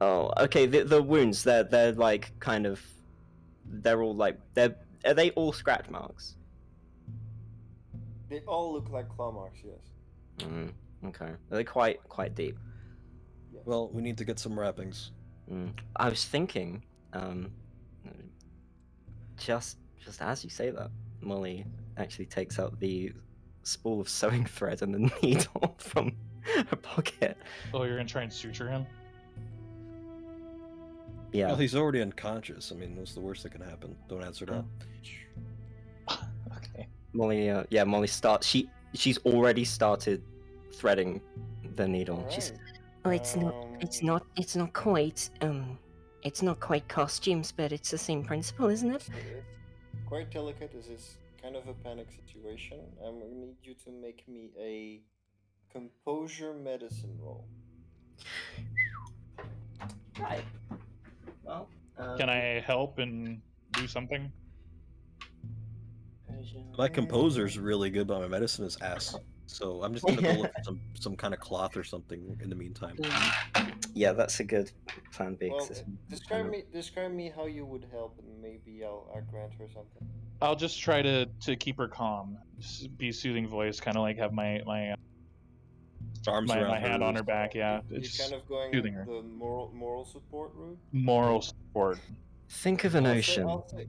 Oh, okay. The wounds, they're like kind of, they're all like are they all scratch marks? They all look like claw marks. Yes. Okay. Are they quite deep? Yes. Well, we need to get some wrappings. I was thinking, just as you say that, Mollie actually takes out the spool of sewing thread and the needle from her pocket. Oh, you're gonna try and suture him? Yeah. Well, he's already unconscious. I mean, what's the worst that can happen? Don't answer that. Okay. Mollie, Mollie starts. She's already started threading the needle. All She's right. Well, it's not quite costumes, but it's the same principle, isn't it? It's quite delicate. This is kind of a panic situation. I'm gonna need you to make me a composure medicine roll. right. Well, Can I help and do something? My composer's really good, but my medicine is ass. So I'm just gonna go look for some kind of cloth or something in the meantime. Yeah, that's a good plan B. 'cause Well, this describe me how you would help, and maybe I'll grant her something. I'll just try to keep her calm, be soothing voice, kind of like have my Arms around my hand on hers. her back. Yeah, You're it's kind of going soothing her. the moral support route. Moral support. Think of an ocean. I'll say,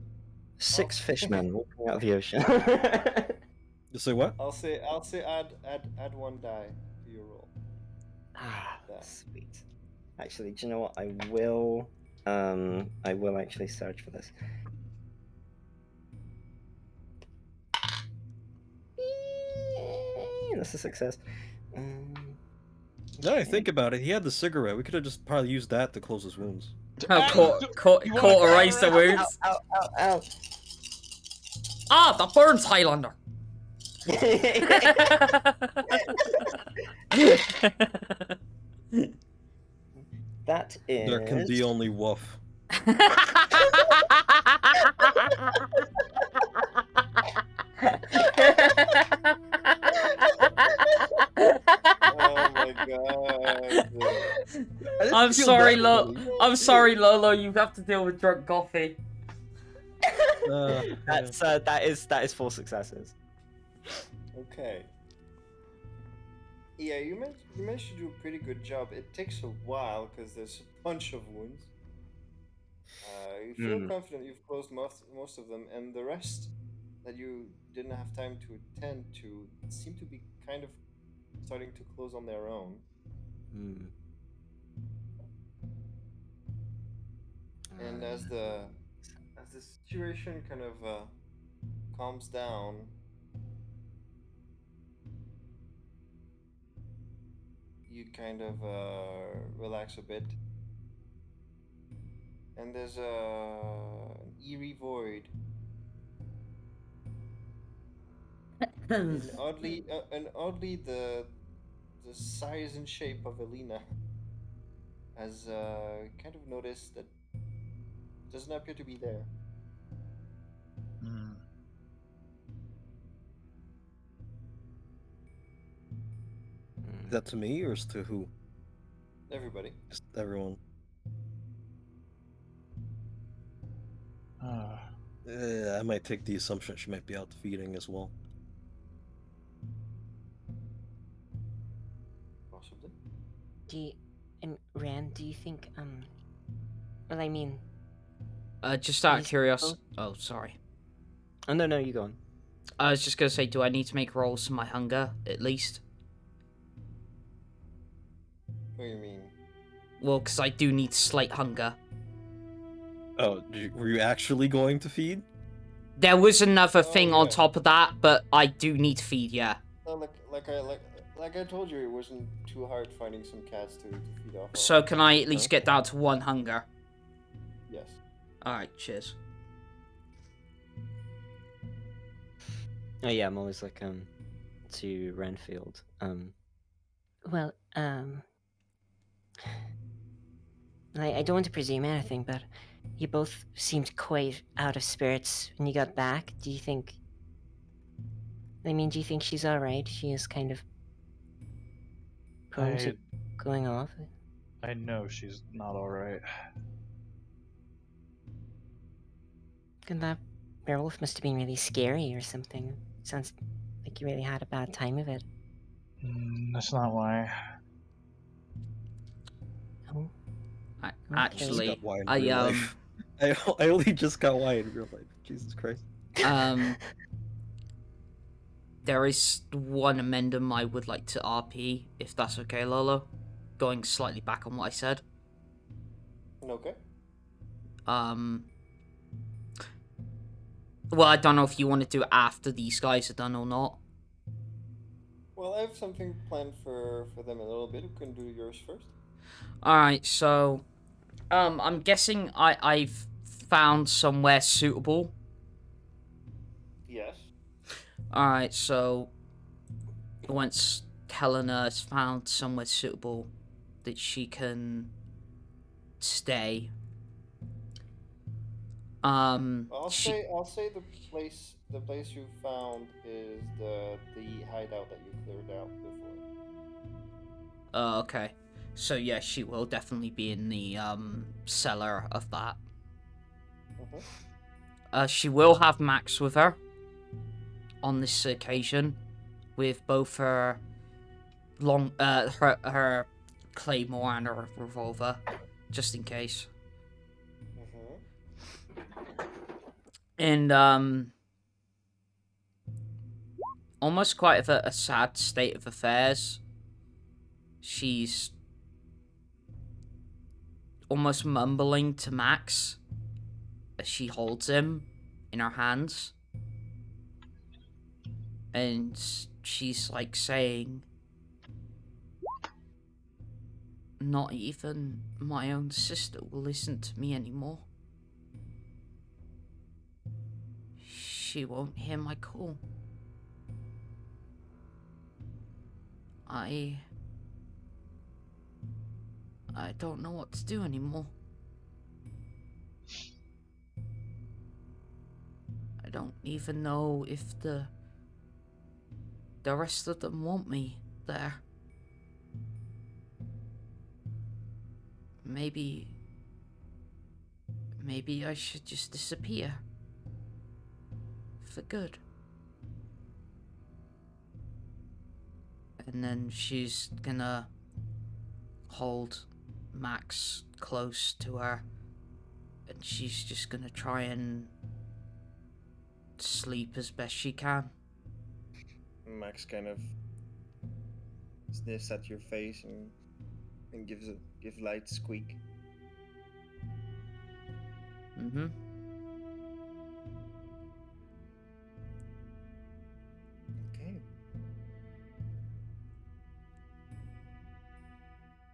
6 fishmen walking out of the ocean. You say what? I'll say add one die to your roll. That. Sweet. Actually, do you know what? I will actually search for this. That's a success. Now I think about it, he had the cigarette. We could have just probably used that to close his wounds. Cauterize the wounds. Ow, ow, ow. Ah, the burns Highlander. That is. There can be only woof. Oh my god. I'm sorry, I'm sorry, Lolo. You have to deal with drunk Gothy. That's that is 4 successes. Okay. Yeah, you managed to do a pretty good job. It takes a while because there's a bunch of wounds. You feel confident you've closed most of them, and the rest that you didn't have time to attend to seem to be kind of starting to close on their own. And as the situation kind of calms down, you kind of relax a bit, and there's an eerie void. And oddly, the size and shape of Helina has kind of noticed that Doesn't appear to be there. Hmm. Is that to me or is to who? Everybody. Just everyone. I might take the assumption she might be out feeding as well. Possibly. Rand, do you think well, I mean, Just out of These curiosity. Oh, sorry. Oh no, you go on. I was just gonna say, do I need to make rolls for my hunger at least? What do you mean? Well, because I do need slight hunger. Oh, were you actually going to feed? There was another Oh, thing yeah. on top of that, but I do need to feed. Yeah. No, like I told you, it wasn't too hard finding some cats to feed off of. So can I at least get down to 1 hunger? Yes. All right. Cheers. Oh yeah, I'm always like to Renfield. well, I don't want to presume anything, but you both seemed quite out of spirits when you got back. Do you think? I mean, do you think she's all right? She is kind of prone to going off. I know she's not all right. And that werewolf must have been really scary or something. Sounds like you really had a bad time of it. That's not why. Oh, Actually, Just got wine in I real life. I only just got wine in real life. Jesus Christ. There is one amendum I would like to RP, if that's okay, Lolo. Going slightly back on what I said. Okay. Well, I don't know if you want to do it after these guys are done or not. Well, I have something planned for them in a little bit. We can do yours first. Alright, so I'm guessing I've found somewhere suitable. Yes. Alright, so once Helina has found somewhere suitable that she can stay, I'll say the place you found is the hideout that you cleared out before. Okay. So yeah, she will definitely be in the cellar of that. She will have Max with her on this occasion, with both her her claymore and her revolver, just in case. And almost quite a sad state of affairs. She's almost mumbling to Max as she holds him in her hands. And she's like saying, "Not even my own sister will listen to me anymore. She won't hear my call. I don't know what to do anymore. I don't even know if the rest of them want me there. Maybe I should just disappear for good." And then she's gonna hold Max close to her, and she's just gonna try and sleep as best she can. Max kind of sniffs at your face and gives light squeak. Okay.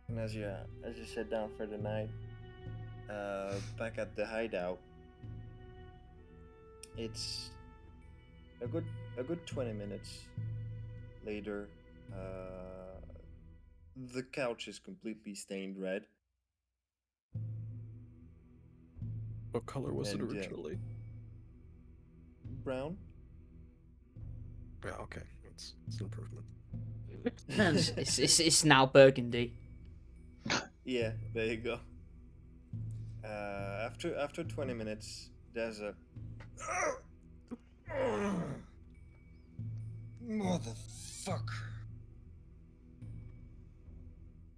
And as you sit down for the night, back at the hideout, it's a good 20 minutes later. The couch is completely stained red. What color was it And, originally? Brown. Yeah, okay. It's an improvement. It's now burgundy. Yeah, there you go. After 20 minutes, there's a motherfucker.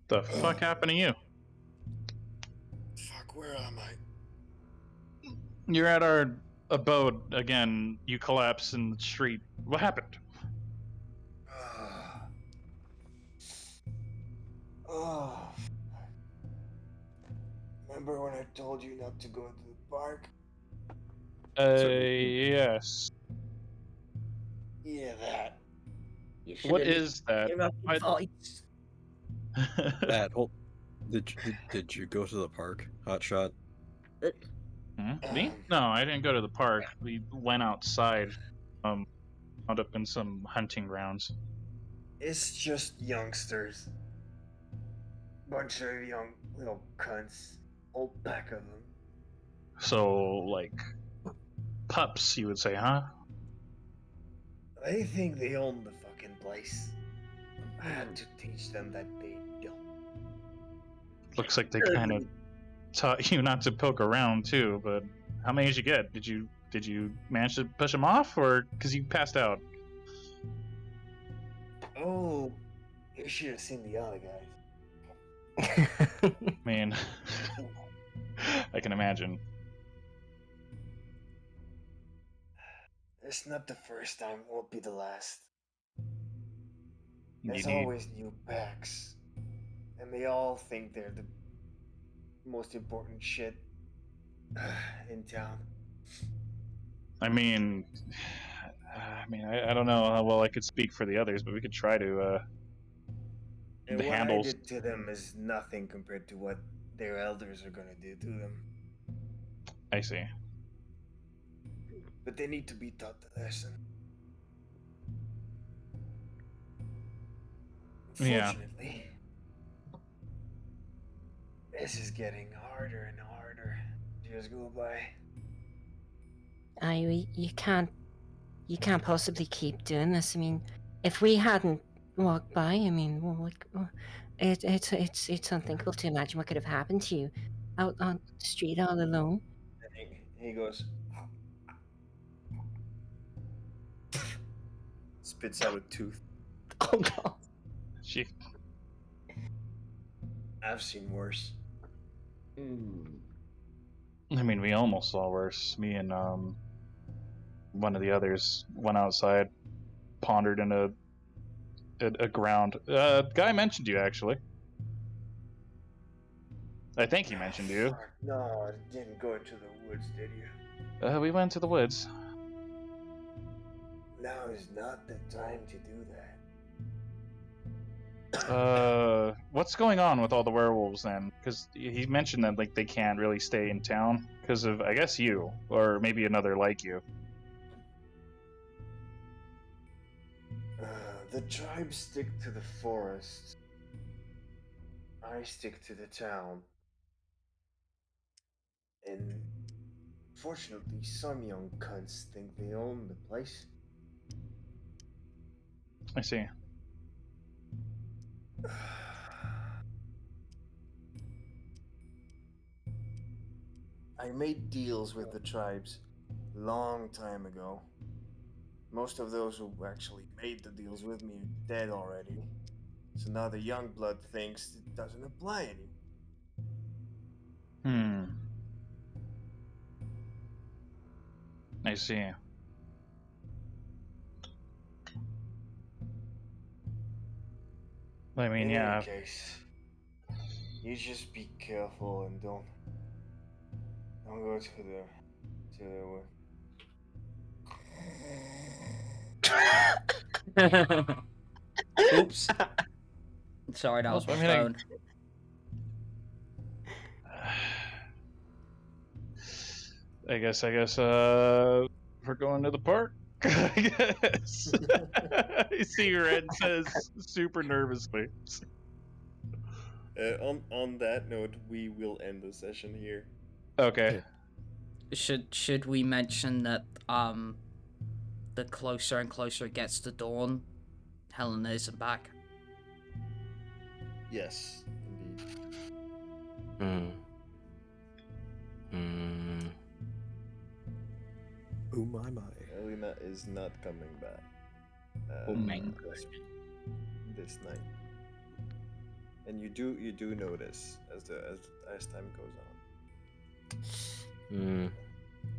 The fuck happened to you? Fuck, where am I? You're at our abode again. You collapse in the street. What happened? Oh. Remember when I told you not to go to the park? Yes. Yeah, that. You What should've is that? your own I- voice. Matt, did you go to the park, Hotshot? Me? No, I didn't go to the park. We went outside. Wound up in some hunting grounds. It's just youngsters. Bunch of young little cunts. Whole pack of them. So, like, pups, you would say, huh? They think they own the fucking place. I had to teach them that they don't. Looks like they kind of taught you not to poke around too. But how many did you get? Did you manage to push them off, or because you passed out? Oh, you should have seen the other guys. I mean, I can imagine. It's not the first time, won't be the last. There's You need- always new packs. And they all think they're the most important shit in town. I mean, I don't know how well I could speak for the others, but we could try to. And The what handles. I did to them is nothing compared to what their elders are gonna do to them. I see. But they need to be taught the lesson. Yeah. Unfortunately, this is getting harder and harder. Years go by. You can't possibly keep doing this. I mean, if we hadn't walked by, I mean, it's unthinkable to imagine what could have happened to you out on the street all alone. And he goes, spits out a tooth. Oh god. She. I've seen worse. I mean, we almost saw worse. Me and one of the others went outside, pondered in a ground. Guy mentioned you actually. I think he mentioned you. Fuck, no, I didn't go into the woods, did you? We went to the woods. Now is not the time to do that. What's going on with all the werewolves then? Because he mentioned that like they can't really stay in town because of, I guess, you or maybe another like you. The tribes stick to the forest. I stick to the town. And fortunately, some young cunts think they own the place. I see. I made deals with the tribes long time ago. Most of those who actually made the deals with me are dead already. So now the young blood thinks it doesn't apply anymore. I see. I mean, In yeah. any case, you just be careful and don't go to the Oops. Sorry, that was my phone. I guess, we're going to the park. I guess. I see your head says super nervously. On that note, we will end the session here. Okay. should we mention that the closer and closer it gets to dawn, Helena isn't back? Yes, indeed. Oh my. Helina is not coming back. Oh my This night. And you do notice as time goes on.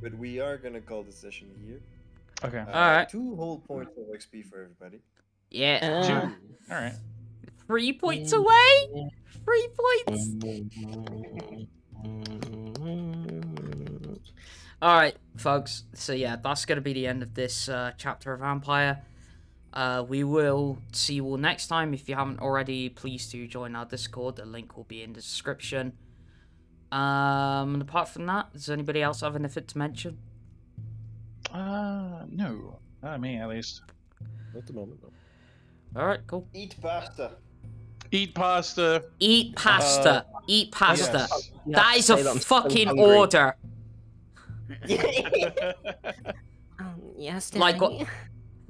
But we are gonna call the session here. Okay. Alright. 2 whole points of XP for everybody. Yeah. All right. 3 points away. 3 points. All right, folks. So yeah, that's gonna be the end of this chapter of Vampire. We will see you all next time. If you haven't already, please do join our Discord. The link will be in the description. And apart from that, does anybody else have anything to mention? No. Not me, at least. At the moment, no. All right, cool. Eat pasta. Eat pasta. Eat pasta. Eat pasta. Yes. That is a I'm so fucking hungry. order. Yes, Like Daddy. what?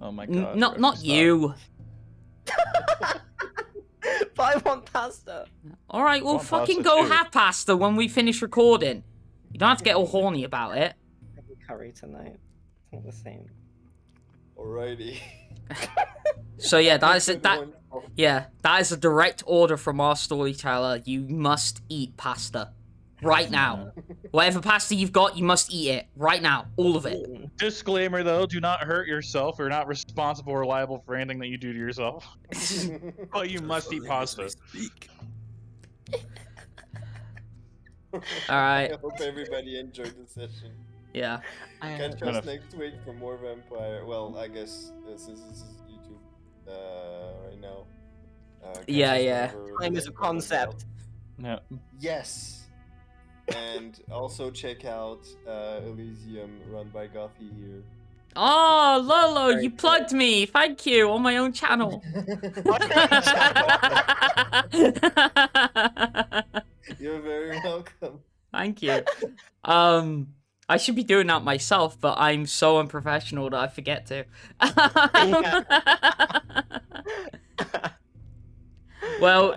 Oh my god. Not you. But I want pasta. All right, well, want fucking pasta go too. have pasta when we finish recording. You don't have to get all horny about it. Having curry tonight. It's not the same. Alrighty. So yeah, that is a direct order from our storyteller. You must eat pasta right now. Whatever pasta you've got, you must eat it right now, all of it. Disclaimer though, do not hurt yourself. You're not responsible or liable for anything that you do to yourself. But you must eat pasta. All right. I hope everybody enjoyed the session. Yeah. Catch us next week for more Vampire. Well, I guess since this is YouTube right now. Catch Yeah, us yeah. whenever Time is a the comes concept. Yeah. Yes. And also check out Elysium run by Gothy here. Oh, Lolo, you plugged me. Thank you on my own channel. You're very welcome. Thank you. I should be doing that myself, but I'm so unprofessional that I forget to. Well,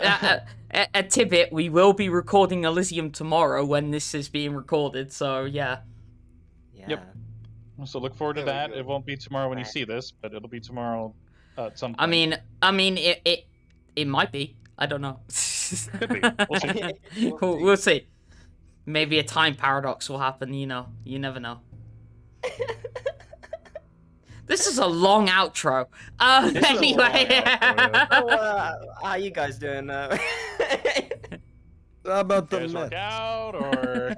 a tidbit, we will be recording Elysium tomorrow when this is being recorded, so yeah. Yep. So look forward to There we that. go. It won't be tomorrow when you see this, but it'll be tomorrow at some point. I mean, it might be. I don't know. Could be. We'll see. We'll see. Maybe a time paradox will happen, you know. You never know. This is a long outro. This is a long Anyway. outro, How you guys doing? How about the Guys work Mets? out or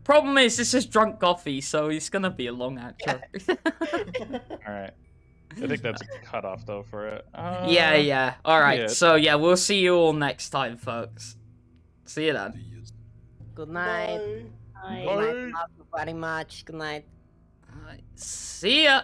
Problem is, this is drunk Gothy, so it's gonna be a long outro. all right. I think that's a cutoff though for it. Yeah. All right. yeah. So yeah, we'll see you all next time, folks. See you then. Good night. Bye. Good night. Love you very much. Good night. All right, see ya.